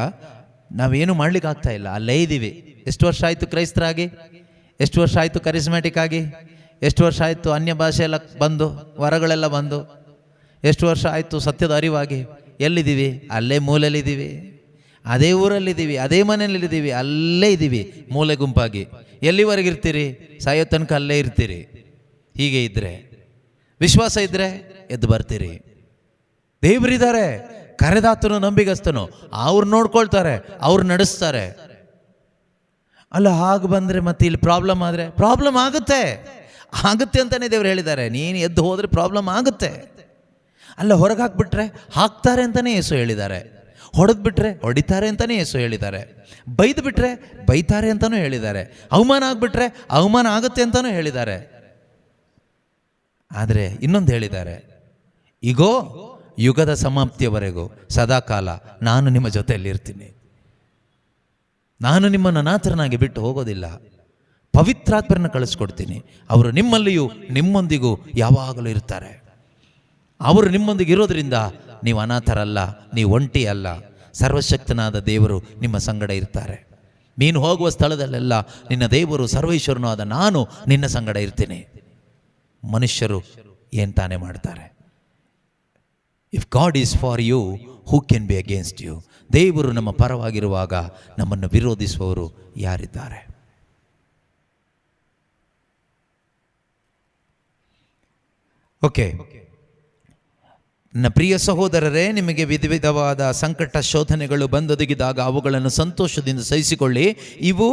ನಾವೇನು ಮಾಡ್ಲಿಕ್ಕೆ ಆಗ್ತಾ ಇಲ್ಲ, ಅಲ್ಲೇ ಇದ್ದೀವಿ. ಎಷ್ಟು ವರ್ಷ ಆಯಿತು ಕ್ರೈಸ್ತರಾಗಿ? ಎಷ್ಟು ವರ್ಷ ಆಯಿತು ಕರಿಸ್ಮ್ಯಾಟಿಕ್ ಆಗಿ? ಎಷ್ಟು ವರ್ಷ ಆಯಿತು ಅನ್ಯ ಭಾಷೆ ಎಲ್ಲ ಬಂದು, ವರಗಳೆಲ್ಲ ಬಂದು? ಎಷ್ಟು ವರ್ಷ ಆಯಿತು ಸತ್ಯದ ಅರಿವಾಗಿ? ಎಲ್ಲಿದ್ದೀವಿ? ಅಲ್ಲೇ ಮೂಲೆಯಲ್ಲಿದ್ದೀವಿ, ಅದೇ ಊರಲ್ಲಿದ್ದೀವಿ, ಅದೇ ಮನೆಯಲ್ಲಿದ್ದೀವಿ, ಅಲ್ಲೇ ಇದ್ದೀವಿ ಮೂಲೆ ಗುಂಪಾಗಿ. ಎಲ್ಲಿವರೆಗಿರ್ತೀರಿ? ಸಾಯೋ ತನಕ ಅಲ್ಲೇ ಇರ್ತೀರಿ. ಹೀಗೆ ಇದ್ದರೆ, ವಿಶ್ವಾಸ ಇದ್ದರೆ ಎದ್ದು ಬರ್ತೀರಿ. ದೇವರಿದ್ದಾರೆ, ಕರೆದಾತನು ನಂಬಿಗಸ್ತನು, ಅವ್ರು ನೋಡ್ಕೊಳ್ತಾರೆ, ಅವ್ರು ನಡೆಸ್ತಾರೆ. ಅಲ್ಲ ಹಾಗೆ ಬಂದರೆ ಮತ್ತೆ ಇಲ್ಲಿ ಪ್ರಾಬ್ಲಮ್ ಆದರೆ ಪ್ರಾಬ್ಲಮ್ ಆಗುತ್ತೆ ಅಂತಲೇ ದೇವ್ರು ಹೇಳಿದ್ದಾರೆ. ನೀನು ಎದ್ದು ಹೋದರೆ ಪ್ರಾಬ್ಲಮ್ ಆಗುತ್ತೆ. ಅಲ್ಲ ಹೊರಗೆ ಹಾಕ್ಬಿಟ್ರೆ ಹಾಕ್ತಾರೆ ಅಂತಲೇ ಯೇಸು ಹೇಳಿದ್ದಾರೆ. ಹೊಡೆದು ಬಿಟ್ರೆ ಹೊಡಿತಾರೆ ಅಂತಲೇ ಯೇಸು ಹೇಳಿದ್ದಾರೆ. ಬೈದು ಬಿಟ್ರೆ ಬೈತಾರೆ ಅಂತಲೂ ಹೇಳಿದ್ದಾರೆ. ಅವಮಾನ ಆಗಿಬಿಟ್ರೆ ಅವಮಾನ ಆಗುತ್ತೆ ಅಂತಲೂ ಹೇಳಿದ್ದಾರೆ. ಆದರೆ ಇನ್ನೊಂದು ಹೇಳಿದ್ದಾರೆ, ಈಗೋ ಯುಗದ ಸಮಾಪ್ತಿಯವರೆಗೂ ಸದಾಕಾಲ ನಾನು ನಿಮ್ಮ ಜೊತೆಯಲ್ಲಿರ್ತೀನಿ. ನಾನು ನಿಮ್ಮನ್ನು ಅನಾಥರನಾಗಿ ಬಿಟ್ಟು ಹೋಗೋದಿಲ್ಲ. ಪವಿತ್ರಾತ್ಮರನ್ನ ಕಳಿಸ್ಕೊಡ್ತೀನಿ. ಅವರು ನಿಮ್ಮಲ್ಲಿಯೂ ನಿಮ್ಮೊಂದಿಗೂ ಯಾವಾಗಲೂ ಇರ್ತಾರೆ. ಅವರು ನಿಮ್ಮೊಂದಿಗೆ ಇರೋದ್ರಿಂದ ನೀವು ಅನಾಥರಲ್ಲ, ನೀವು ಒಂಟಿ ಅಲ್ಲ. ಸರ್ವಶಕ್ತನಾದ ದೇವರು ನಿಮ್ಮ ಸಂಗಡ ಇರ್ತಾರೆ. ನೀನು ಹೋಗುವ ಸ್ಥಳದಲ್ಲೆಲ್ಲ ನಿನ್ನ ದೇವರು ಸರ್ವೇಶ್ವರನೂ ಆದ ನಾನು ನಿನ್ನ ಸಂಗಡ ಇರ್ತೀನಿ. ಮನುಷ್ಯರು ಏನು ತಾನೇ ಮಾಡ್ತಾರೆ? If God is for you, who can be against you? ದೇವರು ನಮ್ಮ ಪರವಾಗಿರುವಾಗ ನಮ್ಮನ್ನು ವಿರೋಧಿಸುವವರು ಯಾರಿದ್ದಾರೆ? ಓಕೆ, ನನ್ನ ಪ್ರಿಯ ಸಹೋದರರೇ, ನಿಮಗೆ ವಿಧ ವಿಧವಾದ ಸಂಕಟ ಶೋಧನೆಗಳು ಬಂದೊದಗಿದಾಗ ಅವುಗಳನ್ನು ಸಂತೋಷದಿಂದ ಸಹಿಸಿಕೊಳ್ಳಿ. ಇವು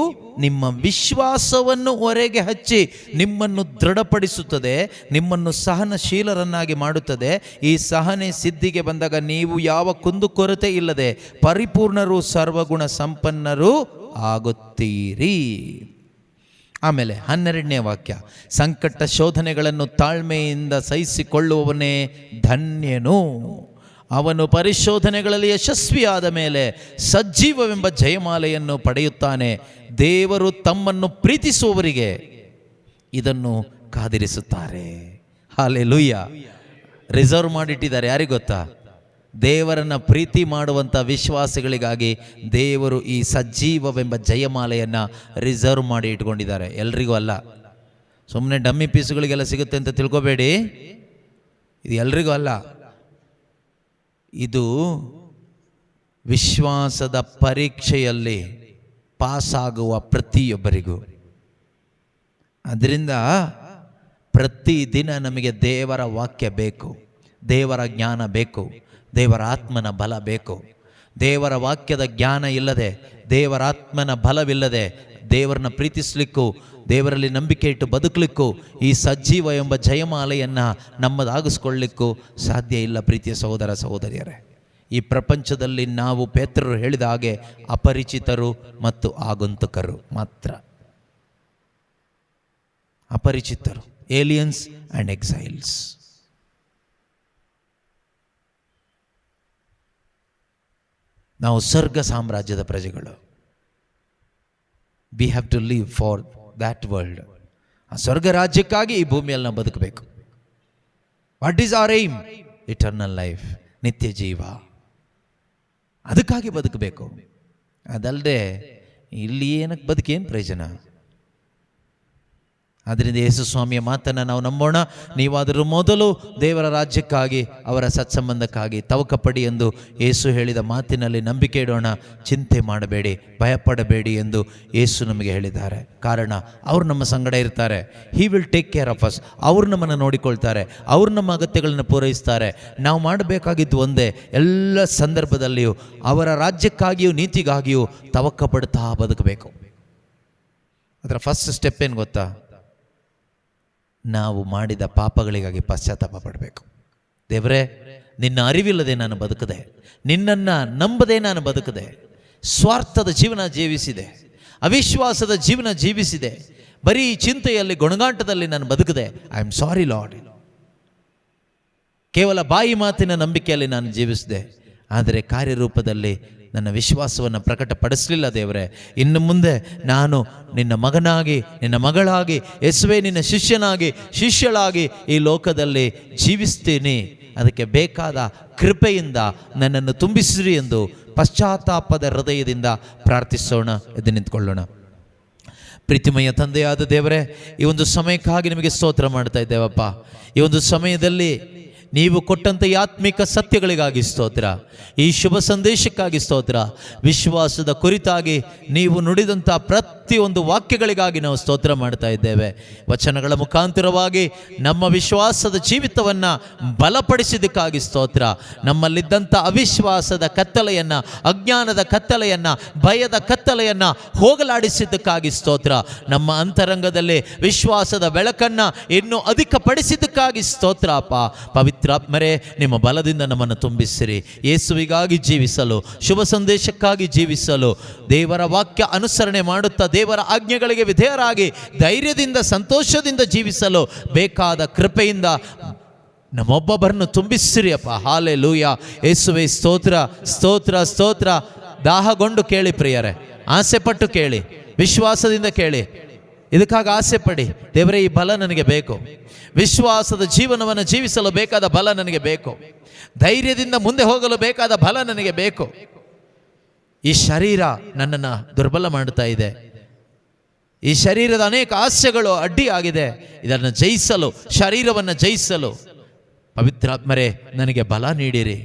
ನಿಮ್ಮ ವಿಶ್ವಾಸವನ್ನು ಹೊರಗೆ ಹಚ್ಚಿ ನಿಮ್ಮನ್ನು ದೃಢಪಡಿಸುತ್ತದೆ, ನಿಮ್ಮನ್ನು ಸಹನಶೀಲರನ್ನಾಗಿ ಮಾಡುತ್ತದೆ. ಈ ಸಹನೆ ಸಿದ್ಧಿಗೆ ಬಂದಾಗ ನೀವು ಯಾವ ಕುಂದುಕೊರತೆ ಇಲ್ಲದೆ ಪರಿಪೂರ್ಣರು ಸರ್ವಗುಣ ಸಂಪನ್ನರು ಆಗುತ್ತೀರಿ. ಆಮೇಲೆ 12ನೇ ವಾಕ್ಯ, ಸಂಕಟ ಶೋಧನೆಗಳನ್ನು ತಾಳ್ಮೆಯಿಂದ ಸಹಿಸಿಕೊಳ್ಳುವವನೇ ಧನ್ಯನು, ಅವನು ಪರಿಶೋಧನೆಗಳಲ್ಲಿ ಯಶಸ್ವಿಯಾದ ಮೇಲೆ ಸಜ್ಜೀವವೆಂಬ ಜಯಮಾಲೆಯನ್ನು ಪಡೆಯುತ್ತಾನೆ. ದೇವರು ತಮ್ಮನ್ನು ಪ್ರೀತಿಸುವವರಿಗೆ ಇದನ್ನು ಕಾದಿರಿಸುತ್ತಾರೆ. ಹಲ್ಲೆಲೂಯಾ. ರಿಸರ್ವ್ ಮಾಡಿಟ್ಟಿದ್ದಾರೆ. ಯಾರಿಗೆ ಗೊತ್ತಾ? ದೇವರನ್ನು ಪ್ರೀತಿ ಮಾಡುವಂಥ ವಿಶ್ವಾಸಿಗಳಿಗಾಗಿ ದೇವರು ಈ ಸಜ್ಜೀವವೆಂಬ ಜಯಮಾಲೆಯನ್ನು ರಿಸರ್ವ್ ಮಾಡಿ ಇಟ್ಕೊಂಡಿದ್ದಾರೆ. ಎಲ್ರಿಗೂ ಅಲ್ಲ, ಸುಮ್ಮನೆ ಡಮ್ಮಿ ಪೀಸುಗಳಿಗೆಲ್ಲ ಸಿಗುತ್ತೆ ಅಂತ ತಿಳ್ಕೊಬೇಡಿ. ಇದು ಎಲ್ರಿಗೂ ಅಲ್ಲ, ಇದು ವಿಶ್ವಾಸದ ಪರೀಕ್ಷೆಯಲ್ಲಿ ಪಾಸಾಗುವ ಪ್ರತಿಯೊಬ್ಬರಿಗೂ. ಅದರಿಂದ ಪ್ರತಿದಿನ ನಮಗೆ ದೇವರ ವಾಕ್ಯ ಬೇಕು, ದೇವರ ಜ್ಞಾನ ಬೇಕು, ದೇವರ ಆತ್ಮನ ಬಲ ಬೇಕು. ದೇವರ ವಾಕ್ಯದ ಜ್ಞಾನ ಇಲ್ಲದೆ, ದೇವರ ಆತ್ಮನ ಬಲವಿಲ್ಲದೆ ದೇವರನ್ನ ಪ್ರೀತಿಸಲಿಕ್ಕೂ ದೇವರಲ್ಲಿ ನಂಬಿಕೆ ಇಟ್ಟು ಬದುಕಲಿಕ್ಕೂ ಈ ಸಜ್ಜೀವ ಎಂಬ ಜಯಮಾಲೆಯನ್ನು ನಮ್ಮದಾಗಿಸ್ಕೊಳ್ಳಿಕ್ಕೂ ಸಾಧ್ಯ ಇಲ್ಲ. ಪ್ರೀತಿಯ ಸಹೋದರ ಸಹೋದರಿಯರೇ, ಈ ಪ್ರಪಂಚದಲ್ಲಿ ನಾವು ಪೇತ್ರರು ಹೇಳಿದ ಹಾಗೆ ಅಪರಿಚಿತರು ಮತ್ತು ಆಗಂತುಕರು ಮಾತ್ರ. ಅಪರಿಚಿತರು, ಏಲಿಯನ್ಸ್ ಆ್ಯಂಡ್ ಎಕ್ಸೈಲ್ಸ್. ನಾವು ಸ್ವರ್ಗ ಸಾಮ್ರಾಜ್ಯದ ಪ್ರಜೆಗಳು. We have to live for that world. ಆ ಸ್ವರ್ಗ ರಾಜ್ಯಕ್ಕಾಗಿ ಈ ಭೂಮಿಯಲ್ಲಿ ನಾವು ಬದುಕಬೇಕು. What is our aim? Eternal life, ನಿತ್ಯ ಜೀವ. ಅದಕ್ಕಾಗಿ ಬದುಕಬೇಕು. ಅದಲ್ಲದೆ ಇಲ್ಲಿ ಏನಕ್ಕೆ ಬದುಕೇನು ಪ್ರಯೋಜನ? ಆದ್ದರಿಂದ ಯೇಸು ಸ್ವಾಮಿಯ ಮಾತನ್ನು ನಾವು ನಂಬೋಣ. ನೀವಾದರೂ ಮೊದಲು ದೇವರ ರಾಜ್ಯಕ್ಕಾಗಿ, ಅವರ ಸತ್ಸಂಬಂಧಕ್ಕಾಗಿ ತವಕಪಡಿ ಎಂದು ಯೇಸು ಹೇಳಿದ ಮಾತಿನಲ್ಲಿ ನಂಬಿಕೆ ಇಡೋಣ. ಚಿಂತೆ ಮಾಡಬೇಡಿ, ಭಯಪಡಬೇಡಿ ಎಂದು ಯೇಸು ನಮಗೆ ಹೇಳಿದ್ದಾರೆ. ಕಾರಣ ಅವರು ನಮ್ಮ ಸಂಗಡ ಇರ್ತಾರೆ. He will take care of us. ಅವರು ನಮ್ಮನ್ನು ನೋಡಿಕೊಳ್ತಾರೆ, ಅವರು ನಮ್ಮ ಅಗತ್ಯಗಳನ್ನು ಪೂರೈಸ್ತಾರೆ. ನಾವು ಮಾಡಬೇಕಾಗಿದ್ದು ಒಂದೇ, ಎಲ್ಲ ಸಂದರ್ಭದಲ್ಲಿಯೂ ಅವರ ರಾಜ್ಯಕ್ಕಾಗಿಯೂ ನೀತಿಗಾಗಿಯೂ ತವಕ ಪಡ್ತಾ ಬದುಕಬೇಕು. ಅದರ ಫಸ್ಟ್ ಸ್ಟೆಪ್ ಏನು ಗೊತ್ತಾ? ನಾವು ಮಾಡಿದ ಪಾಪಗಳಿಗಾಗಿ ಪಶ್ಚಾತ್ತಾಪ ಪಡಬೇಕು. ದೇವರೇ, ನಿನ್ನ ಅರಿವಿಲ್ಲದೆ ನಾನು ಬದುಕದೆ, ನಿನ್ನನ್ನು ನಂಬದೆ ನಾನು ಬದುಕದೆ, ಸ್ವಾರ್ಥದ ಜೀವನ ಜೀವಿಸಿದೆ, ಅವಿಶ್ವಾಸದ ಜೀವನ ಜೀವಿಸಿದೆ, ಬರೀ ಚಿಂತೆಯಲ್ಲಿ ಗೊಣಗಾಟದಲ್ಲಿ ನಾನು ಬದುಕದೆ. I am sorry Lord. ಕೇವಲ ಬಾಯಿ ಮಾತಿನ ನಂಬಿಕೆಯಲ್ಲಿ ನಾನು ಜೀವಿಸಿದೆ, ಆದರೆ ಕಾರ್ಯರೂಪದಲ್ಲಿ ನನ್ನ ವಿಶ್ವಾಸವನ್ನು ಪ್ರಕಟಪಡಿಸಲಿಲ್ಲ. ದೇವರೇ, ಇನ್ನು ಮುಂದೆ ನಾನು ನಿನ್ನ ಮಗನಾಗಿ, ನಿನ್ನ ಮಗಳಾಗಿ, ಯೇಸುವೇ ನಿನ್ನ ಶಿಷ್ಯನಾಗಿ, ಶಿಷ್ಯಳಾಗಿ ಈ ಲೋಕದಲ್ಲಿ ಜೀವಿಸ್ತೀನಿ. ಅದಕ್ಕೆ ಬೇಕಾದ ಕೃಪೆಯಿಂದ ನನ್ನನ್ನು ತುಂಬಿಸಿರಿ ಎಂದು ಪಶ್ಚಾತ್ತಾಪದ ಹೃದಯದಿಂದ ಪ್ರಾರ್ಥಿಸೋಣ. ಎದ್ದು ನಿಂತ್ಕೊಳ್ಳೋಣ. ಪ್ರೀತಿಮಯ ತಂದೆಯಾದ ದೇವರೇ, ಈ ಒಂದು ಸಮಯಕ್ಕಾಗಿ ನಿಮಗೆ ಸ್ತೋತ್ರ ಮಾಡ್ತಾ ಇದ್ದೇವಪ್ಪ. ಈ ಒಂದು ಸಮಯದಲ್ಲಿ ನೀವು ಕೊಟ್ಟಂಥ ಈ ಆತ್ಮಿಕ ಸತ್ಯಗಳಿಗಾಗಿ ಸ್ತೋತ್ರ, ಈ ಶುಭ ಸಂದೇಶಕ್ಕಾಗಿ ಸ್ತೋತ್ರ, ವಿಶ್ವಾಸದ ಕುರಿತಾಗಿ ನೀವು ನುಡಿದಂಥ ಪ್ರತಿಯೊಂದು ವಾಕ್ಯಗಳಿಗಾಗಿ ನಾವು ಸ್ತೋತ್ರ ಮಾಡ್ತಾ ಇದ್ದೇವೆ. ವಚನಗಳ ಮುಖಾಂತರವಾಗಿ ನಮ್ಮ ವಿಶ್ವಾಸದ ಜೀವಿತವನ್ನು ಬಲಪಡಿಸಿದ್ದಕ್ಕಾಗಿ ಸ್ತೋತ್ರ. ನಮ್ಮಲ್ಲಿದ್ದಂಥ ಅವಿಶ್ವಾಸದ ಕತ್ತಲೆಯನ್ನು, ಅಜ್ಞಾನದ ಕತ್ತಲೆಯನ್ನು, ಭಯದ ಕತ್ತಲೆಯನ್ನು ಹೋಗಲಾಡಿಸಿದ್ದಕ್ಕಾಗಿ ಸ್ತೋತ್ರ. ನಮ್ಮ ಅಂತರಂಗದಲ್ಲಿ ವಿಶ್ವಾಸದ ಬೆಳಕನ್ನು ಇನ್ನೂ ಅಧಿಕಪಡಿಸಿದ್ದಕ್ಕಾಗಿ ಸ್ತೋತ್ರ ಅಪ್ಪ. ಪವಿತ್ರಾತ್ಮರೇ, ನಿಮ್ಮ ಬಲದಿಂದ ನಮ್ಮನ್ನು ತುಂಬಿಸಿರಿ. ಯೇಸುವಿಗಾಗಿ ಜೀವಿಸಲು, ಶುಭ ಸಂದೇಶಕ್ಕಾಗಿ ಜೀವಿಸಲು, ದೇವರ ವಾಕ್ಯ ಅನುಸರಣೆ ಮಾಡುತ್ತಾ ದೇವರ ಆಜ್ಞೆಗಳಿಗೆ ವಿಧೇಯರಾಗಿ ಧೈರ್ಯದಿಂದ, ಸಂತೋಷದಿಂದ ಜೀವಿಸಲು ಬೇಕಾದ ಕೃಪೆಯಿಂದ ನಮ್ಮೊಬ್ಬೊಬ್ಬರನ್ನು ತುಂಬಿಸಿರಿ ಅಪ್ಪ. ಹಾಲೆಲೂಯಾ. ಯೇಸುವೇ ಸ್ತೋತ್ರ, ಸ್ತೋತ್ರ, ಸ್ತೋತ್ರ. ದಾಹಗೊಂಡು ಕೇಳಿ ಪ್ರಿಯರೇ, ಆಸೆ ಪಟ್ಟು ಕೇಳಿ, ವಿಶ್ವಾಸದಿಂದ ಕೇಳಿ. ಇದಕ್ಕಾಗಿ ಆಸೆ ಪಡಿ. ದೇವರೇ, ಈ ಬಲ ನನಗೆ ಬೇಕು. ವಿಶ್ವಾಸದ ಜೀವನವನ್ನು ಜೀವಿಸಲು ಬೇಕಾದ ಬಲ ನನಗೆ ಬೇಕು. ಧೈರ್ಯದಿಂದ ಮುಂದೆ ಹೋಗಲು ಬೇಕಾದ ಬಲ ನನಗೆ ಬೇಕು. ಈ ಶರೀರ ನನ್ನನ್ನು ದುರ್ಬಲ ಮಾಡ್ತಾ ಇದೆ. ಈ ಶರೀರದ ಅನೇಕ ಆಸೆಗಳು ಅಡ್ಡಿಯಾಗಿದೆ. ಇದನ್ನು ಜಯಿಸಲು, ಶರೀರವನ್ನು ಜಯಿಸಲು ಪವಿತ್ರಾತ್ಮರೇ ನನಗೆ ಬಲ ನೀಡಿರಿ.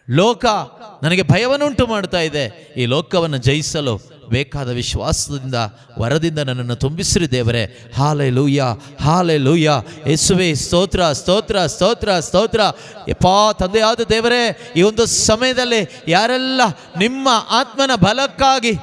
ಲೋಕ ನನಗೆ ಭಯವನ್ನುಂಟು ಮಾಡ್ತಾ ಇದೆ. ಈ ಲೋಕವನ್ನು ಜಯಿಸಲು ಬೇಕಾದ ವಿಶ್ವಾಸದಿಂದ ವರದಿಂದ ನನ್ನನ್ನು ತುಂಬಿಸಿರಿ ದೇವರೇ. Hallelujah, hallelujah. ಯೇಸುವೇ ಸ್ತೋತ್ರ, ಸ್ತೋತ್ರ, ಸ್ತೋತ್ರ, ಸ್ತೋತ್ರ. ಯಪ್ಪಾ ತಂದೆಯಾದ ದೇವರೇ, ಈ ಒಂದು ಸಮಯದಲ್ಲಿ ಯಾರೆಲ್ಲ ನಿಮ್ಮ ಆತ್ಮನ ಬಲಕ್ಕಾಗಿ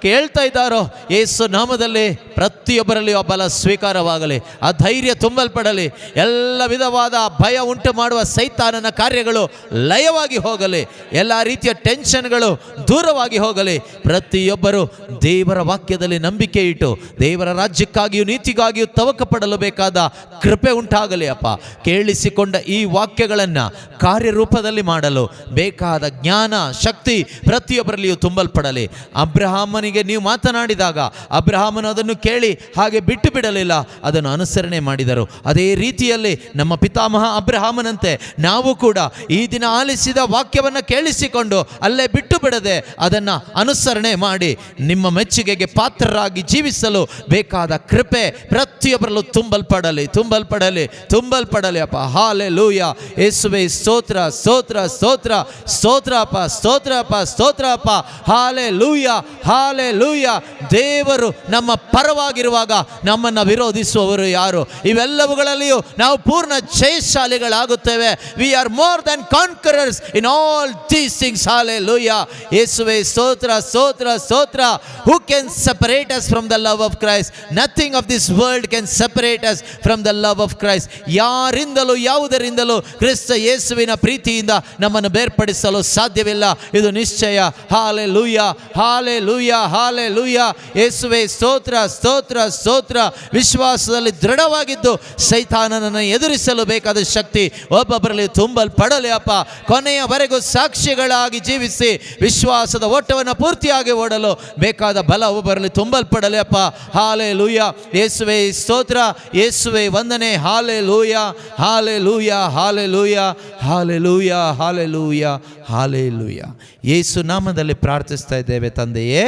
ಕೇಳ್ತಾ ಇದ್ದಾರೋ, ಯೇಸು ನಾಮದಲ್ಲಿ ಪ್ರತಿಯೊಬ್ಬರಲ್ಲಿ ಆ ಬಲ ಸ್ವೀಕಾರವಾಗಲಿ, ಆ ಧೈರ್ಯ ತುಂಬಲ್ಪಡಲಿ. ಎಲ್ಲ ವಿಧವಾದ ಭಯ ಉಂಟು ಮಾಡುವ ಸೈತಾನನ ಕಾರ್ಯಗಳು ಲಯವಾಗಿ ಹೋಗಲಿ, ಎಲ್ಲ ರೀತಿಯ ಟೆನ್ಷನ್ಗಳು ದೂರವಾಗಿ ಹೋಗಲಿ. ಪ್ರತಿಯೊಬ್ಬರು ದೇವರ ವಾಕ್ಯದಲ್ಲಿ ನಂಬಿಕೆ ಇಟ್ಟು ದೇವರ ರಾಜ್ಯಕ್ಕಾಗಿಯೂ ನೀತಿಗಾಗಿಯೂ ತವಕ ಪಡಲು ಬೇಕಾದ ಕೃಪೆ ಉಂಟಾಗಲಿ ಅಪ್ಪ. ಕೇಳಿಸಿಕೊಂಡ ಈ ವಾಕ್ಯಗಳನ್ನು ಕಾರ್ಯರೂಪದಲ್ಲಿ ಮಾಡಲು ಬೇಕಾದ ಜ್ಞಾನ ಶಕ್ತಿ ಪ್ರತಿಯೊಬ್ಬರಲ್ಲಿಯೂ ತುಂಬಲ್ಪಡಲಿ. ಅಬ್ರಹಾಮನಿಗೆ ನೀವು ಮಾತನಾಡಿದಾಗ ಅಬ್ರಹಾಮನು ಅದನ್ನು ಕೇಳಿ ಹಾಗೆ ಬಿಟ್ಟು ಬಿಡಲಿಲ್ಲ, ಅದನ್ನು ಅನುಸರಣೆ ಮಾಡಿದರು. ಅದೇ ರೀತಿಯಲ್ಲಿ ನಮ್ಮ ಪಿತಾಮಹ ಅಬ್ರಹಾಮನಂತೆ ನಾವು ಕೂಡ ಈ ದಿನ ಆಲಿಸಿದ ವಾಕ್ಯವನ್ನು ಕೇಳಿಸಿಕೊಂಡು ಅಲ್ಲೇ ಬಿಟ್ಟು ಬಿಡದೆ ಅದನ್ನು ಅನುಸರಣೆ ಮಾಡಿ ನಿಮ್ಮ ಮೆಚ್ಚುಗೆಗೆ ಪಾತ್ರರಾಗಿ ಜೀವಿಸಲು ಬೇಕಾದ ಕೃಪೆ ಪ್ರತಿಯೊಬ್ಬರಲ್ಲೂ ತುಂಬಲ್ಪಡಲಿ, ತುಂಬಲ್ಪಡಲಿ, ತುಂಬಲ್ಪಡಲಿ ಅಪ್ಪ. ಹಾಲೆಲೂಯ. ಯೇಸುವೇ ಸ್ತೋತ್ರ, ಸ್ತೋತ್ರ, ಸ್ತೋತ್ರ, ಸ್ತೋತ್ರ ಅಪ್ಪ, ಸ್ತೋತ್ರ ಅಪ್ಪ, ಸ್ತೋತ್ರ ಅಪ್ಪ. Hallelujah, hallelujah. ದೇವರು ನಮ್ಮ ಪರವಾಗಿರುವಾಗ ನಮ್ಮನ್ನು ವಿರೋಧಿಸುವವರು ಯಾರು? ಇವೆಲ್ಲವುಗಳಲ್ಲಿಯೂ ನಾವು ಪೂರ್ಣ ಜಯಶಾಲಿಗಳಾಗುತ್ತೇವೆ. We are more than conquerors in all these things. Hallelujah. ಯೇಸುವೇ ಸ್ತೋತ್ರ, ಸ್ತೋತ್ರ, ಸ್ತೋತ್ರ. Who can separate us from the love of Christ? Nothing of this world can separate us from the love of Christ. ಯಾರಿಂದಲೂ ಯಾವುದರಿಂದಲೂ ಕ್ರಿಸ್ತ ಯೇಸುವಿನ ಪ್ರೀತಿಯಿಂದ ನಮ್ಮನ್ನು ಬೇರ್ಪಡಿಸಲು ಸಾಧ್ಯವಿಲ್ಲ, ಇದು ನಿಶ್ಚಯ. Hallelujah, hallelujah, hallelujah. ಯೇಸುವೇ ಸ್ತೋತ್ರ, ಸ್ತೋತ್ರ, ಸ್ತೋತ್ರ. ವಿಶ್ವಾಸದಲ್ಲಿ ದೃಢವಾಗಿದ್ದು ಸೈತಾನನನ್ನು ಎದುರಿಸಲು ಬೇಕಾದ ಶಕ್ತಿ ಒಬ್ಬೊಬ್ಬರಲ್ಲಿ ತುಂಬಲ್ಪಡಲಿ ಅಪ್ಪ. ಕೊನೆಯವರೆಗೂ ಸಾಕ್ಷಿಗಳಾಗಿ ಜೀವಿಸಿ ವಿಶ್ವಾಸದ ಓಟವನ್ನು ಪೂರ್ತಿಯಾಗಿ ಓಡಲು ಬೇಕಾದ ಬಲ ಒಬ್ಬರಲ್ಲಿ ತುಂಬಲ್ಪಡಲಿ ಅಪ್ಪ. ಹಾಲೆಲೂಯ. ಯೇಸುವೇ ಸ್ತೋತ್ರ, ಯೇಸುವೇ ವಂದನೆ. Hallelujah, hallelujah, hallelujah, hallelujah, hallelujah, hallelujah. Yesu ನಾಮದಲ್ಲಿ ಪ್ರಾರ್ಥಿಸ್ತಾ ಇದ್ದೇವೆ ತಂದೆಯೇ.